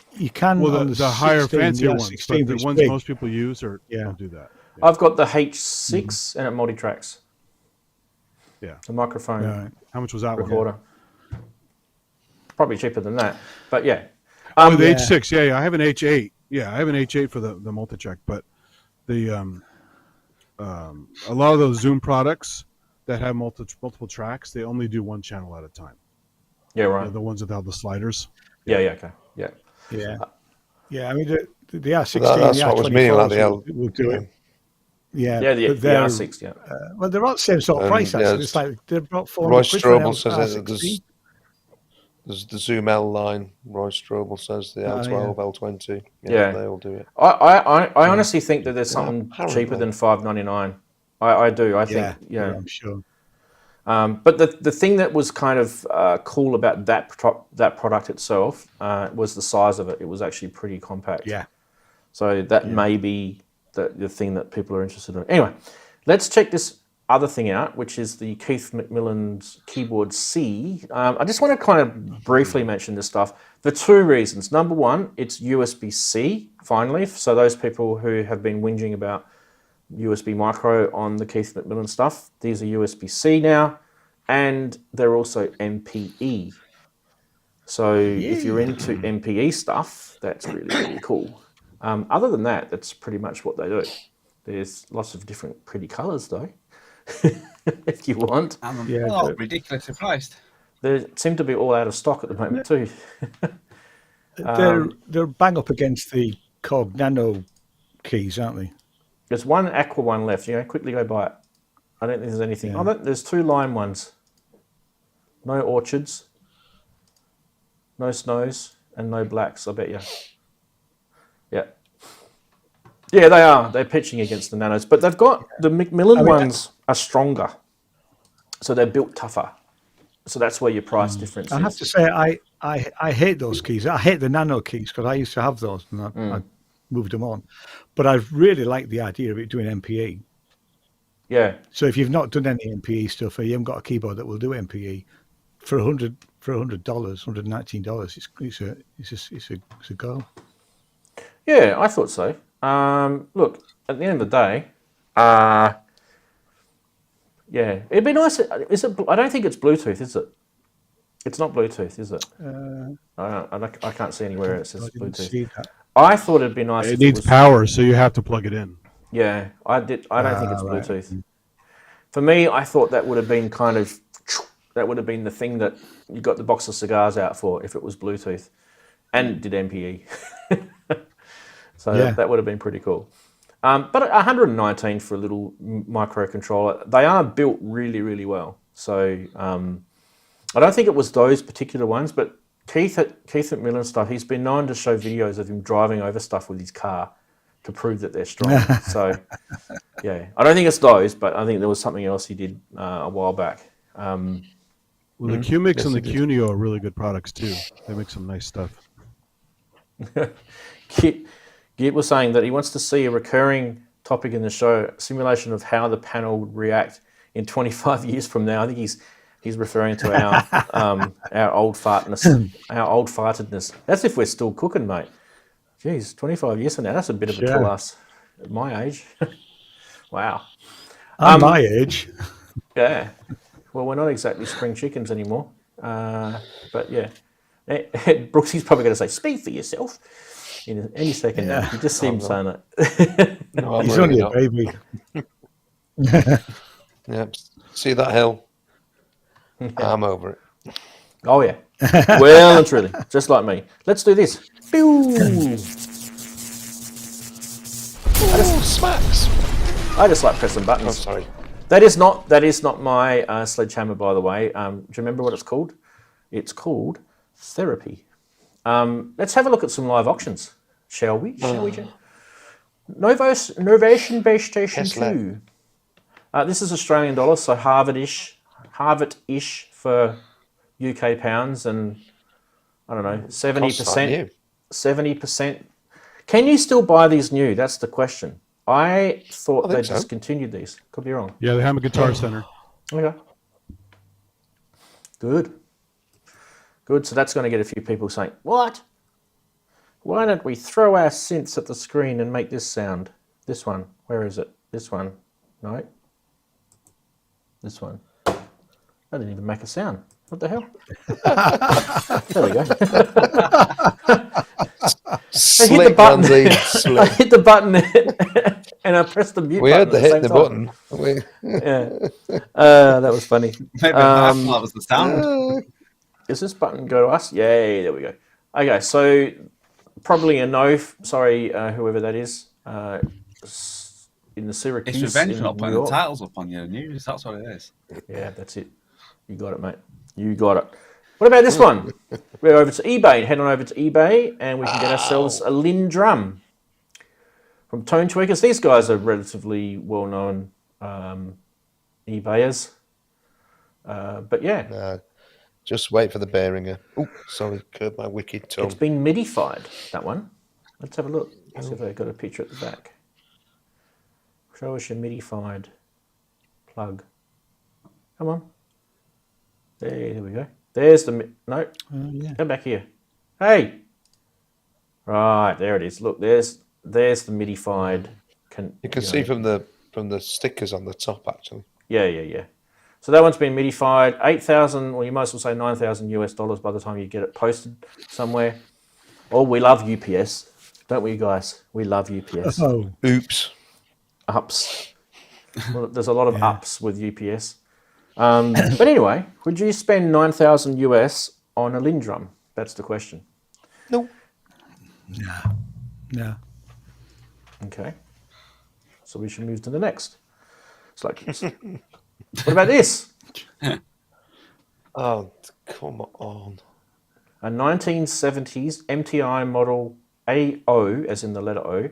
Speaker 3: Well, the higher
Speaker 5: 16,
Speaker 3: fancier
Speaker 5: yeah,
Speaker 3: ones,
Speaker 5: 16,
Speaker 3: but the
Speaker 5: it's
Speaker 3: ones
Speaker 5: big.
Speaker 3: most people use don't do that. Yeah.
Speaker 1: I've got the H6 and it multi-tracks.
Speaker 3: Yeah.
Speaker 1: The microphone
Speaker 3: Right. How much was that
Speaker 1: recorder.
Speaker 3: one?
Speaker 1: Probably cheaper than that, but yeah.
Speaker 3: The H6, yeah, I have an H8. Yeah, I have an H8 for the multi-track, but the a lot of those Zoom products that have multiple tracks, they only do one channel at a time.
Speaker 1: Yeah, right.
Speaker 3: The ones without the sliders.
Speaker 1: Yeah, okay. Yeah.
Speaker 5: I mean, the R16,
Speaker 2: That's
Speaker 5: the
Speaker 2: what was meaning, like the L.
Speaker 5: will do it.
Speaker 1: Yeah, the
Speaker 5: they're-
Speaker 1: R6, yeah.
Speaker 5: well, they're all the same sort of price. Actually,
Speaker 2: yeah,
Speaker 5: it's like they're about
Speaker 2: Roy
Speaker 5: 400 quid for an
Speaker 2: Strobel says
Speaker 5: R16.
Speaker 2: there's the Zoom L line. Roy Strobel says the L12, L20.
Speaker 1: Yeah.
Speaker 2: They all do it.
Speaker 1: I honestly think that there's something
Speaker 2: apparently.
Speaker 1: cheaper than $5.99. I do. I think,
Speaker 5: I'm sure.
Speaker 1: But the thing that was kind of cool about that product itself was the size of it. It was actually pretty compact.
Speaker 5: Yeah.
Speaker 1: So that may be the thing that people are interested in. Anyway, let's check this other thing out, which is the Keith McMillen's Keyboard C. I just want to kind of briefly mention this stuff for 2 reasons. Number one, it's USB-C, finally. So those people who have been whinging about USB micro on the Keith McMillen stuff, these are USB-C now, and they're also MPE. So if you're into MPE stuff, that's really, really cool. Other than that, that's pretty much what they do. There's lots of different pretty colours though, if you want.
Speaker 4: I'm
Speaker 5: Yeah,
Speaker 4: ridiculously priced.
Speaker 1: They seem to be all out of stock at the moment too.
Speaker 5: They're bang up against the Korg Nano keys, aren't they?
Speaker 1: There's one aqua one left. You know, quickly go buy it. I don't think there's anything.
Speaker 5: Yeah.
Speaker 1: There's 2 lime ones. No orchards, no snows, and no blacks, I bet you. Yeah. Yeah, they are. They're pitching against the nanos. But they've got, the McMillen ones are stronger. So they're built tougher. So that's where your price difference
Speaker 5: I
Speaker 1: is.
Speaker 5: have to say, I hate those keys. I hate the Nano keys because I used to have those and I moved them on. But I really like the idea of it doing MPE.
Speaker 1: Yeah.
Speaker 5: So if you've not done any MPE stuff or you haven't got a keyboard that will do MPE, for 100 for $100, $119, it's a go.
Speaker 1: Yeah, I thought so. Look, at the end of the day, yeah, it'd be nice. Is it? I don't think it's Bluetooth, is it? It's not Bluetooth, is it? I can't see anywhere it says
Speaker 5: I didn't
Speaker 1: Bluetooth.
Speaker 5: see that.
Speaker 1: I thought it'd be nice.
Speaker 3: It
Speaker 1: if
Speaker 3: needs
Speaker 1: it was,
Speaker 3: power, so you have to plug it in.
Speaker 1: Yeah, I did. I don't think it's
Speaker 5: Right.
Speaker 1: Bluetooth. For me, I thought that would have been that would have been the thing that you got the box of cigars out for if it was Bluetooth, and did MPE. So
Speaker 5: Yeah.
Speaker 1: that would have been pretty cool. But 119 for a little microcontroller. They are built really, really well. So I don't think it was those particular ones, but Keith at McMillen stuff, he's been known to show videos of him driving over stuff with his car to prove that they're strong. So, yeah, I don't think it's those, but I think there was something else he did a while back.
Speaker 3: Well, the QMix
Speaker 1: Yes,
Speaker 3: and the
Speaker 1: it is.
Speaker 3: Cuneo are really good products too. They make some nice stuff.
Speaker 1: Git was saying that he wants to see a recurring topic in the show, simulation of how the panel would react in 25 years from now. I think he's referring to our old fartedness. That's if we're still cooking, mate. Jeez, 25 years from now, that's a bit of a tall ass at my age. Wow.
Speaker 5: I'm my age.
Speaker 1: Yeah. Well, we're not exactly spring chickens anymore. But yeah. Brooksy's probably going to say, speak for yourself in any second now. He just seems saying it.
Speaker 2: No, I'm
Speaker 5: He's
Speaker 2: really
Speaker 5: only
Speaker 2: not.
Speaker 5: a baby.
Speaker 2: Yeah. See that hill? I'm over it.
Speaker 1: Oh, yeah. Well and truly. Just like me. Let's do this. Pew!
Speaker 2: Smacks.
Speaker 1: I just like pressing
Speaker 2: Oh,
Speaker 1: buttons.
Speaker 2: sorry.
Speaker 1: That is not my sledgehammer, by the way. Do you remember what it's called? It's called Therapy. Let's have a look at some live auctions, shall we? Jen? Novation Base Station
Speaker 2: Yes, lad.
Speaker 1: 2. This is Australian dollars, so Harvard-ish for UK pounds, and I don't know, 70%. 70%. Can you still buy these new? That's the question. I thought they
Speaker 2: think so.
Speaker 1: discontinued these. Could be wrong.
Speaker 3: Yeah, they have a Guitar Center.
Speaker 1: Okay. Good. So that's going to get a few people saying, what? Why don't we throw our synths at the screen and make this sound? This one. Where is it? This one. No. This one. I didn't even make a sound. What the hell? There we go.
Speaker 2: Slick,
Speaker 1: the button.
Speaker 2: Ranzee,
Speaker 1: I
Speaker 2: slick.
Speaker 1: hit the button and I pressed the mute
Speaker 2: We
Speaker 1: button.
Speaker 2: had to
Speaker 1: at
Speaker 2: hit the
Speaker 1: same time.
Speaker 2: button.
Speaker 1: Yeah. That was funny.
Speaker 4: Maybe that was the sound.
Speaker 1: Does this button go to us? Yay, there we go. Okay, so probably a no. Sorry, whoever that is. In the Syracuse.
Speaker 4: It's revenge for
Speaker 1: in
Speaker 4: not
Speaker 1: New
Speaker 4: putting the
Speaker 1: York.
Speaker 4: titles up on your news. That's what it is.
Speaker 1: Yeah, that's it. You got it, mate. You got it. What about this one? We're over to eBay. Head on over to eBay and we can get ourselves a Lin drum from Tone Tweakers. These guys are relatively well-known eBayers. But yeah,
Speaker 2: Just wait for the Behringer. Oh, sorry, curb my wicked tongue.
Speaker 1: it's been MIDI-fied, that one. Let's have a look. Let's see if I've got a picture at the back. Show us your MIDI-fied plug. Come on. There we go. There's the... No, come back here. Hey! Right, there it is. Look, there's the MIDI-fied...
Speaker 2: You can see from the stickers on the top, actually.
Speaker 1: Yeah. So that one's been MIDI-fied. 8,000, well, you might as well say 9,000 US dollars by the time you get it posted somewhere. Oh, we love UPS. Don't we, guys? We love UPS.
Speaker 5: Oh,
Speaker 2: Oops.
Speaker 1: Ups. Well, there's a lot of ups with UPS. But anyway, would you spend 9,000 US on a Lin drum? That's the question.
Speaker 2: No.
Speaker 5: yeah.
Speaker 1: Okay. So we should move to the next. It's like this. What about this?
Speaker 2: Oh, come on.
Speaker 1: A 1970s MTI model AO, as in the letter O,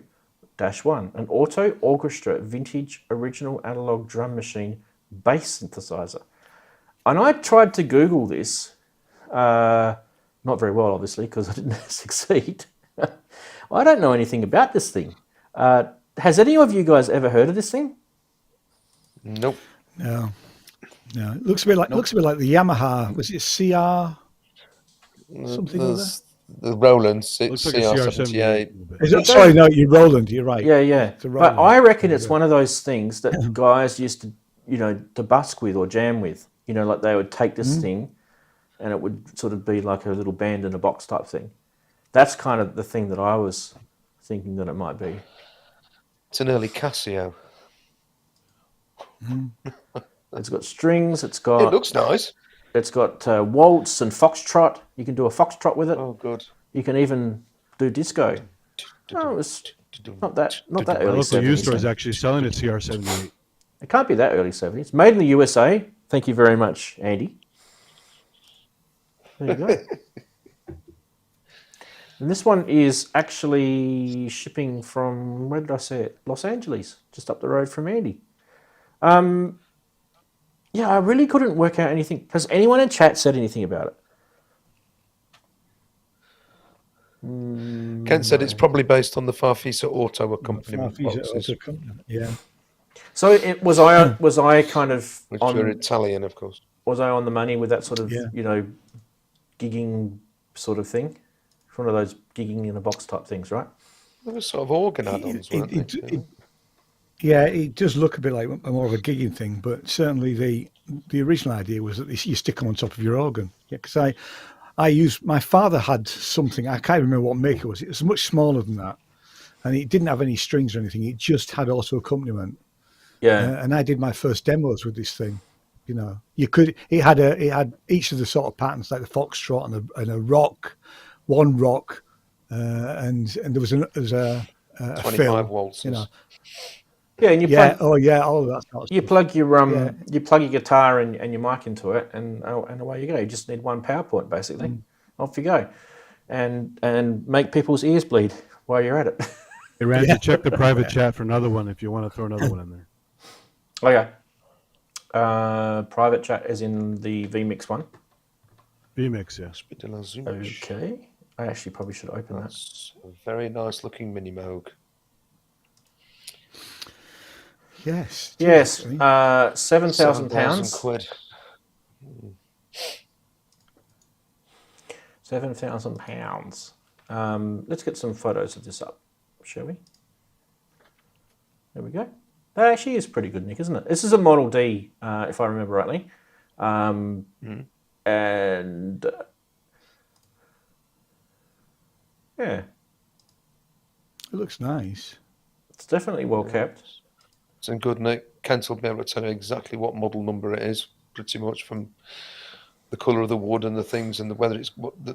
Speaker 1: -1. An auto orchestra vintage original analog drum machine bass synthesizer. And I tried to Google this. Not very well, obviously, because I didn't succeed. I don't know anything about this thing. Has any of you guys ever heard of this thing?
Speaker 2: Nope.
Speaker 5: No. It looks a bit like the Yamaha. Was it CR Something other.
Speaker 2: There's the Roland
Speaker 3: Looks like a
Speaker 2: CR78.
Speaker 3: CR78.
Speaker 5: Is it, sorry, no, you're Roland. You're right.
Speaker 1: Yeah, yeah.
Speaker 5: It's a
Speaker 1: But
Speaker 5: Roland.
Speaker 1: I reckon it's
Speaker 5: Yeah.
Speaker 1: one of those things that guys used to, to busk with or jam with. Like they would take this thing and it would sort of be like a little band in a box type thing. That's kind of the thing that I was thinking that it might be.
Speaker 2: It's an early Casio.
Speaker 1: It's got strings. It
Speaker 2: looks nice.
Speaker 1: It's got waltz and foxtrot. You can do a foxtrot with it.
Speaker 2: Oh, good.
Speaker 1: You can even do disco. Oh, it was not that
Speaker 3: The
Speaker 1: early
Speaker 3: local used store
Speaker 1: 70s.
Speaker 3: is actually selling a CR78.
Speaker 1: It can't be that early 70s. Made in the USA. Thank you very much, Andy. There you go. And this one is actually shipping from, where did I say it? Los Angeles, just up the road from Andy. Yeah, I really couldn't work out anything. Has anyone in chat said anything about it?
Speaker 2: Ken said it's probably based on the Farfisa Auto accompaniment boxes,
Speaker 5: Yeah.
Speaker 1: So it was I kind of
Speaker 2: which are Italian, of course.
Speaker 1: was I on the money with that sort of
Speaker 5: Yeah.
Speaker 1: gigging sort of thing? It's one of those gigging in a box type things, right?
Speaker 2: They were sort of organ add-ons, weren't they?
Speaker 5: Yeah, it does look a bit like more of a gigging thing, but certainly the original idea was that you stick them on top of your organ. Yeah, because my father had something, I can't remember what make it was. It was much smaller than that, and it didn't have any strings or anything. It just had auto accompaniment.
Speaker 1: Yeah.
Speaker 5: And I did my first demos with this thing. It had each of the sort of patterns, like the foxtrot and a rock, one rock, and there was a
Speaker 2: 25
Speaker 5: fill,
Speaker 2: waltzes.
Speaker 1: Yeah, and
Speaker 5: all of that sort of
Speaker 1: you
Speaker 5: stuff.
Speaker 1: plug your you plug your guitar and your mic into it, and away you go. You just need one PowerPoint basically. Off you go, and make people's ears bleed while you're at it.
Speaker 3: Hey, Ranzee, check the private chat for another one if you want to throw another one in there.
Speaker 1: Okay. Private chat is in the VMix one.
Speaker 3: VMix, yeah.
Speaker 1: Okay. I actually probably should open that.
Speaker 2: That's a very nice looking mini Moog.
Speaker 5: Yes.
Speaker 1: Yes. £7,000.
Speaker 2: £7,000.
Speaker 1: £7,000. Let's get some photos of this up, shall we? There we go. That actually is pretty good, Nick, isn't it? This is a Model D, if I remember rightly. And yeah,
Speaker 5: It looks nice.
Speaker 1: it's definitely well kept.
Speaker 2: It's in good nick. Kent will be able to tell you exactly what model number it is, pretty much from the colour of the wood and the things, and whether it's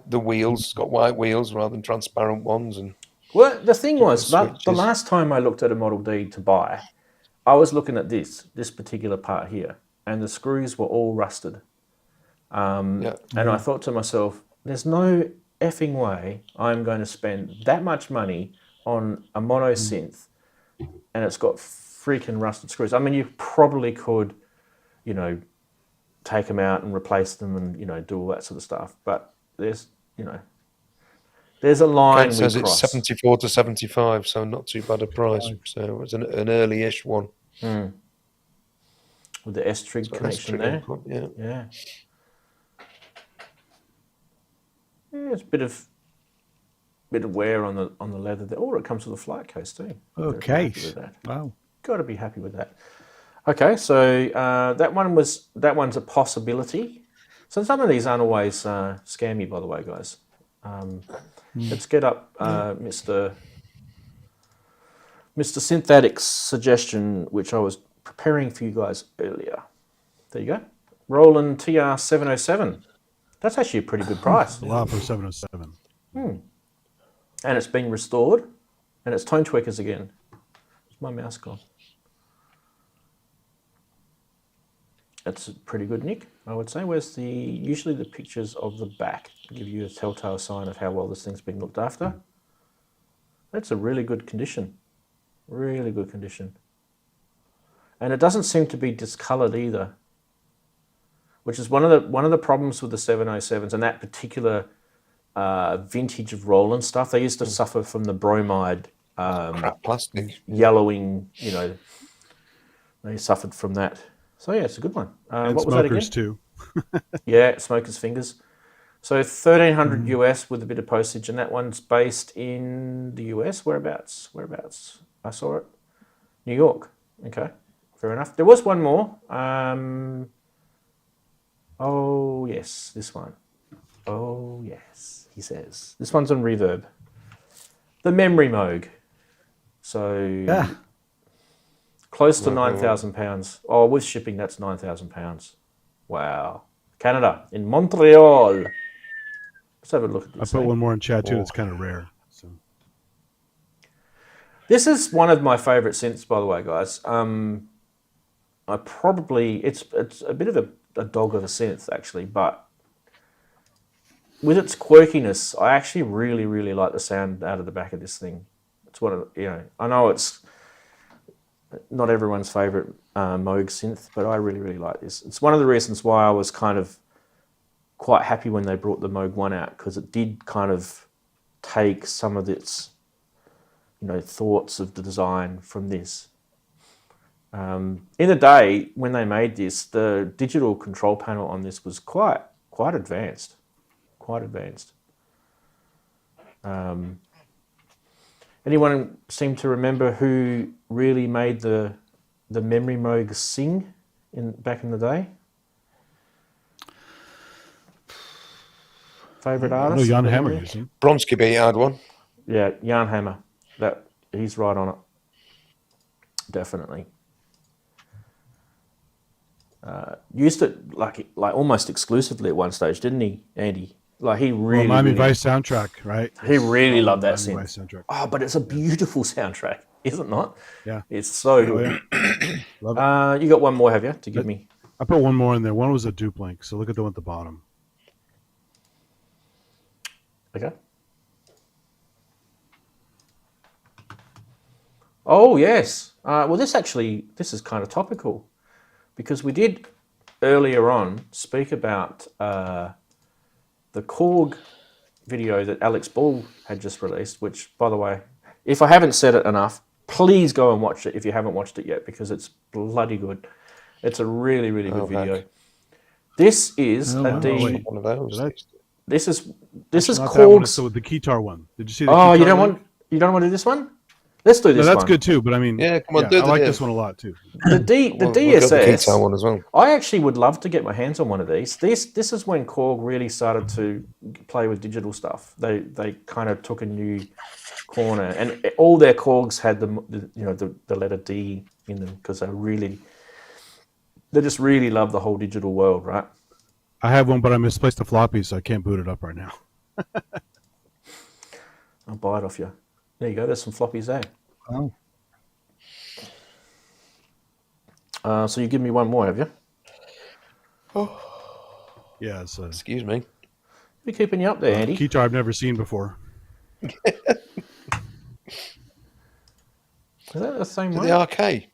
Speaker 2: the wheels. It's got white wheels rather than transparent ones. And
Speaker 1: Well, the thing was, the
Speaker 2: switches.
Speaker 1: last time I looked at a Model D to buy, I was looking at this particular part here, and the screws were all rusted. And I thought to myself, there's no effing way I'm going to spend that much money on a mono synth, and it's got freaking rusted screws. I mean, you probably could, take them out and replace them and, do all that sort of stuff. But there's a line
Speaker 2: Kent
Speaker 1: we
Speaker 2: says
Speaker 1: cross.
Speaker 2: it's 74 to 75, so not too bad a price. So it's an early-ish one.
Speaker 1: With the S-Trig connection there.
Speaker 2: Input, yeah.
Speaker 1: Yeah, it's a bit of wear on the leather there. Oh, it comes with a flight case too.
Speaker 5: Okay.
Speaker 1: Wow. Got to be happy with that. Okay, so that one's a possibility. So some of these aren't always scammy, by the way, guys. Let's get up Mr. Synthetic's suggestion, which I was preparing for you guys earlier. There you go. Roland TR707. That's actually a pretty good price.
Speaker 3: A lot for 707.
Speaker 1: And it's been restored, and it's tone tweakers again. Where's my mouse gone? That's pretty good, Nick, I would say. Where's usually the pictures of the back give you a telltale sign of how well this thing's been looked after. That's a really good condition. Really good condition. And it doesn't seem to be discolored either, which is one of the problems with the 707s and that particular vintage of Roland stuff. They used to suffer from the bromide
Speaker 2: Crap plastic.
Speaker 1: yellowing, they suffered from that. So yeah, it's a good one.
Speaker 3: And
Speaker 1: what was that again?
Speaker 3: smokers too.
Speaker 1: Yeah, smoker's fingers. So 1,300 US with a bit of postage, and that one's based in the US. Whereabouts? Whereabouts? I saw it. New York. Okay, fair enough. There was one more. Oh yes, this one. Oh yes, he says. This one's on Reverb. The Memory Moog. So close to £9,000. Oh, with shipping, that's £9,000. Wow. Canada, in Montreal. Let's have a look at
Speaker 3: I
Speaker 1: this.
Speaker 3: put one more in chat too. It's kind of rare. So
Speaker 1: This is one of my favourite synths, by the way, guys. I probably it's a bit of a dog of a synth actually, but with its quirkiness, I actually really like the sound out of the back of this thing. It's one of I know it's not everyone's favourite Moog synth, but I really like this. It's one of the reasons why I was kind of quite happy when they brought the Moog 1 out, because it did kind of take some of its thoughts of the design from this. In the day when they made this, the digital control panel on this was quite advanced. Anyone seem to remember who really made the Memory Moog sing back in the day? Favorite artist?
Speaker 3: Jan Hammer used it.
Speaker 2: Bronski B had one.
Speaker 1: Yeah, Jan Hammer. He's right on it. Definitely. Used it like almost exclusively at one stage, didn't he, Andy? Like he really.
Speaker 3: Miami Vice soundtrack, right?
Speaker 1: He really loved that
Speaker 3: Miami
Speaker 1: synth.
Speaker 3: Vice soundtrack.
Speaker 1: Oh, but it's a beautiful soundtrack, is it not?
Speaker 3: Yeah.
Speaker 1: It's so good.
Speaker 3: Yeah. Love it.
Speaker 1: You got one more, have you, to give me?
Speaker 3: I put one more in there. One was a dupe link, so look at the one at the bottom.
Speaker 1: Okay. Oh, yes. Well, this is kind of topical, because we did earlier on speak about the Korg video that Alex Ball had just released, which, by the way, if I haven't said it enough, please go and watch it if you haven't watched it yet, because it's bloody good. It's a really good video.
Speaker 2: Heck.
Speaker 1: This is a D.
Speaker 3: wait.
Speaker 2: One of those.
Speaker 1: This is
Speaker 3: Not that one,
Speaker 1: Korg's.
Speaker 3: so with the guitar one. Did you see the
Speaker 1: Oh,
Speaker 3: guitar
Speaker 1: you don't
Speaker 3: link?
Speaker 1: want to do this one? Let's do this
Speaker 3: No, that's
Speaker 1: one.
Speaker 3: good too, but I mean,
Speaker 2: Yeah, come on, do
Speaker 3: I
Speaker 2: the
Speaker 3: like
Speaker 2: diff.
Speaker 3: this one a lot too.
Speaker 1: The
Speaker 2: We've got the
Speaker 1: DSS.
Speaker 2: guitar one as well.
Speaker 1: I actually would love to get my hands on one of these. This is when Korg really started to play with digital stuff. They kind of took a new corner, and all their Korgs had the letter D in them, because they just really love the whole digital world, right?
Speaker 3: I have one, but I misplaced the floppy, so I can't boot it up right now.
Speaker 1: I'll buy it off you. There you go. There's some floppies there.
Speaker 5: Oh.
Speaker 1: So you give me one more, have you?
Speaker 3: Yeah, it's a
Speaker 2: Excuse me.
Speaker 1: We're keeping you up there, Andy.
Speaker 3: guitar I've never seen before.
Speaker 1: Is that the same
Speaker 2: The
Speaker 1: one?
Speaker 2: Akai.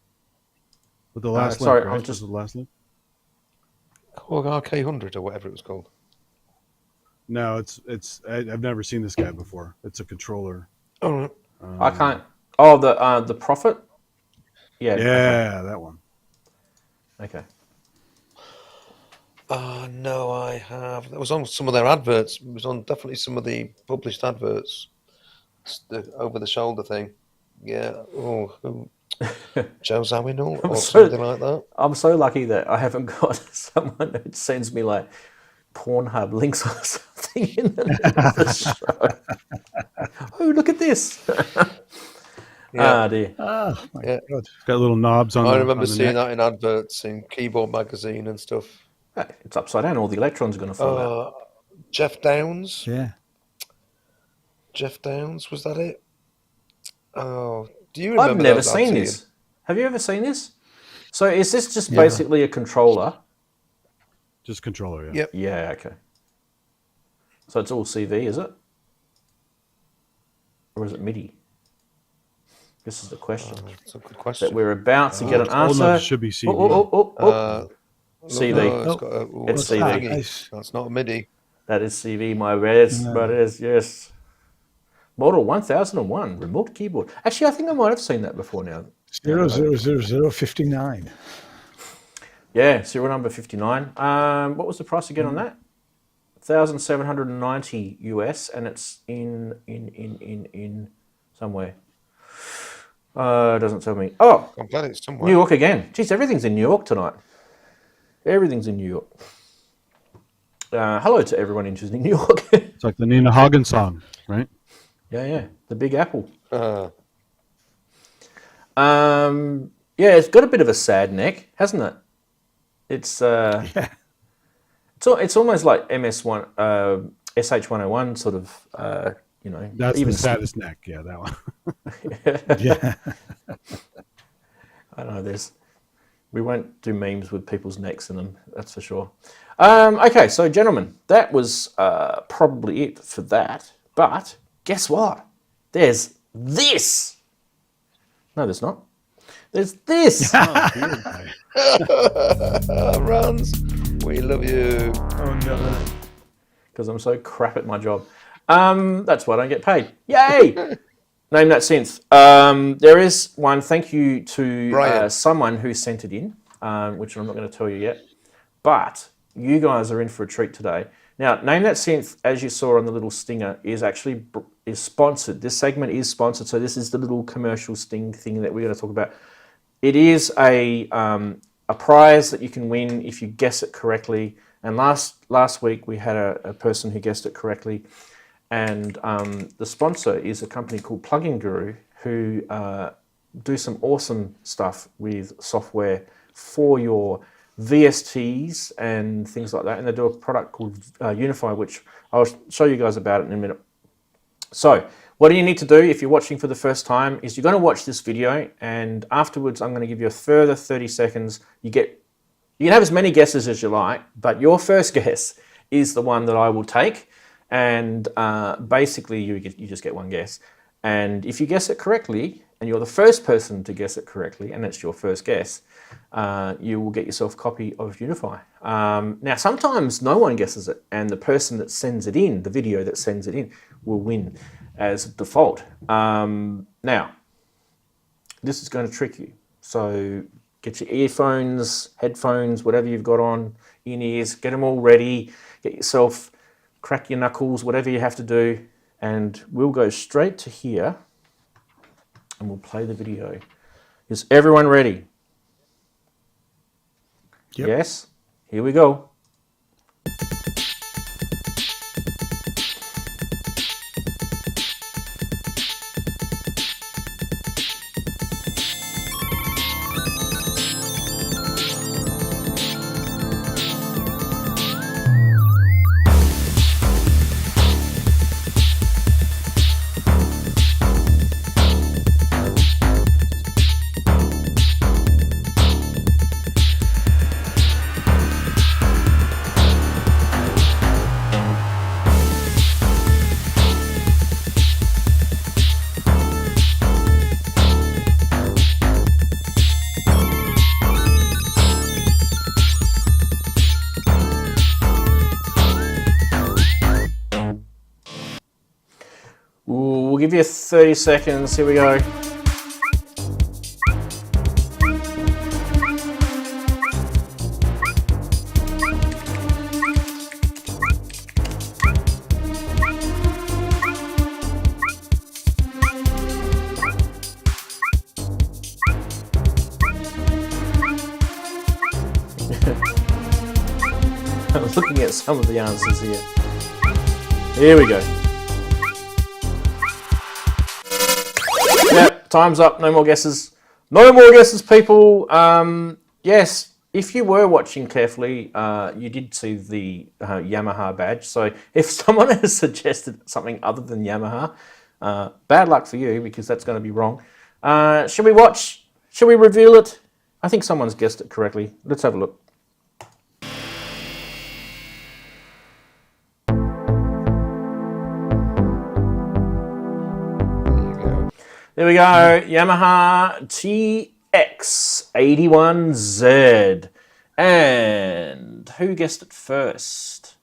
Speaker 3: With the last
Speaker 1: sorry,
Speaker 3: link,
Speaker 1: I'm
Speaker 3: right?
Speaker 1: just-
Speaker 3: Was it the last link?
Speaker 2: Korg RK100 or whatever it was called.
Speaker 3: No, I've never seen this guy before. It's a controller.
Speaker 2: All right.
Speaker 1: I can't. Oh, the Prophet. Yeah.
Speaker 3: Yeah, that one.
Speaker 1: Okay.
Speaker 2: No, I have. It was on some of their adverts. It was on definitely some of the published adverts. It's the over-the-shoulder thing. Yeah. Oh, Joe Zawinul or something like that.
Speaker 1: I'm so lucky that I haven't got someone that sends me like Pornhub links or something in the middle of the show. Oh, look at this.
Speaker 2: Yeah.
Speaker 1: Ah, dear.
Speaker 5: Oh, my
Speaker 2: Yeah.
Speaker 5: God.
Speaker 3: It's got little knobs on.
Speaker 2: I
Speaker 3: the,
Speaker 2: remember
Speaker 3: on the
Speaker 2: seeing
Speaker 3: neck.
Speaker 2: that in adverts in Keyboard Magazine and stuff.
Speaker 1: Hey, it's upside down. All the electrons are going to fall out.
Speaker 2: Jeff Downs.
Speaker 5: Yeah.
Speaker 2: Jeff Downs, was that it? Oh, do you remember?
Speaker 1: I've never
Speaker 2: those,
Speaker 1: seen
Speaker 2: Ian?
Speaker 1: this. Have you ever seen this? So is this just basically a controller?
Speaker 3: Just controller. Yeah.
Speaker 2: Yep.
Speaker 1: Yeah, okay. So it's all CV, is it? Or is it MIDI? This is the question
Speaker 2: That's a good
Speaker 1: that
Speaker 2: question.
Speaker 1: we're about to get an
Speaker 3: All
Speaker 1: answer.
Speaker 3: knobs should be CV.
Speaker 1: CV.
Speaker 2: No, it's got
Speaker 1: It's
Speaker 2: a
Speaker 1: CV.
Speaker 2: thingy.
Speaker 5: Nice.
Speaker 2: That's not a MIDI.
Speaker 1: That is CV, my best,
Speaker 5: No.
Speaker 1: but it is, yes. Model 1001, remote keyboard. Actually, I think I might have seen that before now.
Speaker 5: 00059.
Speaker 1: Yeah, serial number 59. What was the price again on that? $1,790 US, and it's in somewhere. It doesn't tell me. Oh,
Speaker 2: I'm glad it's somewhere.
Speaker 1: New York again. Jeez, everything's in New York tonight. Everything's in New York. Hello to everyone interested in New York.
Speaker 3: It's like the Nina Hagen song, right?
Speaker 1: Yeah. The Big Apple.
Speaker 2: Uh,
Speaker 1: Yeah, it's got a bit of a sad neck, hasn't it? It's it's almost like MS1, SH101 sort of,
Speaker 3: That's
Speaker 1: even
Speaker 3: the saddest neck. Yeah, that one.
Speaker 5: Yeah.
Speaker 1: I don't know. We won't do memes with people's necks in them. That's for sure. Okay, so gentlemen, that was probably it for that. But guess what? There's this. No, there's not. There's this.
Speaker 2: Ranz, we love you.
Speaker 5: Oh no.
Speaker 1: Because I'm so crap at my job. That's why I don't get paid. Yay! Name that synth. There is one. Thank you to
Speaker 2: Brian.
Speaker 1: someone who sent it in, which I'm not going to tell you yet. But you guys are in for a treat today. Now, Name That Synth, as you saw on the little stinger, is actually sponsored. This segment is sponsored, so this is the little commercial sting thing that we're going to talk about. It is a prize that you can win if you guess it correctly. And last week we had a person who guessed it correctly. And the sponsor is a company called Plugin Guru, who do some awesome stuff with software for your VSTs and things like that. And they do a product called Unify, which I'll show you guys about it in a minute. So what do you need to do if you're watching for the first time is you're going to watch this video, and afterwards I'm going to give you a further 30 seconds. You can have as many guesses as you like, but your first guess is the one that I will take. And basically you just get one guess. And if you guess it correctly, and you're the first person to guess it correctly, and it's your first guess, you will get yourself a copy of Unify. Now, sometimes no one guesses it, and the person that sends it in, the video that sends it in, will win as default. Now, this is going to trick you. So get your earphones, headphones, whatever you've got on, in-ears, get them all ready, get yourself, crack your knuckles, whatever you have to do, and we'll go straight to here and we'll play the video. Is everyone ready?
Speaker 5: Yep.
Speaker 1: Yes? Here we go. We'll give you 30 seconds. Here we go. I'm looking at some of the answers here. Here we go. Yep, time's up. No more guesses. No more guesses, people. Yes, if you were watching carefully, you did see the Yamaha badge. So if someone has suggested something other than Yamaha, bad luck for you, because that's going to be wrong. Should we watch? Should we reveal it? I think someone's guessed it correctly. Let's have a look. There we go, Yamaha TX81Z. And who guessed it first?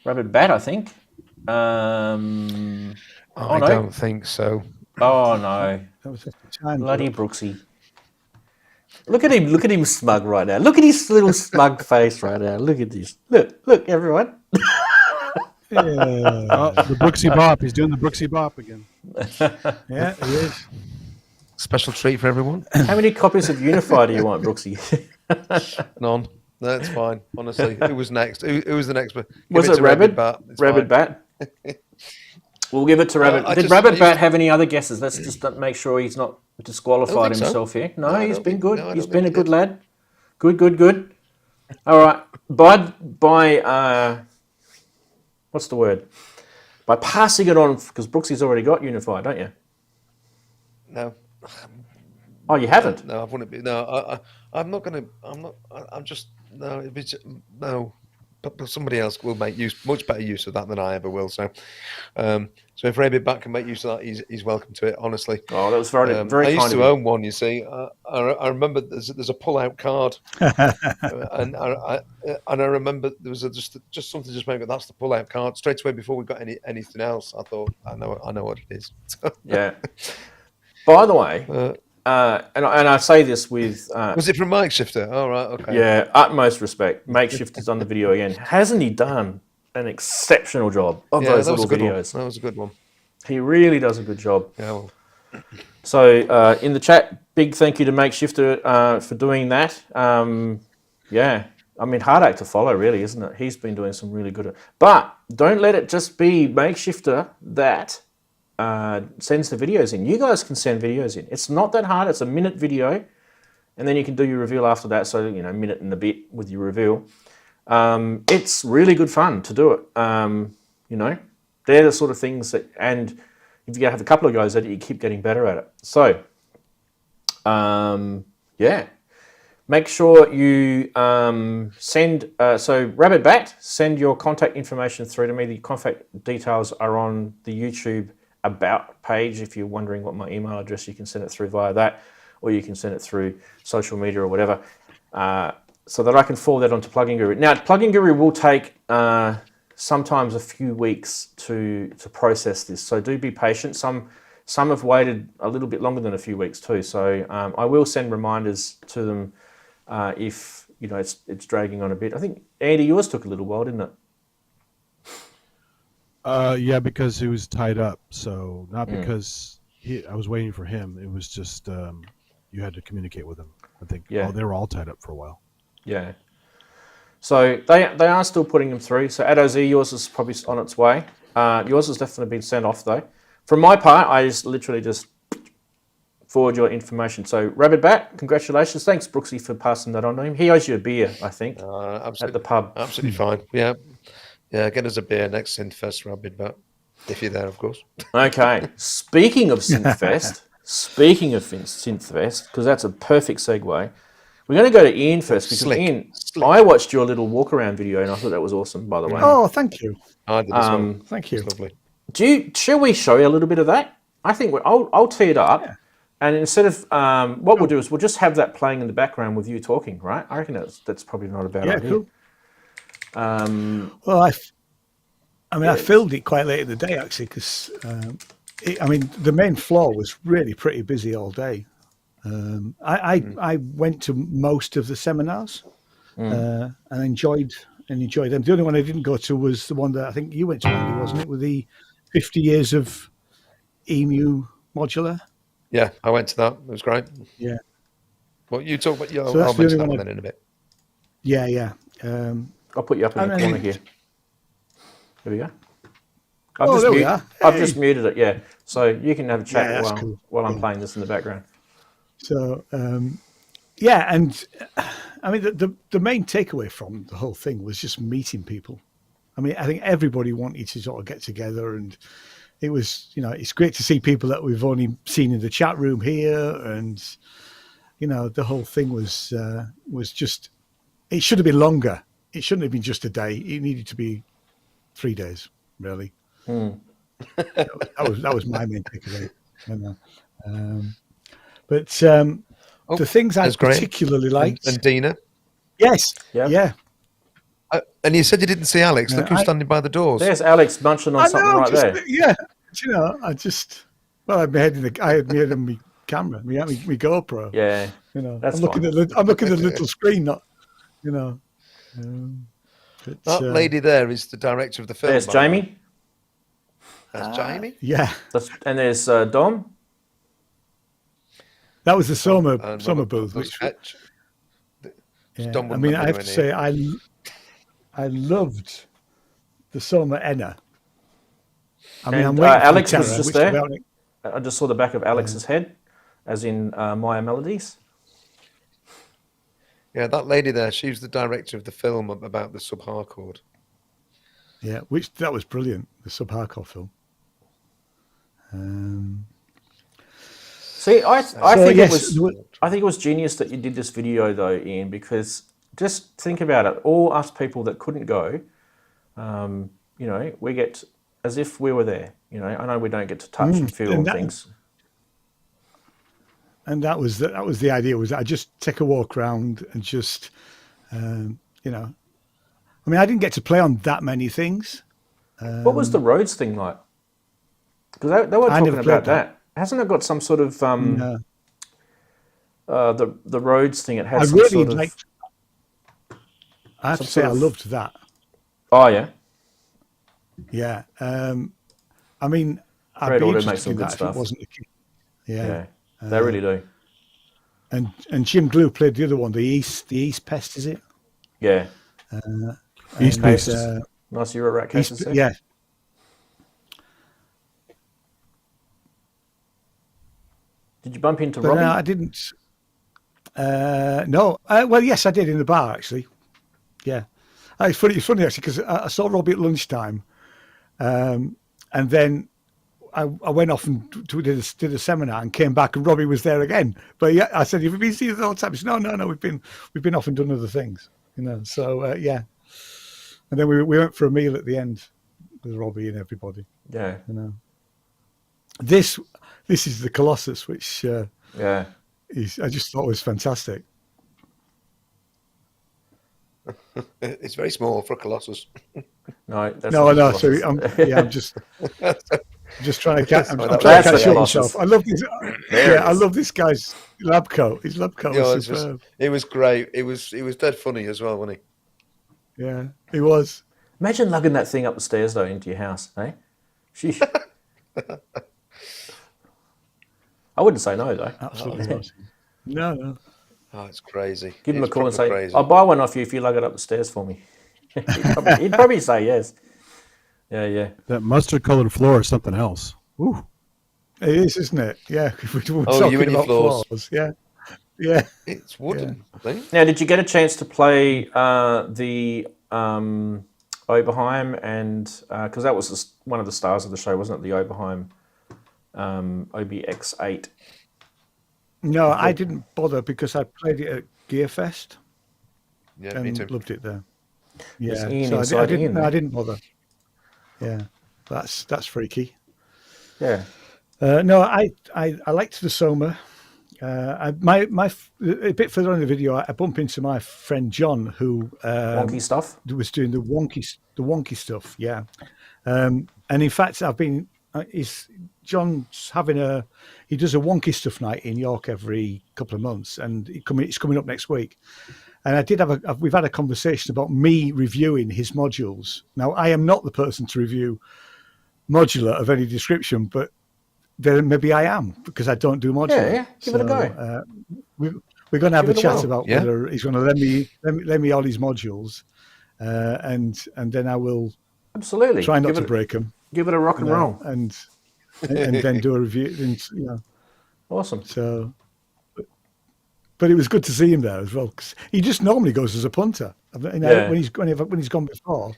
Speaker 1: Rabbit Bat, I think.
Speaker 2: I
Speaker 1: no.
Speaker 2: don't think so.
Speaker 1: Oh no,
Speaker 5: That was a time.
Speaker 1: bloody Brooksy. Look at him smug right now. Look at his little smug face right now. Look at this. Look, everyone.
Speaker 3: Oh, the Brooksy Bop. He's doing the Brooksy Bop again.
Speaker 5: Yeah, he is.
Speaker 2: Special treat for everyone.
Speaker 1: How many copies of Unify do you want, Brooksy?
Speaker 2: None. That's fine. Honestly, who was next? Who was the next one?
Speaker 1: Was
Speaker 2: Give
Speaker 1: it
Speaker 2: to
Speaker 1: Rabbit?
Speaker 2: Bat. It's
Speaker 1: Rabbit
Speaker 2: fine.
Speaker 1: Bat? We'll give it to Rabbit.
Speaker 2: I
Speaker 1: Did
Speaker 2: just-
Speaker 1: Rabbit
Speaker 2: I
Speaker 1: Bat
Speaker 2: used-
Speaker 1: have any other guesses? Let's just make sure he's not disqualified
Speaker 2: think so.
Speaker 1: himself here. No,
Speaker 2: No, I
Speaker 1: he's
Speaker 2: don't
Speaker 1: been
Speaker 2: think-
Speaker 1: good.
Speaker 2: no, I
Speaker 1: He's
Speaker 2: don't
Speaker 1: been a
Speaker 2: think he
Speaker 1: good
Speaker 2: did.
Speaker 1: lad. Good. All right. By what's the word? By passing it on, because Brooksy's already got Unify, don't you?
Speaker 2: No.
Speaker 1: Oh, you haven't?
Speaker 2: No, I wouldn't be. No, I'm not going to. I'm not. I'm just. No, it'd be no. But somebody else will make much better use of that than I ever will. So, so if Rabbit Bat can make use of that, he's welcome to it. Honestly.
Speaker 1: Oh, that was very
Speaker 2: I
Speaker 1: kind
Speaker 2: used
Speaker 1: of
Speaker 2: to
Speaker 1: you.
Speaker 2: own one. You see, I remember there's a pull-out card, and I remember there was just something just made. That's the pull-out card straight away before we got anything else. I thought I know what it is.
Speaker 1: Yeah. By the way, and I say this with
Speaker 2: Was it from Mike Shifter? All right, okay.
Speaker 1: yeah, utmost respect. Makeshift is on the video again. Hasn't he done an exceptional job of
Speaker 2: Yeah,
Speaker 1: those
Speaker 2: that was
Speaker 1: little
Speaker 2: a good
Speaker 1: videos?
Speaker 2: one. That was a good one.
Speaker 1: He really does a good job.
Speaker 2: Yeah. Well,
Speaker 1: So in the chat, big thank you to Makeshifter for doing that. Yeah, I mean, hard act to follow, really, isn't it? He's been doing some really good. But don't let it just be Makeshifter that sends the videos in. You guys can send videos in. It's not that hard. It's a minute video, and then you can do your reveal after that. So minute and a bit with your reveal. It's really good fun to do it. They're the sort of things that, and if you have a couple of guys at it, you keep getting better at it. So, yeah. Make sure you send, so Rabbit Bat, send your contact information through to me. The contact details are on the YouTube About page. If you're wondering what my email address, you can send it through via that, or you can send it through social media or whatever, so that I can forward that onto Plugin Guru. Now, Plugin Guru will take sometimes a few weeks to process this, so do be patient. Some have waited a little bit longer than a few weeks too, so I will send reminders to them if it's dragging on a bit. I think, Andy, yours took a little while, didn't it?
Speaker 3: Yeah, because he was tied up. So not because I was waiting for him. It was just you had to communicate with him. I think they were all tied up for a while.
Speaker 1: Yeah. So they are still putting them through. So AdoZ, yours is probably on its way. Yours has definitely been sent off though. From my part, I literally just forward your information. So Rabbit Bat, congratulations. Thanks, Brooksy, for passing that on to him. He owes you a beer, I think, at the pub.
Speaker 2: Absolutely fine. Yeah. Get us a beer next SynthFest, Rabbit Bat, if you're there, of course.
Speaker 1: Okay. Speaking of SynthFest, because that's a perfect segue, we're going to go to Ian first, because Ian, I watched your little walk around video and I thought that was awesome, by the way.
Speaker 5: Oh, thank you.
Speaker 2: I did as well.
Speaker 5: Thank you.
Speaker 2: It's lovely.
Speaker 1: Shall we show you a little bit of that? I think I'll tee it up. Yeah. And instead of what we'll do is we'll just have that playing in the background with you talking, right? I reckon that's probably not a bad idea.
Speaker 5: Cool. Well, I filmed it quite late in the day actually, because the main floor was really pretty busy all day. I went to most of the seminars and enjoyed them. The only one I didn't go to was the one that I think you went to, Andy, wasn't it? With the 50 years of EMU modular.
Speaker 2: Yeah, I went to that. It was great.
Speaker 5: Yeah.
Speaker 2: Well, you talk about.
Speaker 5: So
Speaker 2: I'll mention that one then in a bit.
Speaker 5: Yeah.
Speaker 1: I'll put you up in the corner here. There we go.
Speaker 5: I've
Speaker 1: just muted it, yeah. So you can have a chat while I'm
Speaker 5: cool.
Speaker 1: playing this in the background.
Speaker 5: So, and I mean, the main takeaway from the whole thing was just meeting people. I mean, I think everybody wanted to sort of get together, and it was, it's great to see people that we've only seen in the chat room here, and the whole thing was just. It should have been longer. It shouldn't have been just a day. It needed to be 3 days, really. That was my main takeaway. The things I particularly liked.
Speaker 2: And Dina.
Speaker 5: Yes.
Speaker 1: Yep.
Speaker 5: Yeah.
Speaker 2: And you said you didn't see Alex. Look who's standing by the doors.
Speaker 1: There's Alex munching on something there.
Speaker 5: Yeah. I had my head on my camera, my GoPro.
Speaker 1: Yeah.
Speaker 5: I'm looking at the little screen, not. But,
Speaker 2: That lady there is the director of the film.
Speaker 1: There's
Speaker 2: by the way.
Speaker 1: Jamie.
Speaker 2: That's Jamie.
Speaker 5: yeah,
Speaker 1: And there's Dom.
Speaker 5: that was the summer
Speaker 2: And
Speaker 5: summer
Speaker 2: Robert
Speaker 5: booth.
Speaker 2: Douglas
Speaker 5: Which,
Speaker 2: Fetch.
Speaker 5: yeah,
Speaker 2: Dom
Speaker 5: I
Speaker 2: wouldn't
Speaker 5: mean,
Speaker 2: let
Speaker 5: I
Speaker 2: me
Speaker 5: have to
Speaker 2: anywhere
Speaker 5: say, I loved the summer Enna. I mean,
Speaker 1: And
Speaker 5: I'm waiting for
Speaker 1: Alex
Speaker 5: the
Speaker 1: was
Speaker 5: terror,
Speaker 1: just
Speaker 5: which, to be
Speaker 1: there.
Speaker 5: honest,
Speaker 1: I just saw the back of Alex's head, as in Maya Melodies.
Speaker 2: Yeah, that lady there, she was the director of the film about the sub-harcourt.
Speaker 5: yeah, which that was brilliant. The sub-hardcore film.
Speaker 1: See, I
Speaker 5: So,
Speaker 1: think
Speaker 5: yes,
Speaker 1: I think it was genius that you did this video though, Ian, because just think about it. All us people that couldn't go, you know, we get as if we were there. You know, I know we don't get to touch and feel and things.
Speaker 5: And that was the idea. Was I just take a walk around and just, you know, I mean, I didn't get to play on that many things.
Speaker 1: What was the Rhodes thing like? Because they were
Speaker 5: I
Speaker 1: talking
Speaker 5: never
Speaker 1: about
Speaker 5: played
Speaker 1: that. Hasn't it got some sort of
Speaker 5: No.
Speaker 1: the Rhodes thing? It
Speaker 5: I
Speaker 1: has some
Speaker 5: really
Speaker 1: sort of.
Speaker 5: liked. I have to
Speaker 1: some
Speaker 5: say,
Speaker 1: sort
Speaker 5: I
Speaker 1: of-
Speaker 5: loved that.
Speaker 1: Oh yeah,
Speaker 5: Yeah. I mean, I'd
Speaker 1: Fred
Speaker 5: be
Speaker 1: Auto
Speaker 5: interested
Speaker 1: makes some
Speaker 5: in
Speaker 1: good
Speaker 5: that if
Speaker 1: stuff.
Speaker 5: it wasn't the key.
Speaker 1: yeah, they really do.
Speaker 5: And Jim Glue played the other one, the East Pest, is it?
Speaker 1: Yeah,
Speaker 3: East
Speaker 1: Case,
Speaker 3: Beast.
Speaker 1: nice Eurorack cases there.
Speaker 5: Yeah.
Speaker 1: Did you bump into
Speaker 5: But
Speaker 1: Robbie?
Speaker 5: no, I didn't. No. Well, yes, I did in the bar actually. Yeah. It's funny actually because I saw Robbie at lunchtime, and then I went off and did a seminar and came back and Robbie was there again. But yeah, I said, "Have you been seeing us all the time?" He said, No. We've been off and done other things, you know. So yeah. And then we went for a meal at the end with Robbie and everybody.
Speaker 1: Yeah,
Speaker 5: You know. This is the Colossus, which
Speaker 1: yeah.
Speaker 5: I just thought was fantastic.
Speaker 2: It's very small for a Colossus.
Speaker 1: No, that's
Speaker 5: No,
Speaker 1: not
Speaker 5: I know.
Speaker 1: Colossus.
Speaker 5: So I'm just trying to catch. I'm trying to
Speaker 1: That's
Speaker 5: catch
Speaker 1: the
Speaker 5: up
Speaker 1: Colossus.
Speaker 5: myself. I love this.
Speaker 1: There it
Speaker 5: I
Speaker 1: is.
Speaker 5: love this guy's lab coat. His lab coat was superb.
Speaker 2: It was great. It was dead funny as well, wasn't he?
Speaker 5: Yeah, he was.
Speaker 1: Imagine lugging that thing up the stairs though into your house, eh? Sheesh. I wouldn't say no though.
Speaker 5: Absolutely not. No.
Speaker 2: Oh, it's crazy.
Speaker 1: Give him a
Speaker 2: It's
Speaker 1: call and
Speaker 2: proper
Speaker 1: say,
Speaker 2: crazy.
Speaker 1: "I'll buy one off you if you lug it up the stairs for me." he'd probably say yes. Yeah.
Speaker 3: That mustard-colored floor is something else. Ooh.
Speaker 5: It is, isn't it? Yeah. If we were
Speaker 2: Oh, you
Speaker 5: talking
Speaker 2: and your
Speaker 5: about
Speaker 2: floors.
Speaker 5: Yeah. Yeah.
Speaker 2: It's wooden. I think.
Speaker 1: Now, did you get a chance to play the Oberheim and because that was one of the stars of the show, wasn't it? The Oberheim OBX8.
Speaker 5: No, I didn't bother because I played it at Gearfest
Speaker 2: Yeah, me too.
Speaker 5: and loved it there.
Speaker 1: There's
Speaker 5: Yeah,
Speaker 1: Ian
Speaker 5: so
Speaker 1: inside
Speaker 5: I didn't.
Speaker 1: Ian
Speaker 5: No,
Speaker 1: there.
Speaker 5: I didn't bother. Yeah, that's freaky.
Speaker 1: Yeah.
Speaker 5: No, I liked the Soma. A bit further on in the video, I bump into my friend John, who
Speaker 1: Wonky stuff.
Speaker 5: was doing the wonky stuff. Yeah, and in fact, John's having he does a wonky stuff night in York every couple of months, and it's coming up next week. And we've had a conversation about me reviewing his modules. Now, I am not the person to review modular of any description, but then maybe I am because I don't do modular.
Speaker 1: Yeah, give it a go.
Speaker 5: We're going to have
Speaker 1: Give
Speaker 5: a
Speaker 1: it a
Speaker 5: chat
Speaker 1: whirl.
Speaker 5: about
Speaker 2: Yeah.
Speaker 5: whether he's going to lend me all his modules, and then I will
Speaker 1: Absolutely.
Speaker 5: try not
Speaker 1: give
Speaker 5: to
Speaker 1: it,
Speaker 5: break them,
Speaker 1: Give it a rock and roll.
Speaker 5: and then do a review. And, you know,
Speaker 1: Awesome.
Speaker 5: so. But it was good to see him there as well because he just normally goes as a punter. You know,
Speaker 1: Yeah.
Speaker 5: when he's gone before,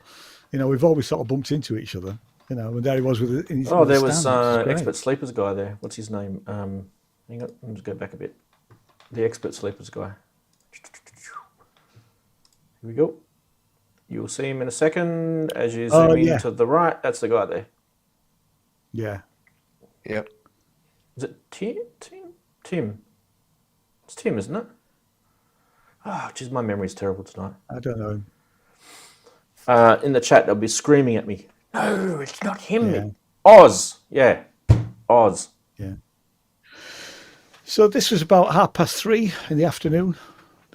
Speaker 5: you know, we've always sort of bumped into each other. You know, and there he was with his.
Speaker 1: Oh,
Speaker 5: with
Speaker 1: there
Speaker 5: his
Speaker 1: was
Speaker 5: stand, which is great.
Speaker 1: Expert Sleepers guy there. What's his name? Hang on, let's go back a bit. The Expert Sleepers guy. Here we go. You'll see him in a second as you zoom in
Speaker 5: yeah.
Speaker 1: to the right. That's the guy there.
Speaker 5: Yeah.
Speaker 2: Yep.
Speaker 1: Is it Tim? It's Tim, isn't it? Oh, geez, my memory's terrible tonight.
Speaker 5: I don't know.
Speaker 1: In the chat, they'll be screaming at me. No, it's not him.
Speaker 5: Yeah.
Speaker 1: Oz. Yeah. Oz.
Speaker 5: Yeah. So this was about 3:30 in the afternoon.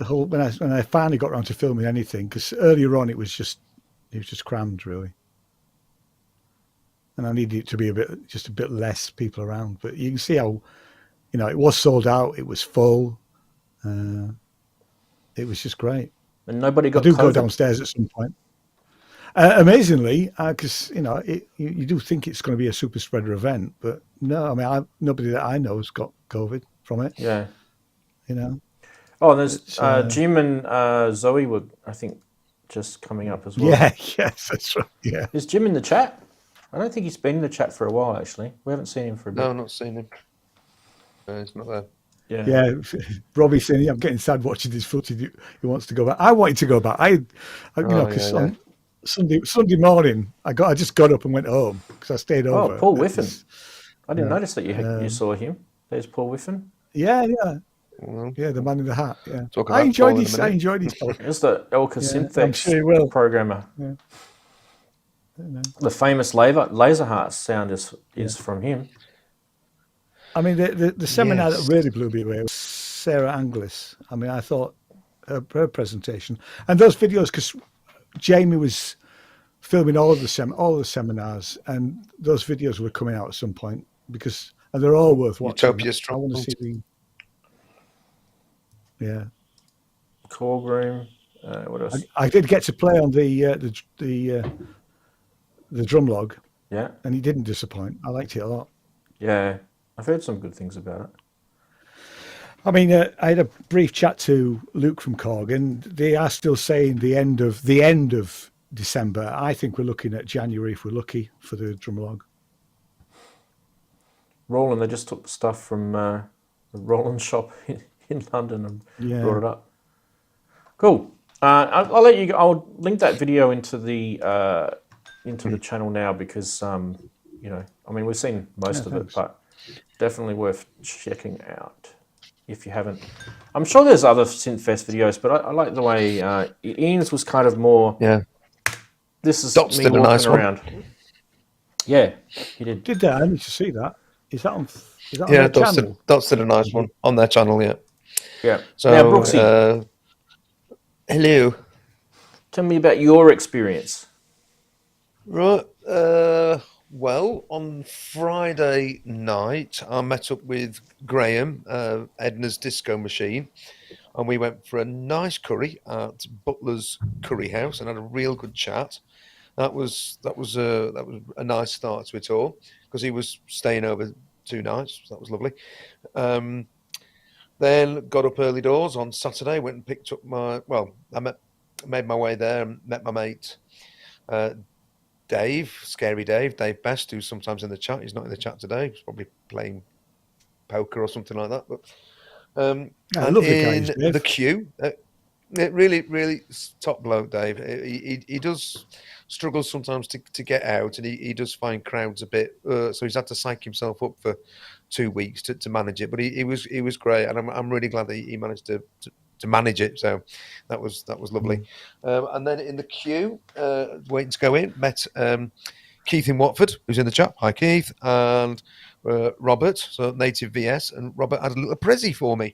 Speaker 5: When I finally got around to filming anything, because earlier on it was just It was just crammed, really. And I needed it to be just a bit less people around. But you can see how, it was sold out. It was full. It was just great.
Speaker 1: And nobody
Speaker 5: I
Speaker 1: got
Speaker 5: do
Speaker 1: COVID?
Speaker 5: go downstairs at some point. Amazingly, because you do think it's going to be a super spreader event, but no. I mean, nobody that I know has got COVID from it.
Speaker 1: Yeah.
Speaker 5: Oh,
Speaker 1: and there's Jim and Zoe were, I think, just coming up as well.
Speaker 5: Yeah, yes, that's right. Yeah.
Speaker 1: Is Jim in the chat? I don't think he's been in the chat for a while, actually. We haven't seen him for a bit.
Speaker 2: No, not seen him. He's not there.
Speaker 5: Yeah, Robbie's saying, I'm getting sad watching this footage. He wants to go back. I wanted to go back. Because on Sunday morning, I just got up and went home because I stayed over.
Speaker 1: Oh, Paul Whiffen. I didn't notice that you saw him. There's Paul Whiffen.
Speaker 5: Yeah.
Speaker 2: Well,
Speaker 5: Yeah, the man in the hat. Yeah,
Speaker 2: I enjoyed
Speaker 5: his talk.
Speaker 1: It's the Elka Synthex programmer.
Speaker 5: Yeah.
Speaker 1: The famous laser heart sound is from him.
Speaker 5: I mean, the seminar that really blew me away was Sarah Anglis. I mean, I thought her presentation and those videos, because Jamie was filming all the seminars, and those videos were coming out at some point and they're all worth watching.
Speaker 2: Utopia
Speaker 5: I want to see
Speaker 1: Korg Room. What else?
Speaker 5: I did get to play on the drum log.
Speaker 1: Yeah,
Speaker 5: and he didn't disappoint. I liked it a lot.
Speaker 1: Yeah, I've heard some good things about it.
Speaker 5: I mean, I had a brief chat to Luke from Korg, and they are still saying the end of December. I think we're looking at January if we're lucky for the drum log.
Speaker 1: Roland, they just took the stuff from the Roland shop in London and brought it up. Cool. I'll let you go. I'll link that video into the channel now because I mean, we've seen most of it, but definitely worth checking out if you haven't. I'm sure there's other SynthFest videos, but I like the way Ian's was kind of more.
Speaker 2: Yeah.
Speaker 1: This is
Speaker 2: Dots
Speaker 1: me
Speaker 2: did a
Speaker 1: walking
Speaker 2: nice
Speaker 1: around.
Speaker 2: one.
Speaker 1: Yeah, he did.
Speaker 5: Did that? I need to see that. Is that on
Speaker 2: Yeah,
Speaker 5: their channel?
Speaker 2: Dots did a nice one on their channel. Yeah.
Speaker 1: Yeah.
Speaker 2: So,
Speaker 1: now, Brooksy,
Speaker 2: hello.
Speaker 1: tell me about your experience.
Speaker 2: Right. Well, on Friday night, I met up with Graham, Edna's Disco Machine, and we went for a nice curry at Butler's Curry House and had a real good chat. That was a nice start to it all because he was staying over 2 nights. So that was lovely. Then got up early doors on Saturday. Went and picked up made my way there and met my mate Dave Best, who's sometimes in the chat. He's not in the chat today. He's probably playing poker or something like that. But
Speaker 5: I love the guys,
Speaker 2: in the queue. Really, really top bloke, Dave. He does struggle sometimes to get out, and he does find crowds a bit. So he's had to psych himself up for 2 weeks to manage it. But he was great, and I'm really glad that he managed to manage it. So that was lovely. And then in the queue, waiting to go in, met Keith in Watford, who's in the chat. Hi, Keith, and Robert, so Native VS, and Robert had a little Prezi for me.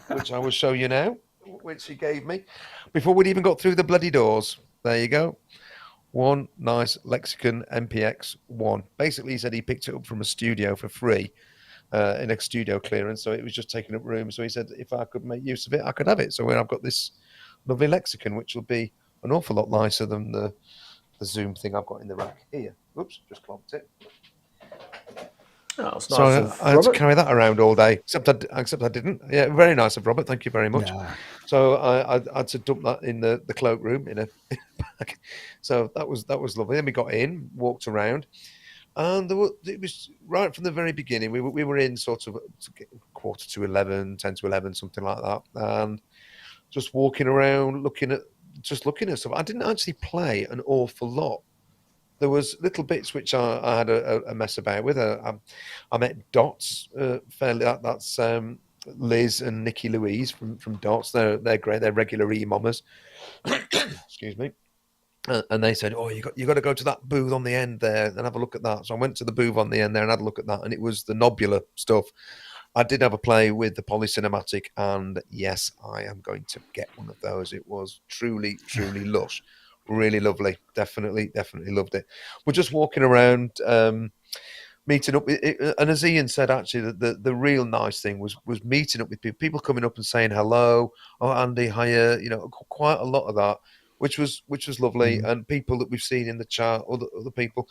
Speaker 2: Which I will show you now, which he gave me before we'd even got through the bloody doors. There you go. One nice Lexicon MPX1. Basically, he said he picked it up from a studio for free in a studio clearance, so it was just taking up room. So he said if I could make use of it, I could have it. So I've got this lovely Lexicon, which will be an awful lot nicer than the Zoom thing I've got in the rack here. Oops, just clomped it.
Speaker 1: Oh, it's
Speaker 2: So
Speaker 1: nice
Speaker 2: I had to carry that around all day, except I didn't. Yeah, very nice of Robert. Thank you very much.
Speaker 5: Yeah.
Speaker 2: So I had to dump that in the cloakroom in a bag. So that was lovely. Then we got in, walked around, and it was right from the very beginning. We were in sort of 11:15, 10 to 11, something like that, and just walking around, looking at stuff. I didn't actually play an awful lot. There was little bits which I had a mess about with. I met Dots fairly. That's Liz and Nikki Louise from Dots. They're great. They're regular e-mommers. Excuse me. And they said, "Oh, you got to go to that booth on the end there and have a look at that." So I went to the booth on the end there and had a look at that, and it was the Nobular stuff. I did have a play with the Polycinematic, and yes, I am going to get one of those. It was truly, truly lush. Really lovely. Definitely loved it. We're just walking around, meeting up with it, and as Ian said, actually, the real nice thing was meeting up with people coming up and saying hello. Oh, Andy, hiya. Quite a lot of that, which was lovely, and people that we've seen in the chat, other people.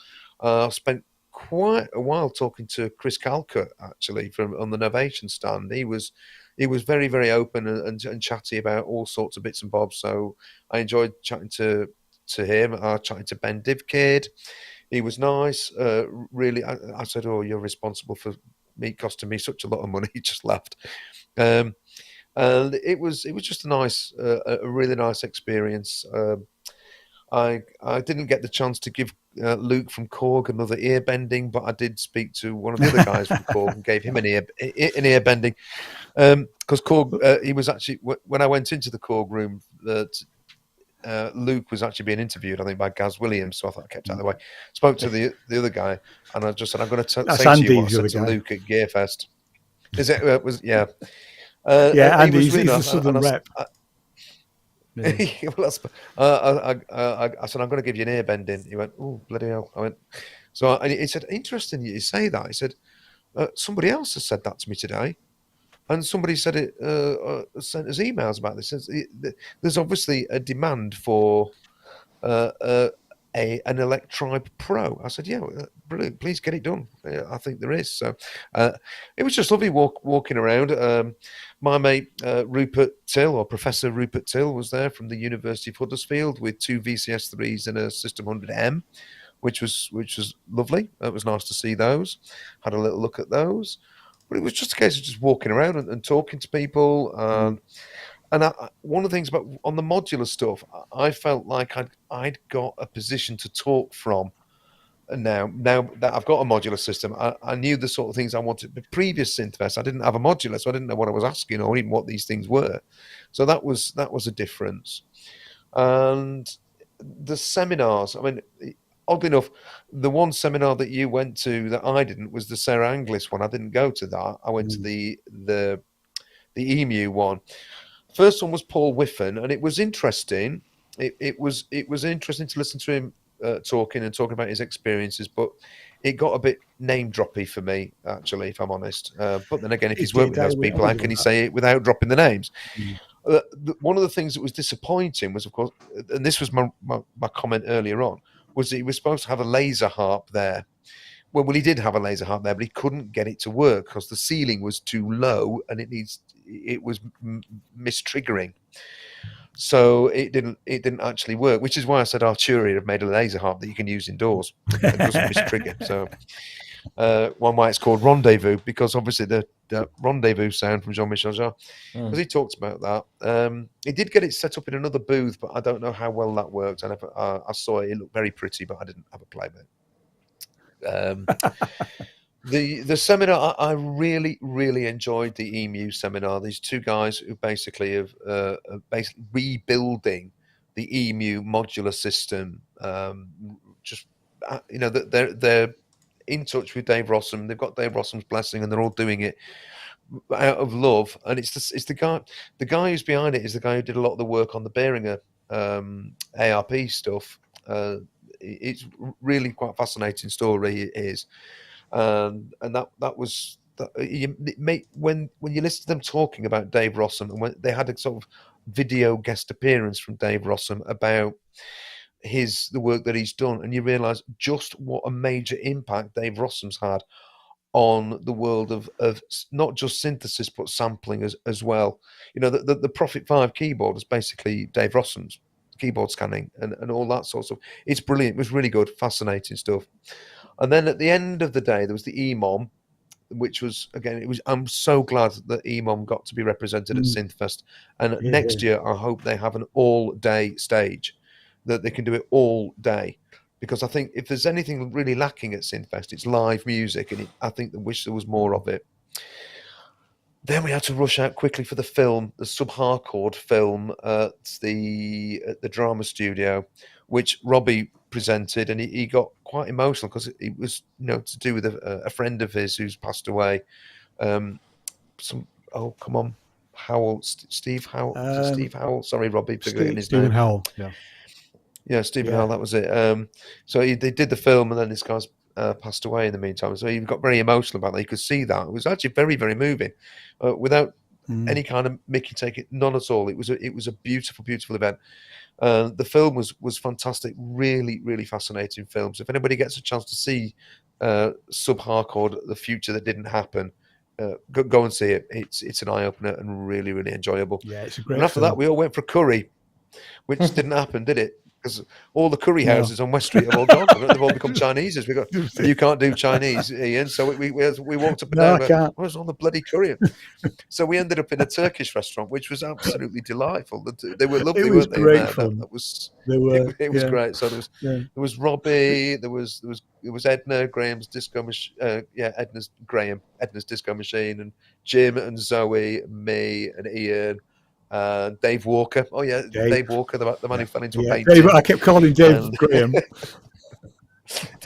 Speaker 2: Spent quite a while talking to Chris Calcutt, actually, from on the Novation stand. He was very, very open and chatty about all sorts of bits and bobs. So I enjoyed chatting to him. Chatting to Ben Divkid. He was nice. Really, I said, "Oh, you're responsible for me costing me such a lot of money." He just laughed. And it was just a really nice experience. I didn't get the chance to give Luke from Korg another ear bending, but I did speak to one of the other guys from Korg and gave him an ear bending. Because Korg, he was actually, when I went into the Korg room, Luke was actually being interviewed, I think, by Gaz Williams. So I thought I kept out of the way. Spoke to the other guy, and I just said, "I'm going to say
Speaker 5: Andy,
Speaker 2: to you what I said to Luke at Gearfest." Is it? Yeah.
Speaker 5: Yeah, Andy, he's
Speaker 2: really
Speaker 5: the
Speaker 2: nice.
Speaker 5: Southern rep.
Speaker 2: Well, I said, "I'm going to give you an ear bending." He went, "Oh, bloody hell!" I went. So he said, "Interesting you say that." He said, "Somebody else has said that to me today." And somebody said it sent us emails about this. There's obviously a demand for an Electribe Pro. I said, "Yeah, brilliant. Please get it done." Yeah, I think there is. So it was just lovely walking around. My mate Rupert Till, or Professor Rupert Till, was there from the University of Huddersfield with 2 VCS3s and a System 100M, which was lovely. It was nice to see those. Had a little look at those. But it was just a case of just walking around and talking to people. And one of the things about on the modular stuff, I felt like I'd got a position to talk from. And now that I've got a modular system, I knew the sort of things I wanted. The previous SynthFest, I didn't have a modular, so I didn't know what I was asking or even what these things were. So that was a difference. And the seminars, I mean, oddly enough, the one seminar that you went to that I didn't was the Sarah Anglis one. I didn't go to that. I went to the EMU one. First one was Paul Whiffen, and it was interesting. It was interesting to listen to him talking about his experiences, but it got a bit name droppy for me, actually, if I'm honest. But then again, if he's worked with those people, how can he say it without dropping the names? One of the things that was disappointing was, of course, and this was my comment earlier on, was that he was supposed to have a laser harp there. Well, he did have a laser harp there, but he couldn't get it to work because the ceiling was too low and it was mistriggering. So it didn't actually work, which is why I said Arturia have made a laser harp that you can use indoors. It doesn't mistrigger. So one why it's called Rendezvous, because obviously the Rendezvous sound from Jean-Michel Jarre, because he talks about that. He did get it set up in another booth, but I don't know how well that worked. I saw it; it looked very pretty, but I didn't have a play with it. The seminar, I really, really enjoyed the EMU seminar. These two guys who basically have basically rebuilding the EMU modular system. They're in touch with Dave Rossum. They've got Dave Rossum's blessing, and they're all doing it out of love. And it's the guy who's behind it is the guy who did a lot of the work on the Behringer ARP stuff. It's really quite a fascinating story. It is. And that was when you listen to them talking about Dave Rossum, and when they had a sort of video guest appearance from Dave Rossum about the work that he's done, and you realise just what a major impact Dave Rossum's had on the world of not just synthesis but sampling as well. You know, the Prophet 5 keyboard is basically Dave Rossum's keyboard scanning and all that sort of stuff. It's brilliant. It was really good, fascinating stuff. And then at the end of the day, there was the EMOM, which was, again, I'm so glad that EMOM got to be represented at SynthFest. And next year, I hope they have an all-day stage, that they can do it all day. Because I think if there's anything really lacking at SynthFest, it's live music, and I think they wish there was more of it. Then we had to rush out quickly for the film, the sub-hardcore film at the drama studio, which Robbie presented, and he got quite emotional because it was, to do with a friend of his who's passed away. Oh, come on. Howell, Steve Howell. Is it Steve Howell? Sorry, Robbie, for getting his
Speaker 3: Stephen
Speaker 2: name.
Speaker 3: Howell. Yeah.
Speaker 2: Yeah, Stephen
Speaker 5: Yeah.
Speaker 2: Howell, that was it. So they did the film, and then this guy's passed away in the meantime. So he got very emotional about that. You could see that. It was actually very, very moving, without any kind of Mickey take it, none at all. It was a beautiful, beautiful event. The film was fantastic, really, really fascinating film. So if anybody gets a chance to see Sub-Hardcore, The Future That Didn't Happen, go and see it. It's an eye opener and really, really enjoyable.
Speaker 5: Yeah, it's a great
Speaker 2: And after
Speaker 5: film.
Speaker 2: that, we all went for a curry, which didn't happen, did it? Because all the curry houses on West Street have all gone. They've all become Chinese. We got, you can't do Chinese, Ian. So we walked up and down.
Speaker 5: I can't.
Speaker 2: Where's all the bloody curry? So we ended up in a Turkish restaurant, which was absolutely delightful. They were lovely,
Speaker 5: It was
Speaker 2: weren't they?
Speaker 5: great fun.
Speaker 2: That was
Speaker 5: They were.
Speaker 2: it was
Speaker 5: yeah.
Speaker 2: great. So there was Robbie, there was Edna, Graham's disco machine. Edna's disco machine, and Jim and Zoe, and me and Ian. Dave Walker. Oh yeah, Dave Walker, the man who fell into a painting.
Speaker 5: Dave, I kept calling Dave Graham.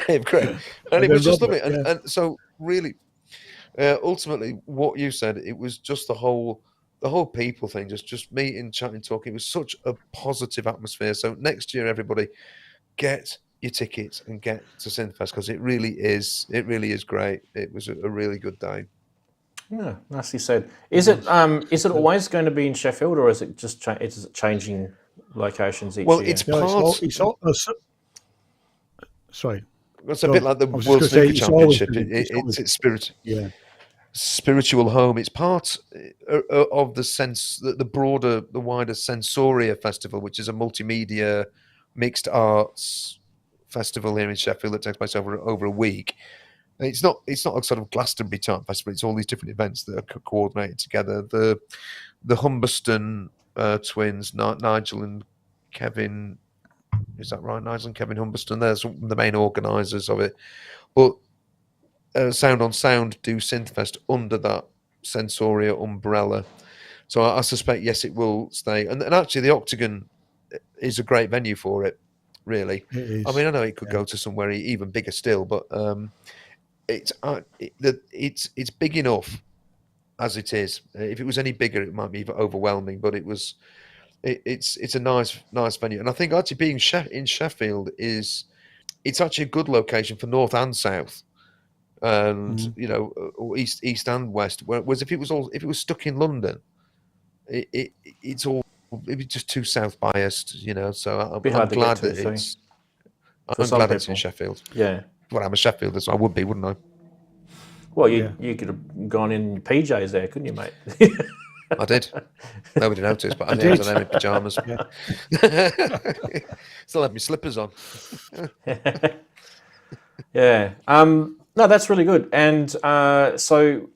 Speaker 2: Dave Graham, and it was just
Speaker 5: Robert,
Speaker 2: lovely. And so really, ultimately, what you said, it was just the whole people thing, just meeting, chatting, talking. It was such a positive atmosphere. So next year, everybody, get your tickets and get to SynthFest, because it really is great. It was a really good day.
Speaker 1: Yeah, nicely said. Is it always going to be in Sheffield, or is it just is it changing locations each year?
Speaker 2: It's
Speaker 5: No,
Speaker 2: part.
Speaker 5: Sorry.
Speaker 2: It's a bit like the
Speaker 5: I was
Speaker 2: World
Speaker 5: just gonna
Speaker 2: Snooker
Speaker 5: say, it's always
Speaker 2: Championship.
Speaker 5: been-
Speaker 2: It's spirit.
Speaker 5: Yeah.
Speaker 2: Spiritual home. It's part of the broader, the wider Sensoria Festival, which is a multimedia mixed arts festival here in Sheffield that takes place over a week. And it's not a sort of Glastonbury type festival. It's all these different events that are coordinated together. The Humberston twins, Nigel and Kevin. Is that right? Nigel and Kevin Humberston. They're the main organisers of it. But Sound on Sound do SynthFest under that Sensoria umbrella. So I suspect, yes, it will stay. And actually, the Octagon is a great venue for it, really.
Speaker 5: It is.
Speaker 2: I mean, I know it could go to somewhere even bigger still, but it's big enough as it is. If it was any bigger, it might be overwhelming, but it's a nice venue. And I think actually being in Sheffield it's actually a good location for north and south. And east and west. Whereas if it was stuck in London, it'd be just too south biased, So I'm glad that it's in Sheffield.
Speaker 1: Yeah.
Speaker 2: Well, I'm a Sheffielder, so I would be, wouldn't I?
Speaker 1: Well, you could have gone in your PJs there, couldn't you, mate?
Speaker 2: I did. Nobody noticed, but I did. I was in pyjamas. Still had my slippers on.
Speaker 1: Yeah. No, that's really good. And so,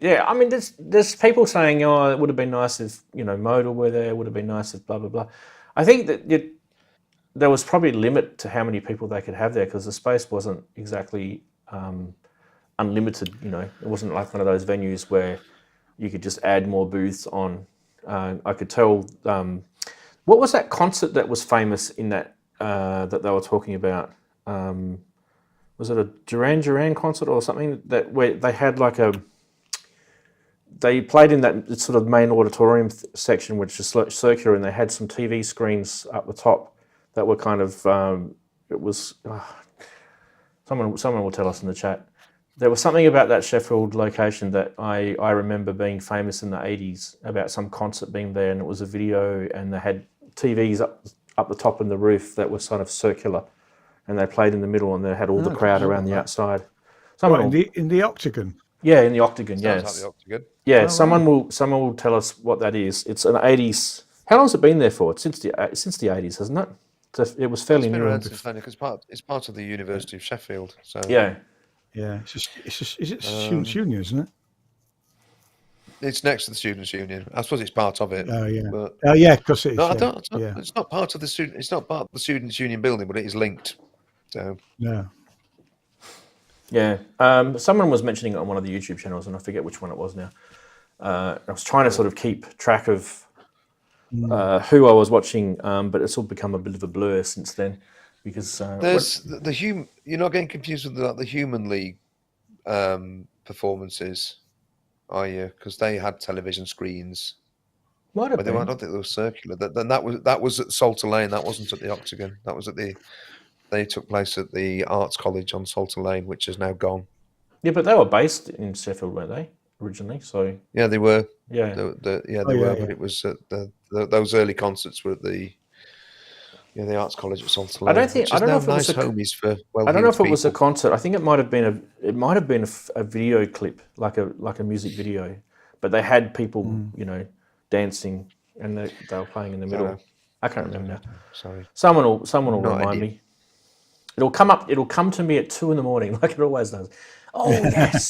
Speaker 1: yeah, I mean, there's people saying, oh, it would have been nice if, Modal were there, it would have been nice if blah, blah, blah. I think that there was probably a limit to how many people they could have there, because the space wasn't exactly unlimited, It wasn't like one of those venues where you could just add more booths on. I could tell, what was that concert that was famous in that they were talking about? Was it a Duran concert or something where they had they played in that sort of main auditorium section, which is circular, and they had some TV screens up the top that were kind of, it was, someone will tell us in the chat. There was something about that Sheffield location that I remember being famous in the 80s, about some concert being there, and it was a video, and they had TVs up the top and the roof that were sort of circular, and they played in the middle, and they had all the crowd around the outside.
Speaker 5: In the Octagon?
Speaker 1: Yeah, in the Octagon, yes.
Speaker 2: Like the Octagon.
Speaker 1: Yeah, someone will tell us what that is. It's an 80s. How long has it been there for? Since the 80s, hasn't it? It was fairly new.
Speaker 2: It's part of the University of Sheffield. So
Speaker 1: yeah.
Speaker 5: Yeah, is it Students' Union, isn't it?
Speaker 2: It's next to the Students' Union. I suppose it's part of it.
Speaker 5: Oh yeah.
Speaker 2: But,
Speaker 5: Because it is.
Speaker 2: No, I don't. It's not part of the student. It's not part of the Students' Union building, but it is linked. So
Speaker 5: yeah.
Speaker 1: Yeah. Someone was mentioning it on one of the YouTube channels, and I forget which one it was now. I was trying to sort of keep track of who I was watching, but it's all become a bit of a blur since then. Because
Speaker 2: there's you're not getting confused with the Human League performances Oh yeah, because they had television screens.
Speaker 1: Might have
Speaker 2: But I
Speaker 1: been.
Speaker 2: don't think they were circular. That was at Salter Lane. That wasn't at the Octagon. That was at the. They took place at the Arts College on Salter Lane, which is now gone.
Speaker 1: Yeah, but they were based in Sheffield, weren't they, originally? So
Speaker 2: Yeah, they were.
Speaker 1: yeah.
Speaker 2: They were. But it was at those early concerts were at the Arts College at Salter
Speaker 1: I
Speaker 2: Lane,
Speaker 1: don't think.
Speaker 2: which
Speaker 1: I
Speaker 2: is
Speaker 1: don't know
Speaker 2: now
Speaker 1: if it was
Speaker 2: nice
Speaker 1: a.
Speaker 2: homies for
Speaker 1: I
Speaker 2: well-heeled
Speaker 1: don't know if it was a
Speaker 2: people.
Speaker 1: concert. I think it might have been a video clip, like a music video. But they had people, dancing, and they were playing in the middle.
Speaker 2: know.
Speaker 1: I can't remember now.
Speaker 2: Sorry.
Speaker 1: Someone will
Speaker 2: No
Speaker 1: remind
Speaker 2: idea.
Speaker 1: me. It'll come to me at 2 a.m, like it always does. Oh yes.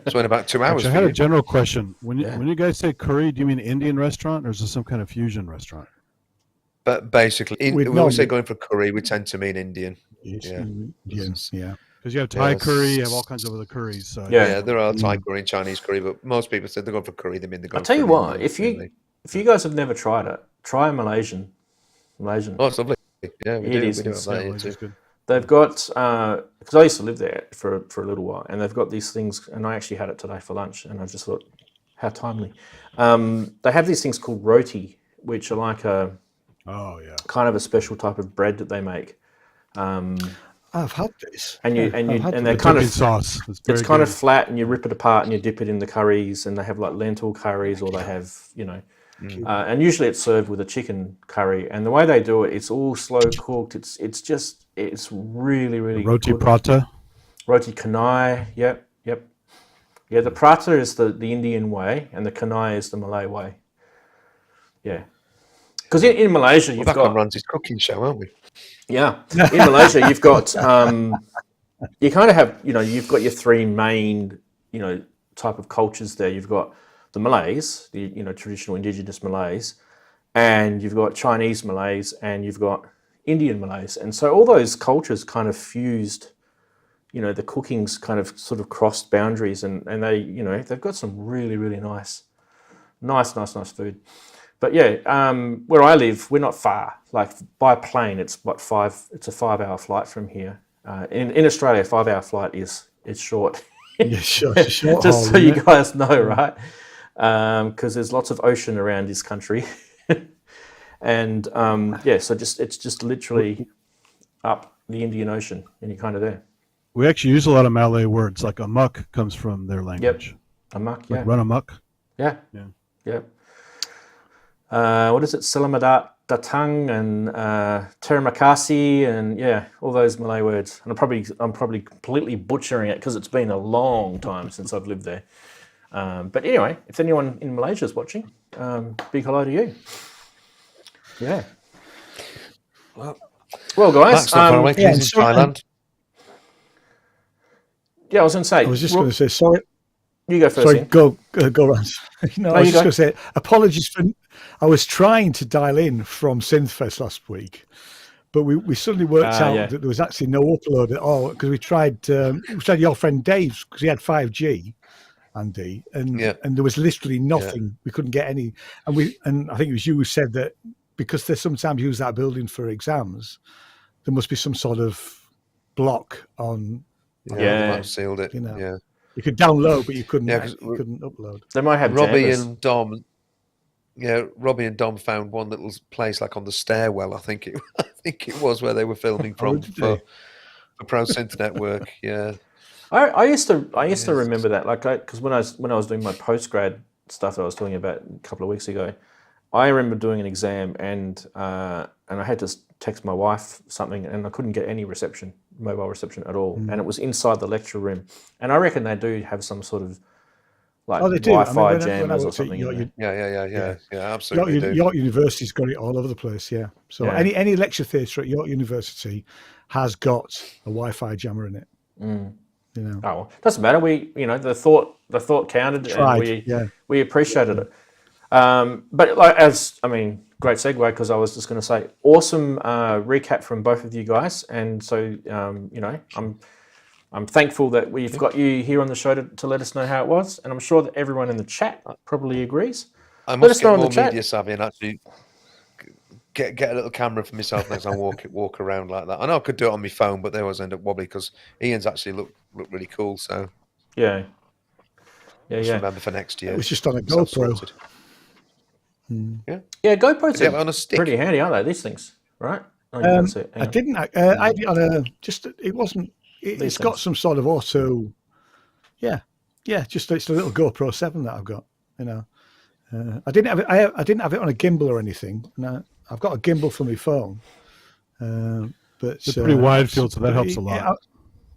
Speaker 2: So in about 2 hours
Speaker 3: Actually, I
Speaker 2: for
Speaker 3: had
Speaker 2: you.
Speaker 3: a general question. When
Speaker 1: Yeah.
Speaker 3: you guys say curry, do you mean Indian restaurant or is this some kind of fusion restaurant?
Speaker 2: But basically,
Speaker 5: We'd
Speaker 2: when we say
Speaker 5: normally-
Speaker 2: going for curry, we tend to mean Indian. Yeah.
Speaker 5: Yeah.
Speaker 3: Because you have Thai curry, you have
Speaker 2: Yes.
Speaker 3: all kinds of other curries. So
Speaker 1: Yeah.
Speaker 2: Yeah, there are Thai curry and Chinese curry, but most people say they're going for curry. They mean they're going
Speaker 1: I'll tell
Speaker 2: for
Speaker 1: you what.
Speaker 2: Indian,
Speaker 1: If you guys have never tried it, try a Malaysian.
Speaker 2: Oh, it's lovely. Yeah, we
Speaker 1: It
Speaker 2: do.
Speaker 1: is
Speaker 2: We do have
Speaker 1: insane.
Speaker 2: that here
Speaker 3: Malaysia's
Speaker 2: too.
Speaker 3: good.
Speaker 1: They've got because I used to live there for a little while, and they've got these things. And I actually had it today for lunch, and I just thought, how timely. They have these things called roti, which are like a
Speaker 3: Oh yeah.
Speaker 1: kind of a special type of bread that they make.
Speaker 5: I've had this.
Speaker 1: And you
Speaker 5: Yeah,
Speaker 1: and
Speaker 5: I've
Speaker 1: you
Speaker 5: had
Speaker 1: and
Speaker 5: this.
Speaker 1: they're kind
Speaker 3: Dipping
Speaker 1: of
Speaker 3: sauce. It's very
Speaker 1: it's kind
Speaker 3: good.
Speaker 1: of flat, and you rip it apart and you dip it in the curries, and they have like lentil curries, or they have and usually it's served with a chicken curry. And the way they do it, it's all slow cooked. It's really really
Speaker 3: Roti
Speaker 1: good.
Speaker 3: prata.
Speaker 1: Roti canai, yep. Yeah, the prata is the Indian way, and the canai is the Malay way. Yeah, because in Malaysia
Speaker 2: We're
Speaker 1: you've
Speaker 2: back on
Speaker 1: got
Speaker 2: Ranzee's cooking show, aren't we?
Speaker 1: in Malaysia you've got you kind of have you've got your three main type of cultures there. You've got the Malays, the traditional indigenous Malays, and you've got Chinese Malays, and you've got Indian Malays, and so all those cultures kind of fused. The cooking's kind of sort of crossed boundaries, and they they've got some really really nice food. But yeah, where I live, we're not far. Like by plane, it's a 5-hour flight from here. In Australia, a 5-hour flight is short.
Speaker 5: Yeah, sure. Short
Speaker 1: Just
Speaker 5: haul,
Speaker 1: so you
Speaker 5: isn't it?
Speaker 1: guys know, right? Because there's lots of ocean around this country, and so it's just literally up the Indian Ocean, and you're kind of there.
Speaker 3: We actually use a lot of Malay words. Like amok comes from their language.
Speaker 1: Amok,
Speaker 3: Like
Speaker 1: yeah,
Speaker 3: run amok.
Speaker 1: yeah. What is it? Selamat datang and terima kasih, and all those Malay words. And I'm probably completely butchering it because it's been a long time since I've lived there. But anyway, if anyone in Malaysia is watching, big hello to you. Yeah. Well, guys.
Speaker 2: That's not far away. 'Cause he's in Thailand.
Speaker 1: Yeah, I was going to say.
Speaker 5: I was just going to say sorry.
Speaker 1: You go first.
Speaker 5: Sorry,
Speaker 1: Ian.
Speaker 5: go, Rance. I was
Speaker 1: you
Speaker 5: just
Speaker 1: go.
Speaker 5: going to say apologies for. I was trying to dial in from SynthFest last week, but we suddenly worked out that there was actually no upload at all because we tried your friend Dave's because he had 5G, Andy, and there was literally nothing. We couldn't get any, and I think it was you who said that because they sometimes use that building for exams, there must be some sort of block on.
Speaker 2: Yeah, they might have sealed it. Yeah.
Speaker 5: You could download, but you couldn't.
Speaker 2: Yeah,
Speaker 5: you couldn't upload.
Speaker 1: They might have
Speaker 2: Robbie
Speaker 1: jammers.
Speaker 2: and Dom. Yeah, Robbie and Dom found one little place like on the stairwell. I think it was where they were filming from for Pro Synth Network. Yeah,
Speaker 1: I used to remember that, like, because when I was doing my postgrad stuff that I was talking about a couple of weeks ago, I remember doing an exam and I had to text my wife something, and I couldn't get any mobile reception at all, and it was inside the lecture room, and I reckon they do have some sort of like Wi-Fi jammers or something.
Speaker 2: Yeah, absolutely.
Speaker 5: York University's got it all over the place. Yeah, so any lecture theatre at York University has got a Wi-Fi jammer in it.
Speaker 1: Oh, well, doesn't matter. We, the thought counted, and we appreciated it. But great segue, because I was just going to say, awesome recap from both of you guys, and so I'm thankful that we've got you here on the show to let us know how it was, and I'm sure that everyone in the chat probably agrees.
Speaker 2: I must get more media savvy and actually get a little camera for myself next time I walk around like that. I know I could do it on my phone, but they always end up wobbly because Ian's actually look really cool. So
Speaker 1: Yeah.
Speaker 2: Just
Speaker 1: Yeah.
Speaker 2: remember for next year.
Speaker 5: It was just on a
Speaker 2: It's all
Speaker 5: GoPro.
Speaker 2: sorted.
Speaker 1: Yeah, GoPros
Speaker 2: Yeah, but on
Speaker 1: are
Speaker 2: a stick.
Speaker 1: pretty handy, aren't they? These things, right? Oh, you can't see it. Hang
Speaker 5: I
Speaker 1: on.
Speaker 5: didn't. I had it on a just. It wasn't.
Speaker 1: These
Speaker 5: It's got
Speaker 1: things.
Speaker 5: some sort of auto. Yeah, yeah. Just it's a little GoPro 7 that I've got. You know, I didn't have it. I didn't have it on a gimbal or anything. And I've got a gimbal for my phone. But
Speaker 3: It's a pretty wide field, so that
Speaker 5: but
Speaker 3: helps a lot.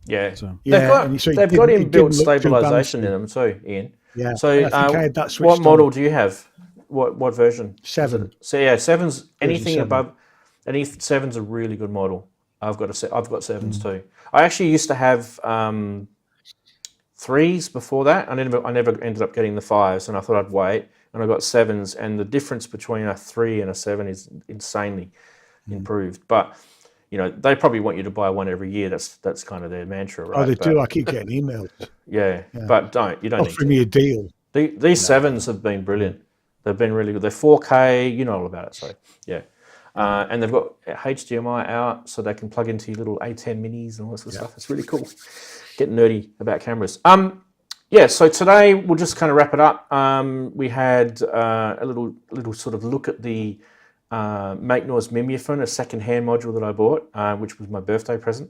Speaker 1: Yeah.
Speaker 3: So
Speaker 5: Yeah,
Speaker 1: They've
Speaker 5: so
Speaker 1: got
Speaker 5: it
Speaker 1: inbuilt
Speaker 5: didn't look too
Speaker 1: stabilization
Speaker 5: bouncy.
Speaker 1: in them too, Ian.
Speaker 5: Yeah,
Speaker 1: So
Speaker 5: and I think I had that switched
Speaker 1: what model
Speaker 5: on.
Speaker 1: do you have? What version? Is
Speaker 5: 7.
Speaker 1: it? So yeah, sevens. Anything
Speaker 5: 7.
Speaker 1: above, any seven's a really good model. I've got sevens too. I actually used to have 3s before that. I never ended up getting the 5s, and I thought I'd wait. And I got 7s, and the difference between a 3 and a 7 is insanely improved. But you know, they probably want you to buy one every year. That's kind of their mantra, right?
Speaker 5: Oh, they do. I keep getting emails.
Speaker 1: Yeah, but you don't need
Speaker 5: Offering
Speaker 1: to.
Speaker 5: me a deal.
Speaker 1: These sevens have been brilliant. They've been really good. They're 4K. You know all about it. So yeah, and they've got HDMI out, so they can plug into your little A10 minis and all this sort of stuff. It's really cool. Getting nerdy about cameras. Yeah. So today we'll just kind of wrap it up. We had a little sort of look at the Make Noise Mimeophon, a second-hand module that I bought, which was my birthday present,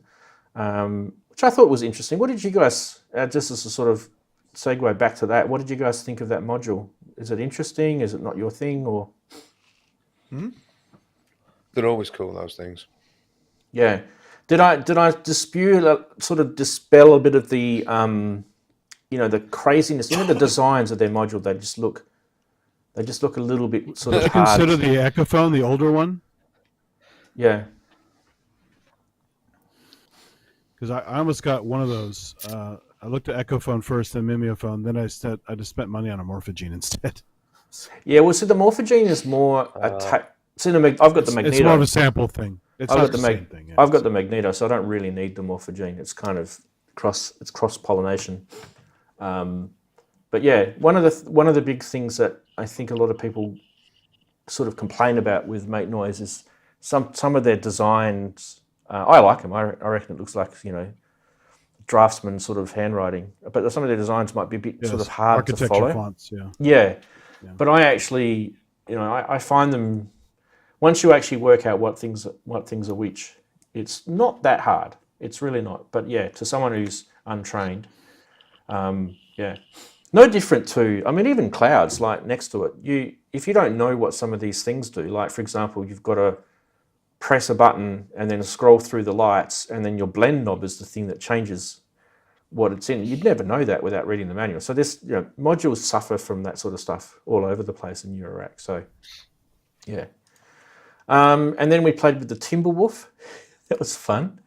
Speaker 1: which I thought was interesting. What did you guys, just as a sort of segue back to that, what did you guys think of that module? Is it interesting? Is it not your thing? Or
Speaker 2: They're always cool, those things.
Speaker 1: yeah, did I sort of dispel a bit of the the craziness? You know, the designs of their module. They just look a little bit sort of
Speaker 3: Did you
Speaker 1: hard.
Speaker 3: consider the Echophone, the older one?
Speaker 1: Yeah.
Speaker 3: Because I almost got one of those. I looked at Echophone first, then Mimeophone. Then I just spent money on a Morphogene instead.
Speaker 1: Yeah, well, see, the Morphogene is more I've got the Magneto.
Speaker 3: It's more of a sample thing. It's
Speaker 1: I've
Speaker 3: not
Speaker 1: got
Speaker 3: the same thing. Yeah.
Speaker 1: I've got the Magneto, so I don't really need the Morphogene. It's kind of cross pollination. But yeah, one of the big things that I think a lot of people sort of complain about with Make Noise is some of their designs. I like them. I reckon it looks like draftsman sort of handwriting, but some of their designs might be a bit sort of hard to follow.
Speaker 3: Fonts, yeah.
Speaker 1: Yeah, but I actually, I find them, once you actually work out what things are which, it's not that hard. It's really not. But yeah, to someone who's untrained, yeah, no different to, I mean, even clouds like next to it. If you don't know what some of these things do, like for example, you've got to press a button and then scroll through the lights, and then your blend knob is the thing that changes what it's in. You'd never know that without reading the manual. So this, modules suffer from that sort of stuff all over the place in eurorack. So yeah. And then we played with the Timberwolf. That was fun.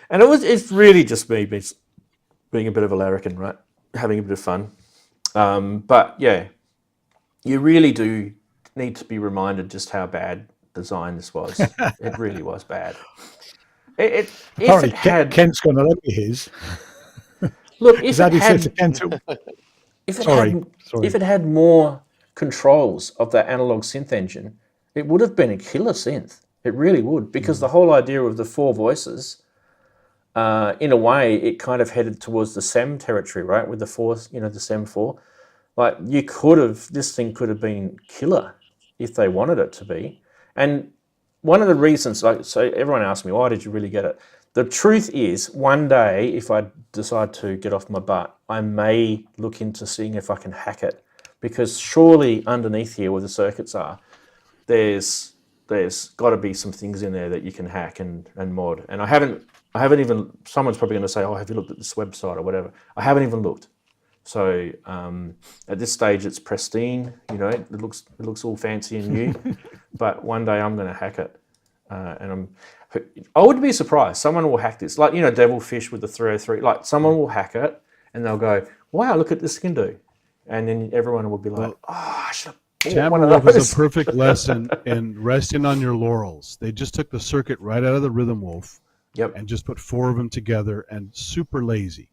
Speaker 1: And it's really just me being a bit of a larrikin, right? Having a bit of fun. But yeah, you really do need to be reminded just how bad design this was. It really was bad. If it had,
Speaker 5: Kent's going to let me his.
Speaker 1: look, if it
Speaker 5: said to
Speaker 1: had,
Speaker 5: Kent,
Speaker 1: if it had more controls of that analog synth engine, it would have been a killer synth. It really would, because the whole idea of the 4 voices, in a way, it kind of headed towards the SEM territory, right? With the 4, the SEM 4. Like this thing could have been killer if they wanted it to be. And one of the reasons, so everyone asked me, why did you really get it? The truth is, one day, if I decide to get off my butt, I may look into seeing if I can hack it, because surely underneath here where the circuits are, there's got to be some things in there that you can hack and mod. And I haven't even, someone's probably going to say, oh, have you looked at this website or whatever? I haven't even looked. So at this stage, it's pristine. It looks all fancy and new. But one day I'm going to hack it, and I would be surprised. Someone will hack this, like Devilfish with the 303. Like someone will hack it, and they'll go, "Wow, look at this can do," and then everyone will be like, "Oh, I should have bought one of those."
Speaker 3: Timbre was a perfect lesson in resting on your laurels. They just took the circuit right out of the Rhythm Wolf, and just put 4 of them together, and super lazy.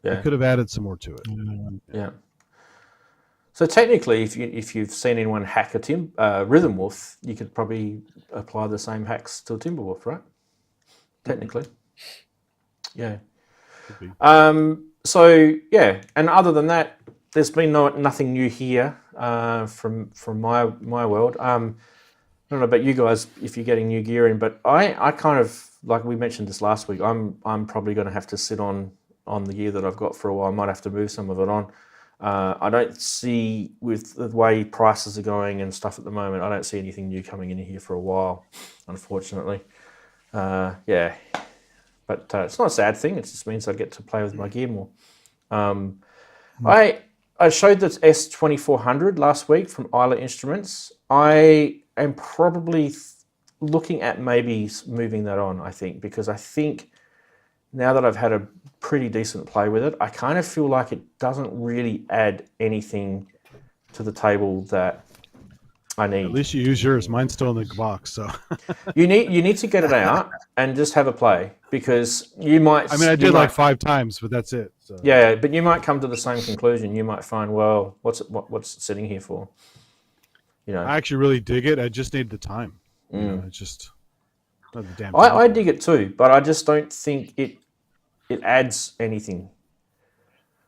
Speaker 1: Yeah.
Speaker 3: They could have added some more to it.
Speaker 1: Yeah. So technically, if you've seen anyone hack a Rhythm Wolf, you could probably apply the same hacks to a Timberwolf, right? Technically. Yeah.
Speaker 3: Could be.
Speaker 1: So yeah, and other than that, there's been nothing new here from my world. I don't know about you guys if you're getting new gear in, but I kind of, like we mentioned this last week, I'm probably going to have to sit on the gear that I've got for a while. I might have to move some of it on. I don't see, with the way prices are going and stuff at the moment, I don't see anything new coming in here for a while, unfortunately. Yeah, but it's not a sad thing. It just means I get to play with my gear more. I showed the S2400 last week from Isla Instruments. I am probably looking at maybe moving that on, I think, because I think now that I've had a pretty decent play with it, I kind of feel like it doesn't really add anything to the table that I need.
Speaker 3: At least you use yours. Mine's still in the box, so
Speaker 1: you need to get it out and just have a play, because you might.
Speaker 3: I mean, I did like 5 times, but that's it. So.
Speaker 1: Yeah, but you might come to the same conclusion. You might find, well, what's it sitting here for? You know,
Speaker 3: I actually really dig it. I just need the time. You know, it's just not the damn.
Speaker 1: I dig it too, but I just don't think it adds anything.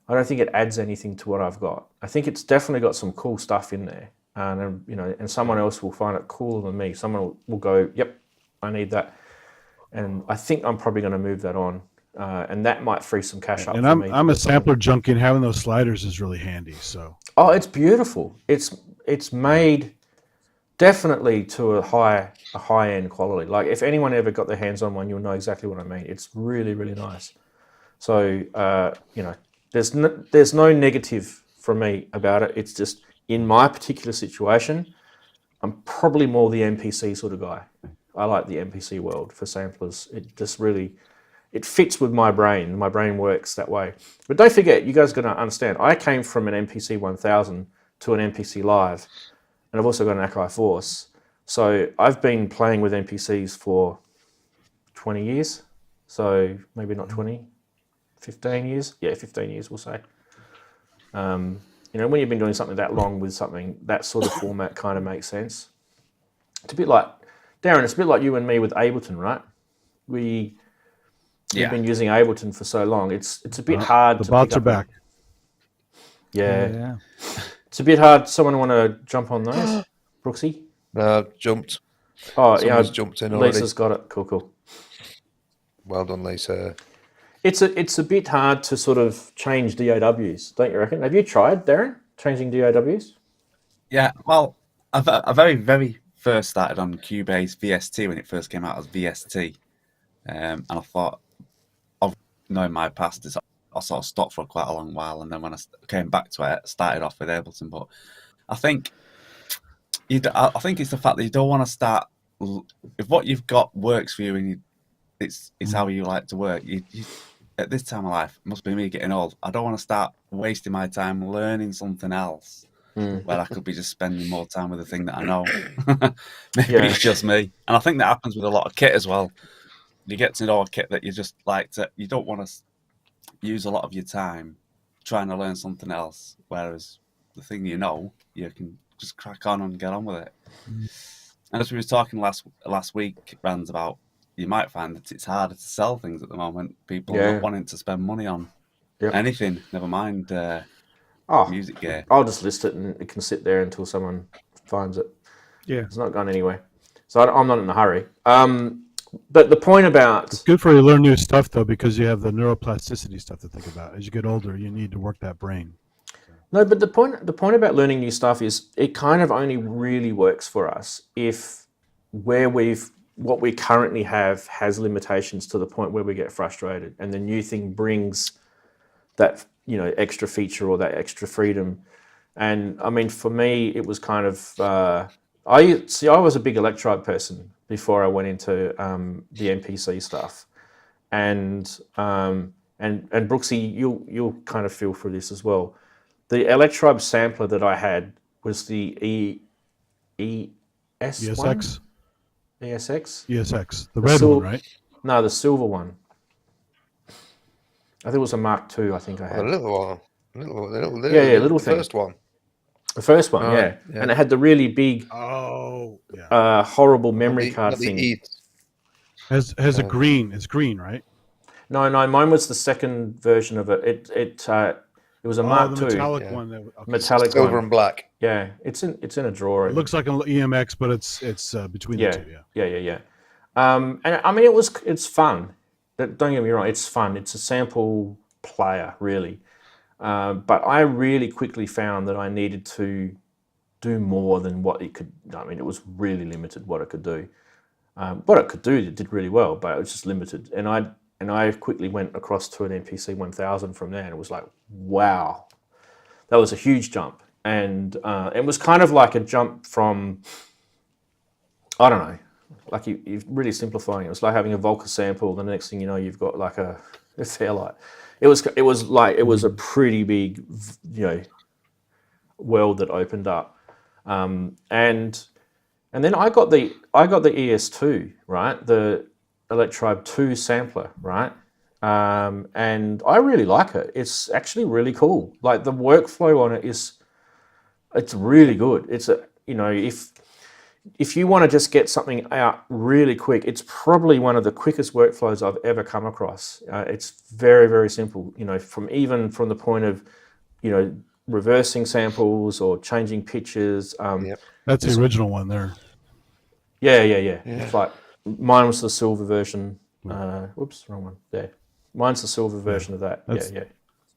Speaker 1: I don't think it adds anything to what I've got. I think it's definitely got some cool stuff in there, and you know, and someone else will find it cooler than me. Someone will go, "Yep, I need that," and I think I'm probably going to move that on, and that might free some cash up.
Speaker 3: And
Speaker 1: for me
Speaker 3: I'm a sampler junkie, and having those sliders is really handy. So.
Speaker 1: Oh, it's beautiful. It's made definitely to a high end quality. Like, if anyone ever got their hands on one, you'll know exactly what I mean. It's really, really nice. So you know, there's no negative from me about it. It's just, in my particular situation, I'm probably more the MPC sort of guy. I like the MPC world for samplers. It just really, it fits with my brain. My brain works that way. But don't forget, you guys got to understand, I came from an MPC 1000 to an MPC Live, and I've also got an Akai Force. So I've been playing with MPCs for 20 years. So maybe not 20, 15 years. Yeah, 15 years, we'll say. You know, when you've been doing something that long with something, that sort of format kind of makes sense. It's a bit like, Darren, it's a bit like you and me with Ableton, right? We've been using Ableton for so long. It's a bit hard to pick up.
Speaker 3: The bots are back.
Speaker 1: Yeah. It's a bit hard. Someone want to jump on those? Brooksy?
Speaker 2: Jumped.
Speaker 1: Oh,
Speaker 2: Someone's
Speaker 1: yeah.
Speaker 2: jumped in already.
Speaker 1: Lisa's got it. Cool.
Speaker 2: Well done, Lisa.
Speaker 1: It's a bit hard to sort of change DAWs, don't you reckon? Have you tried, Darren, changing DAWs?
Speaker 4: Yeah, well, I very, very first started on Cubase VST when it first came out as VST. And I thought, knowing my past, I sort of stopped for quite a long while. And then when I came back to it, I started off with Ableton. But I think it's the fact that you don't want to start, if what you've got works for you and it's how you like to work. You at this time of life, it must be me getting old, I don't want to start wasting my time learning something else where I could be just spending more time with the thing that I know. Maybe it's just me. And I think that happens with a lot of kit as well. You get to know a kit that you just like to, you don't want to use a lot of your time trying to learn something else, whereas the thing you know, you can just crack on and get on with it. And as we were talking last week, Ranz, about, you might find that it's harder to sell things at the moment. People are not wanting to spend money on anything, never mind music gear.
Speaker 1: I'll just list it and it can sit there until someone finds it.
Speaker 5: Yeah.
Speaker 1: It's not going anywhere. So I'm not in a hurry. But the point about...
Speaker 3: It's good for you to learn new stuff, though, because you have the neuroplasticity stuff to think about. As you get older, you need to work that brain.
Speaker 1: No, but the point about learning new stuff is it kind of only really works for us if what we currently have has limitations to the point where we get frustrated, and the new thing brings that, you know, extra feature or that extra freedom. And I mean, for me, it was kind of I was a big Electrode person before I went into the MPC stuff, and Brooksy, you'll kind of feel for this as well. The Electrode sampler that I had was the
Speaker 3: ESX.
Speaker 1: ESX?
Speaker 3: The red one, right?
Speaker 1: No, the silver one. I think it was a Mark II, I think I had.
Speaker 2: A little one. Little
Speaker 1: little thing.
Speaker 2: First one.
Speaker 1: The first one, yeah. And it had the really big, horrible memory card thing.
Speaker 3: Has a green. It's green, right?
Speaker 1: No, mine was the second version of it. It was a Mark
Speaker 3: the
Speaker 1: II.
Speaker 3: metallic
Speaker 2: Yeah.
Speaker 3: one. Okay.
Speaker 1: Metallic
Speaker 2: Silver
Speaker 1: one.
Speaker 2: and black.
Speaker 1: Yeah, it's in a drawer.
Speaker 3: It looks like an EMX, but it's between the two. Yeah.
Speaker 1: Yeah. And I mean, it's fun. Don't get me wrong, it's fun. It's a sample player, really. But I really quickly found that I needed to do more than what it could. I mean, it was really limited what it could do. What it could do, it did really well, but it was just limited. And I quickly went across to an MPC 1000 from there, and it was like, wow, that was a huge jump. And it was kind of like a jump from, I don't know, like you're really simplifying it. It was like having a Volca sample. The next thing you know, you've got like a Fairlight. It was a pretty big, world that opened up. And then I got the ES2, right? The Electribe 2 sampler, right? And I really like it. It's actually really cool. Like the workflow on it's really good. It's if you want to just get something out really quick, it's probably one of the quickest workflows I've ever come across. It's very, very simple, from the point of, reversing samples or changing pitches.
Speaker 2: Yep.
Speaker 3: That's the original one there.
Speaker 1: Yeah. It's like mine was the silver version. Whoops, wrong one. There. Mine's the silver version of that. Yeah.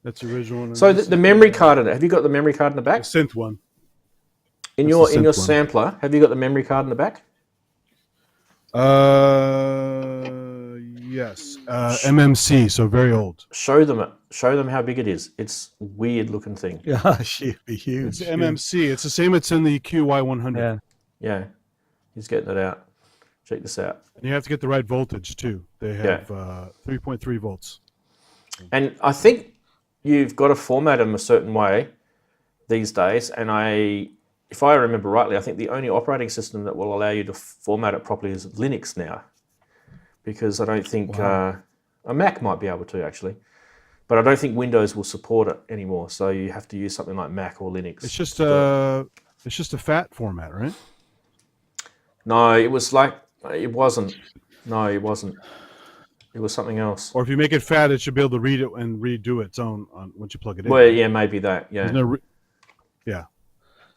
Speaker 3: That's the original one.
Speaker 1: So the memory card in it. Have you got the memory card in the back?
Speaker 3: The synth one.
Speaker 1: In
Speaker 3: That's
Speaker 1: your
Speaker 3: the synth one.
Speaker 1: sampler, have you got the memory card in the back?
Speaker 3: Yes. MMC, so very old.
Speaker 1: Show them how big it is. It's a weird looking thing.
Speaker 5: Yeah, she'd be huge.
Speaker 3: It's MMC. It's the same. It's in the QY100.
Speaker 5: Yeah.
Speaker 1: Yeah, he's getting it out. Check this out.
Speaker 3: And you have to get the right voltage too. They have 3.3 volts.
Speaker 1: And I think you've got to format them a certain way these days. And if I remember rightly, I think the only operating system that will allow you to format it properly is Linux now. Because I don't think a Mac might be able to actually, but I don't think Windows will support it anymore. So you have to use something like Mac or Linux.
Speaker 3: It's just a FAT format, right?
Speaker 1: No, it wasn't. No, it wasn't. It was something else.
Speaker 3: Or if you make it FAT, it should be able to read it and redo its own once you plug it in.
Speaker 1: Well, yeah, maybe that. Yeah,
Speaker 3: yeah.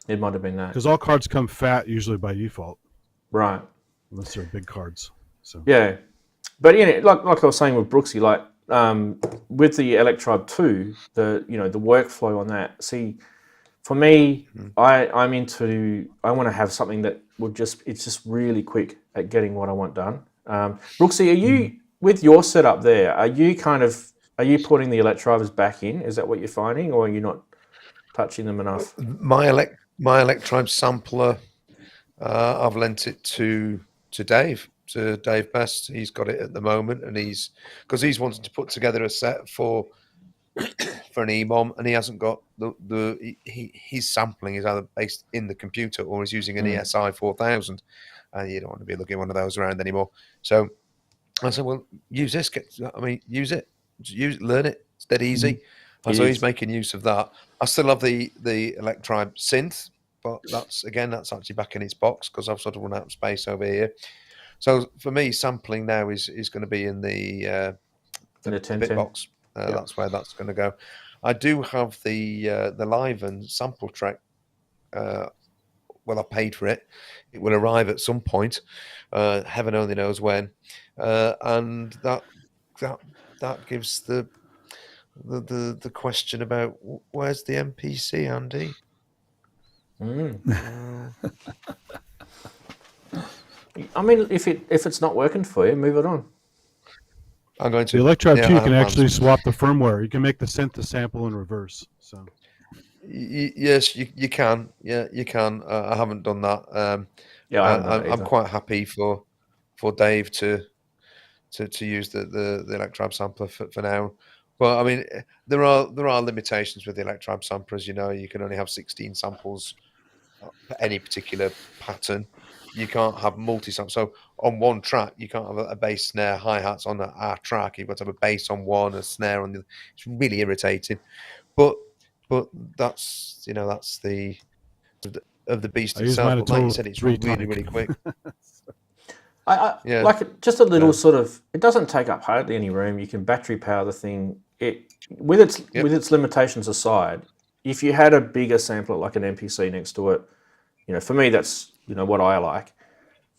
Speaker 1: It might have been that.
Speaker 3: Because all cards come FAT usually by default,
Speaker 1: Right.
Speaker 3: unless they're big cards. So
Speaker 1: Yeah, but like I was saying with Brooksy, like with the Electribe 2, the workflow on that. See, for me, I want to have something that it's just really quick at getting what I want done. Brooksy, are you with your setup there? Are you putting the Electribes back in? Is that what you're finding, or are you not touching them enough?
Speaker 2: My Electribe sampler, I've lent it to Dave. To Dave Best. He's got it at the moment, and he's wanting to put together a set for an EBOM, and he hasn't got his sampling is either based in the computer or he's using an ESI 4000, and you don't want to be looking one of those around anymore. So I said, well, use this. Use it. Learn it. It's dead easy. So he's making use of that. I still have the Electribe synth, but that's actually back in its box because I've sort of run out of space over here. So for me, sampling now is going to be in the bit box. That's where that's going to go. I do have the live and sample track. Well, I paid for it. It will arrive at some point. Heaven only knows when. And that gives the question about where's the MPC, Andy?
Speaker 1: I mean, if it's not working for you, move it on.
Speaker 2: I'm going to.
Speaker 3: The Electribe 2 can actually swap the firmware. You can make the synth to sample in reverse. So
Speaker 2: yes, you can. Yeah, you can. I haven't done that. I'm quite happy for Dave to use the Electribe sampler for now. But I mean, there are limitations with the Electribe samplers. You can only have 16 samples for any particular pattern. You can't have multi-samples. So on one track, you can't have a bass, snare, hi-hats on our track. You've got to have a bass on one, a snare on the other. It's really irritating. But that's the beast itself. But like you said, it's really, really quick. Yeah.
Speaker 1: like just a little
Speaker 2: Yeah.
Speaker 1: sort of. It doesn't take up hardly any room. You can battery power the thing. With its limitations aside, if you had a bigger sampler like an MPC next to it, for me that's what I like.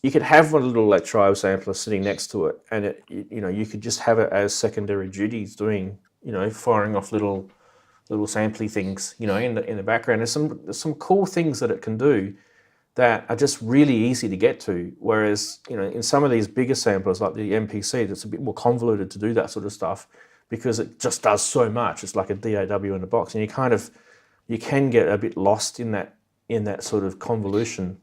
Speaker 1: You could have one little electro sampler sitting next to it, and you could just have it as secondary duties doing firing off little sampley things in the background. There's some cool things that it can do that are just really easy to get to. Whereas, in some of these bigger samplers like the MPC, it's a bit more convoluted to do that sort of stuff because it just does so much. It's like a DAW in a box, and you can get a bit lost in that sort of convolution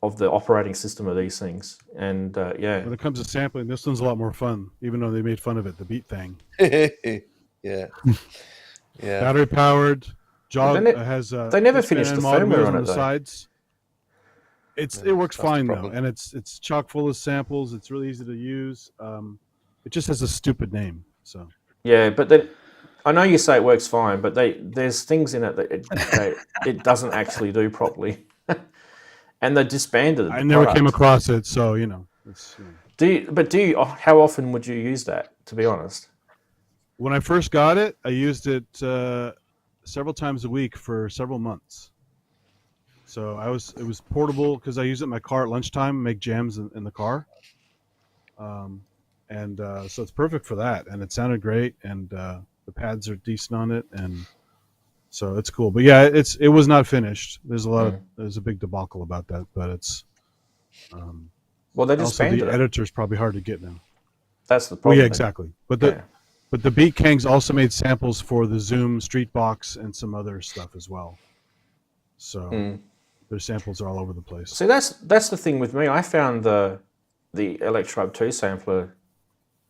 Speaker 1: of the operating system of these things. And
Speaker 3: When it comes to sampling, this one's a lot more fun, even though they made fun of it, the beat thing.
Speaker 2: Yeah.
Speaker 3: Battery powered. Jog has
Speaker 1: they never finished the firmware on it,
Speaker 3: the
Speaker 1: though.
Speaker 3: sides. It works fine though,
Speaker 2: problem.
Speaker 3: and it's chock full of samples. It's really easy to use. It just has a stupid name. So
Speaker 1: Yeah, but then I know you say it works fine, but there's things in it that it doesn't actually do properly, and they disbanded it.
Speaker 3: I never came across it, so It's,
Speaker 1: How often would you use that? To be honest,
Speaker 3: when I first got it, I used it several times a week for several months. So it was portable because I use it in my car at lunchtime, make jams in the car. So it's perfect for that, and it sounded great, and the pads are decent on it, and so it's cool. But yeah, it was not finished. There's a big debacle about that, but it's
Speaker 1: well, they just
Speaker 3: also the
Speaker 1: banned it.
Speaker 3: editor's probably hard to get now.
Speaker 1: That's the
Speaker 3: Well,
Speaker 1: problem.
Speaker 3: yeah, exactly. But the Beat Kangs also made samples for the Zoom Street Box and some other stuff as well. So their samples are all over the place.
Speaker 1: See, that's the thing with me. I found the Electrobe 2 sampler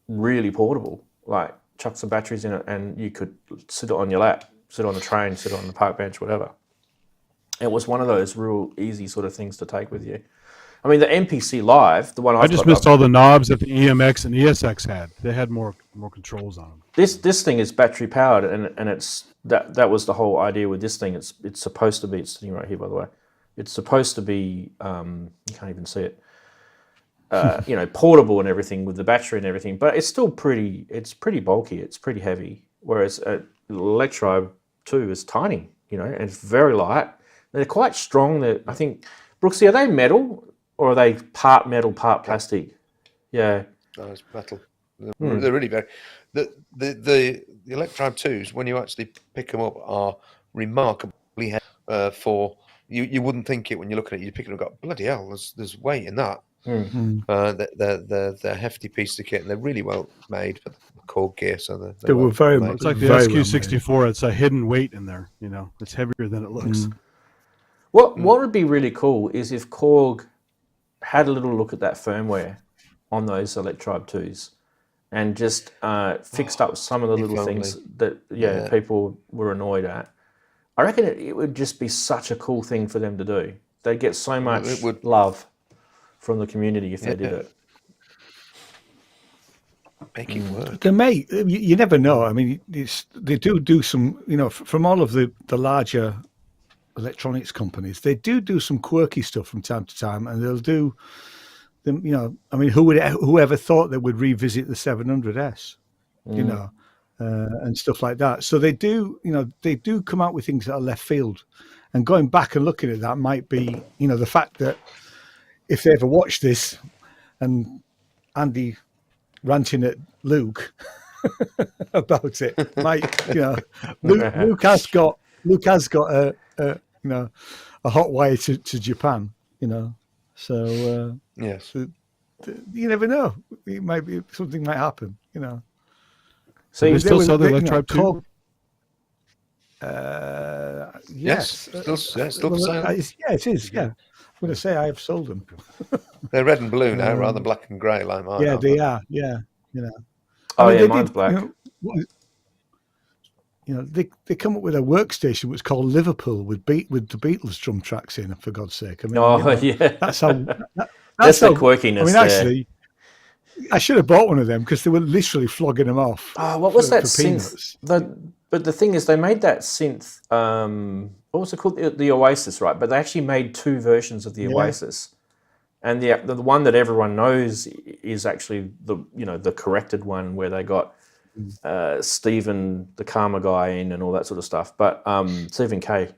Speaker 1: really portable. Like, chuck some batteries in it and you could sit it on your lap, sit on a train, sit on the park bench, whatever. It was one of those real easy sort of things to take with you. I mean, the MPC Live, the one
Speaker 3: I just missed all the knobs that the EMX and ESX had. They had more controls on them.
Speaker 1: This thing is battery powered, and it's that was the whole idea with this thing. It's supposed to be. It's sitting right here, by the way. It's supposed to be. You can't even see it. Portable and everything with the battery and everything, but it's still pretty. It's pretty bulky. It's pretty heavy. Whereas Electro 2 is tiny. And it's very light. They're quite strong. I think, Brooksy, are they metal? Or are they part metal, part plastic? Yeah.
Speaker 2: No, it's metal. They're really very. The Electrobe 2s, when you actually pick them up, are remarkably heavy for you. Wouldn't think it when you look at it. You pick it up and go, bloody hell, there's weight in that. They're hefty pieces of kit, and they're really well made for the Korg gear. So
Speaker 5: they were very much.
Speaker 3: It's like the SQ64. It's a hidden weight in there. It's heavier than it looks.
Speaker 1: What would be really cool is if Korg had a little look at that firmware on those Electrobe 2s and just fixed up some of the little things that people were annoyed at. I reckon it would just be such a cool thing for them to do. They'd get so much love from the community if they did it.
Speaker 2: Make it work.
Speaker 5: They may. You never know. I mean, they do some. From all of the larger electronics companies, they do some quirky stuff from time to time, and they'll do them. I mean, whoever thought they would revisit the 700S, and stuff like that. So they do. They do come out with things that are left field, and going back and looking at that might be, the fact that if they ever watch this, and Andy ranting at Luke about it, Luke has got a hot wire to Japan, so
Speaker 2: yes,
Speaker 5: you never know. It might be something might happen,
Speaker 1: So
Speaker 3: you still sell the Electrobe 2?
Speaker 5: Yes,
Speaker 2: still for sale.
Speaker 5: Yeah, it is. Yeah, I'm going to say I have sold them.
Speaker 2: They're red and blue now, rather than black and grey like mine.
Speaker 5: Yeah, they are. Yeah,
Speaker 1: Mine's black.
Speaker 5: They come up with a workstation which is called Liverpool with the Beatles drum tracks in. For God's sake! I mean, that's how.
Speaker 1: That's the quirkiness.
Speaker 5: I mean, actually, I should have bought one of them because they were literally flogging them off.
Speaker 1: Oh, what was that synth?
Speaker 5: Peanuts.
Speaker 1: But the thing is, they made that synth. What was it called? The Oasis, right? But they actually made two versions of the Oasis. And the one that everyone knows is actually the corrected one where they got Stephen, the Karma guy, in and all that sort of stuff. But Stephen K.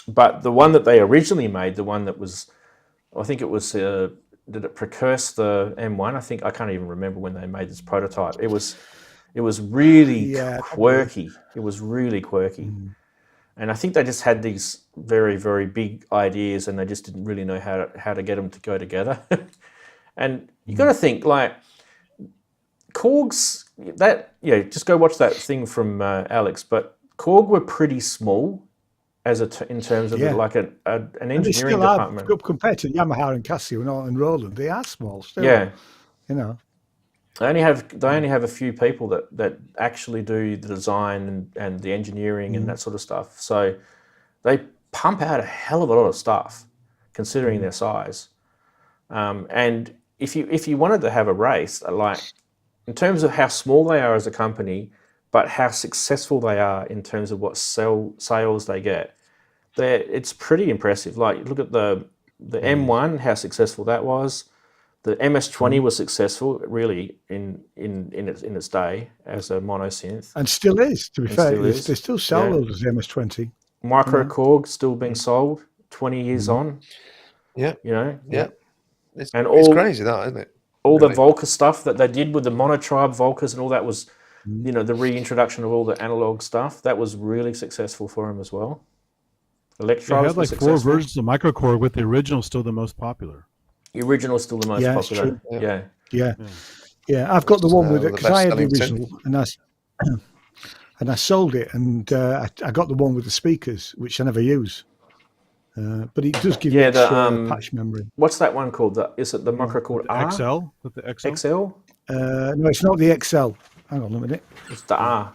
Speaker 1: But the one that they originally made, the one that was, I think it was, did it precurse the M1? I can't even remember when they made this prototype. It was really quirky. It was really quirky. And I think they just had these very, very big ideas, and they just didn't really know how to get them to go together. And you got to think, like, Korgs, just go watch that thing from Alex. But Korg were pretty small in terms of like an engineering department.
Speaker 5: Compared to Yamaha and Casio and Roland, they are small still.
Speaker 1: Yeah,
Speaker 5: They
Speaker 1: only have a few people that actually do the design and the engineering and that sort of stuff. So they pump out a hell of a lot of stuff, considering their size. And if you wanted to have a race, like in terms of how small they are as a company, but how successful they are in terms of what sales they get, it's pretty impressive. Like look at the M1, how successful that was. The MS-20 was successful, really, in its day as a mono synth,
Speaker 5: and still is. To be fair, they still sell those as MS-20.
Speaker 1: Micro Korg still being sold 20 years on.
Speaker 2: Yeah, It's crazy, that, isn't it?
Speaker 1: All the Volca stuff that they did with the monotribe Volcas and all that was, the reintroduction of all the analog stuff. That was really successful for them as well. Electro
Speaker 3: had like 4 versions of Micro Korg, with the original still the most popular.
Speaker 1: The original is still the most popular.
Speaker 5: True. Yeah. I've got the one with it because I had the original and I sold it, and I got the one with the speakers, which I never use. But it does give you extra patch memory.
Speaker 1: What's that one called? Is it the Micro Korg R?
Speaker 3: XL? With the XL?
Speaker 1: XL?
Speaker 5: No, it's not the XL. Hang on a minute.
Speaker 1: It's the R.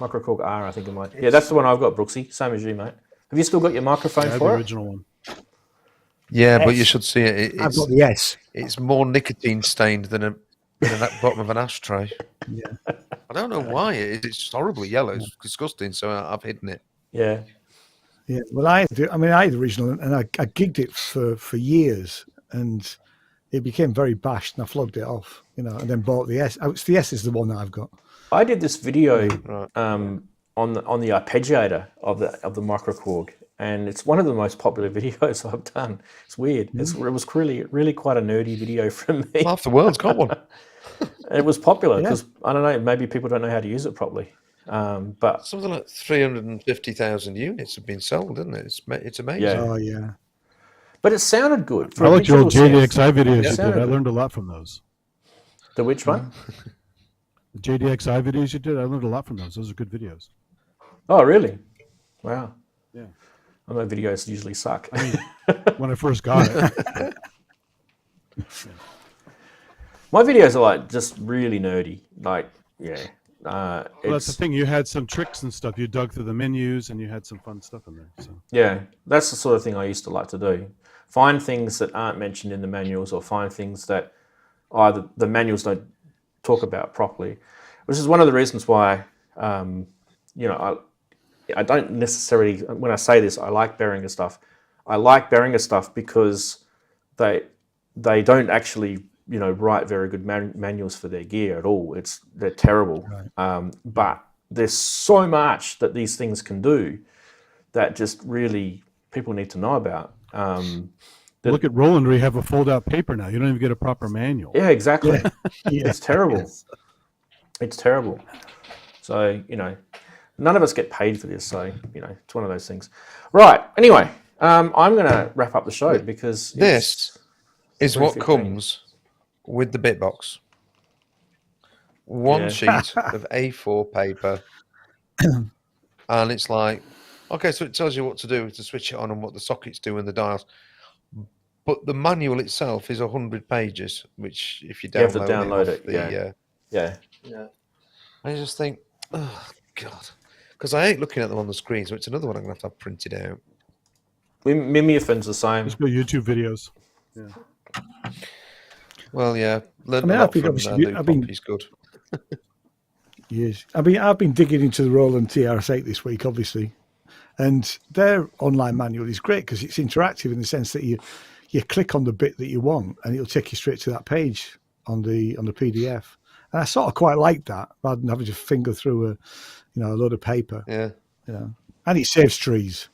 Speaker 1: Micro Korg R, I think it might. Yeah, that's the one I've got, Brooksy. Same as you, mate. Have you still got your microphone for
Speaker 3: the
Speaker 1: it?
Speaker 3: original one.
Speaker 2: Yeah, but you should see it.
Speaker 5: I've got the S.
Speaker 2: It's more nicotine stained than the bottom of an ashtray.
Speaker 5: Yeah.
Speaker 2: I don't know why it is. It's just horribly yellow. It's disgusting. So I've hidden it.
Speaker 1: Yeah.
Speaker 5: Yeah. Well, I had the original, and I gigged it for years, and it became very bashed, and I flogged it off, and then bought the S. It's the S is the one that I've got.
Speaker 1: I did this video on the arpeggiator of the Micro Korg. And it's one of the most popular videos I've done. It's weird. It was really, really quite a nerdy video from me.
Speaker 2: Half the world's got one.
Speaker 1: It was popular because, I don't know, maybe people don't know how to use it properly. But
Speaker 2: something like 350,000 units have been sold, isn't it? It's amazing.
Speaker 1: Yeah.
Speaker 5: Oh, yeah.
Speaker 1: But it sounded good.
Speaker 3: I like your old JDXI videos you did. I learned a lot from those.
Speaker 1: The which one?
Speaker 3: The JDXI videos you did, I learned a lot from those. Those are good videos.
Speaker 1: Oh, really? Wow.
Speaker 3: Yeah.
Speaker 1: My videos usually suck.
Speaker 3: I mean, when I first got it.
Speaker 1: My videos are like just really nerdy. Like,
Speaker 3: well, that's the thing. You had some tricks and stuff. You dug through the menus, and you had some fun stuff in there. So
Speaker 1: yeah, that's the sort of thing I used to like to do. Find things that aren't mentioned in the manuals, or find things that either the manuals don't talk about properly, which is one of the reasons why, I don't necessarily, when I say this, I like Behringer stuff. I like Behringer stuff because they don't actually, write very good manuals for their gear at all. They're terrible. Right. But there's so much that these things can do that just really people need to know about.
Speaker 3: Look at Roland, where you have a fold-out paper now. You don't even get a proper manual.
Speaker 1: Yeah, exactly. It's terrible. It's terrible. So, none of us get paid for this, so, it's one of those things. Right, anyway, I'm going to wrap up the show because
Speaker 2: this is what comes with the bitbox. One sheet of A4 paper, and it's like, okay, so it tells you what to do to switch it on and what the sockets do and the dials. But the manual itself is 100 pages, which if you
Speaker 1: have to download it. Yeah.
Speaker 2: I just think, oh, God. Because I hate looking at them on the screen, so it's another one I'm going to have printed out.
Speaker 1: Mimeophon's the same.
Speaker 3: Just go YouTube videos. Yeah.
Speaker 2: Well, yeah.
Speaker 5: I've been
Speaker 2: he's good.
Speaker 5: Yes. I've been digging into the Roland TRS-8 this week, obviously. And their online manual is great because it's interactive in the sense that you you click on the bit that you want, and it'll take you straight to that page on the PDF. And I sort of quite like that, rather than having to finger through a load of paper.
Speaker 2: Yeah.
Speaker 5: And it saves trees.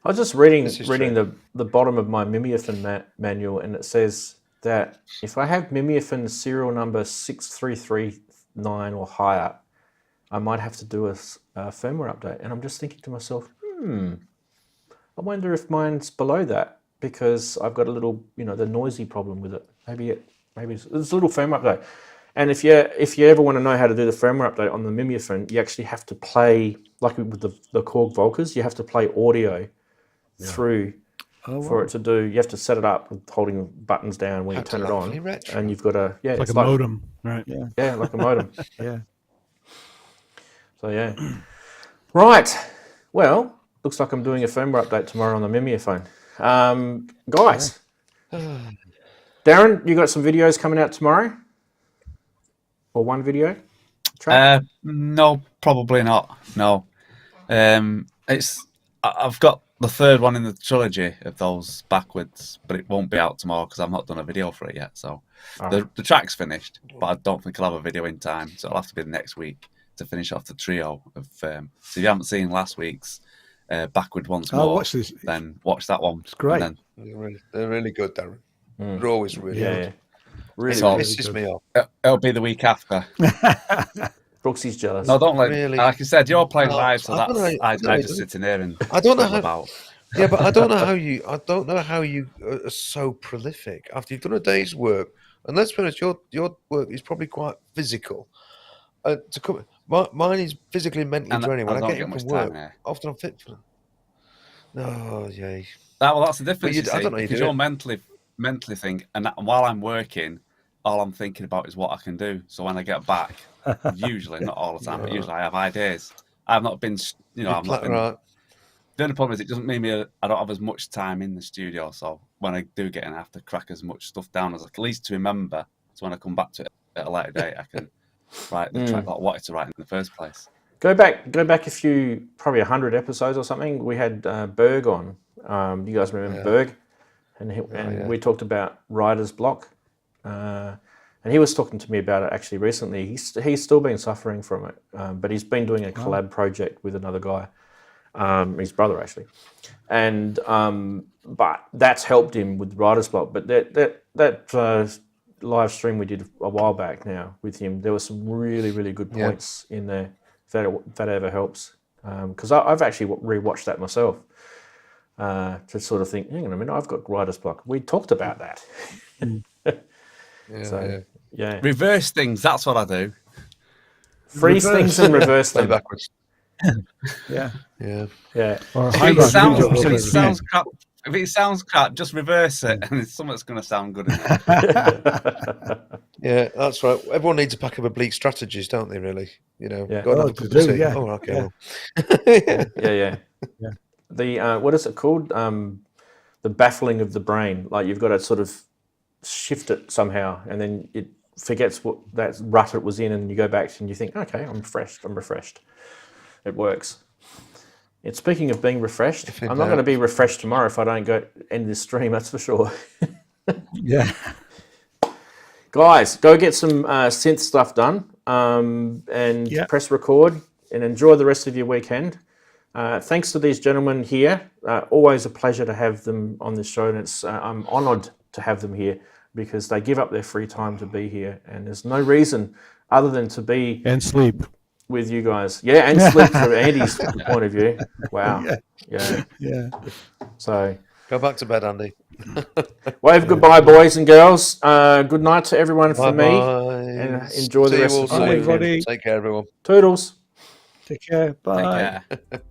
Speaker 1: I was just reading
Speaker 2: true.
Speaker 1: the bottom of my Mimeophon manual, and it says that if I have Mimeophon serial number 6339 or higher, I might have to do a firmware update. And I'm just thinking to myself, I wonder if mine's below that, because I've got a little, the noisy problem with it. Maybe it's a little firmware update. And if you ever want to know how to do the firmware update on the Mimeophon, you actually have to play, like with the Korg Volkers, you have to play audio through for it to do. You have to set it up with holding buttons down when you turn it on, and you've got to
Speaker 3: It's like a modem, right?
Speaker 1: Yeah, like a modem.
Speaker 5: Yeah.
Speaker 1: So yeah, right. Well, looks like I'm doing a firmware update tomorrow on the Mimeophon. Guys, Darren, you got some videos coming out tomorrow, or one video?
Speaker 4: No, probably not. No, I've got the third one in the trilogy of those backwards, but it won't be out tomorrow because I've not done a video for it yet. So the track's finished, but I don't think I'll have a video in time. So it'll have to be the next week to finish off the trio of. So if you haven't seen last week's backward once more,
Speaker 5: watch this.
Speaker 4: Then watch that one.
Speaker 5: It's great.
Speaker 4: Then,
Speaker 2: They're really good, Darren. They're always really good.
Speaker 1: Yeah. Really,
Speaker 2: It pisses me off.
Speaker 4: it'll be the week after.
Speaker 1: Brooksy's jealous.
Speaker 4: No, don't
Speaker 2: Really?
Speaker 4: like I said, you're playing
Speaker 2: No,
Speaker 4: live, so
Speaker 2: I don't know.
Speaker 4: I just sitting there and
Speaker 2: I don't know how.
Speaker 4: about.
Speaker 2: Yeah, but I don't know how you are so prolific after you've done a day's work. And let's be honest, your work is probably quite physical. Mine is physically and mentally draining. When I get in from work, often I'm fit for them. No, yay.
Speaker 4: That's the difference.
Speaker 2: I don't know
Speaker 4: because you're mentally think, and while I'm working, all I'm thinking about is what I can do. So when I get back, usually, not all the time, but usually I have ideas. I've not been, I've not been.
Speaker 2: Right.
Speaker 4: The only problem is it doesn't mean I don't have as much time in the studio. So when I do get in, I have to crack as much stuff down as at least to remember. So when I come back to it at a later date, I can write the track that I wanted to write in the first place.
Speaker 1: Go back probably 100 episodes or something. We had Berg on. You guys remember Berg? And we talked about writer's block. And he was talking to me about it actually recently. He's still been suffering from it, but he's been doing a collab project with another guy, his brother actually, and but that's helped him with writer's block. But that live stream we did a while back now with him, there were some really, really good points in there. If that ever helps, because I've actually rewatched that myself to sort of think, hang on a minute, I've got writer's block. We talked about that.
Speaker 4: Reverse things, that's what I do.
Speaker 1: Freeze things and reverse them
Speaker 2: backwards.
Speaker 5: Yeah.
Speaker 3: Or
Speaker 4: If it sounds crap, just reverse it, and it's something that's going to sound good.
Speaker 2: Yeah, that's right. Everyone needs a pack of oblique strategies, don't they? Really,
Speaker 1: Yeah.
Speaker 2: Oh, okay.
Speaker 5: Yeah.
Speaker 2: Well.
Speaker 1: Yeah. The what is it called? The baffling of the brain. Like you've got to sort of shift it somehow, and then it forgets what that rut it was in, and you go back and you think, okay, I'm refreshed. It works. And speaking of being refreshed, I'm not going to be refreshed tomorrow if I don't go end this stream. That's for sure.
Speaker 5: Yeah.
Speaker 1: Guys, go get some synth stuff done and press record and enjoy the rest of your weekend. Thanks to these gentlemen here. Always a pleasure to have them on this show, and I'm honoured to have them here because they give up their free time to be here, and there's no reason other than to be
Speaker 3: and sleep
Speaker 1: with you guys. Yeah, and sleep from Andy's point of view. Wow. Yeah. So
Speaker 2: Go back to bed, Andy.
Speaker 1: wave goodbye, boys and girls. Good night to everyone from me, and enjoy the rest of the weekend.
Speaker 5: Everybody.
Speaker 2: Take care, everyone.
Speaker 1: Toodles.
Speaker 5: Take care. Bye.
Speaker 4: Take care.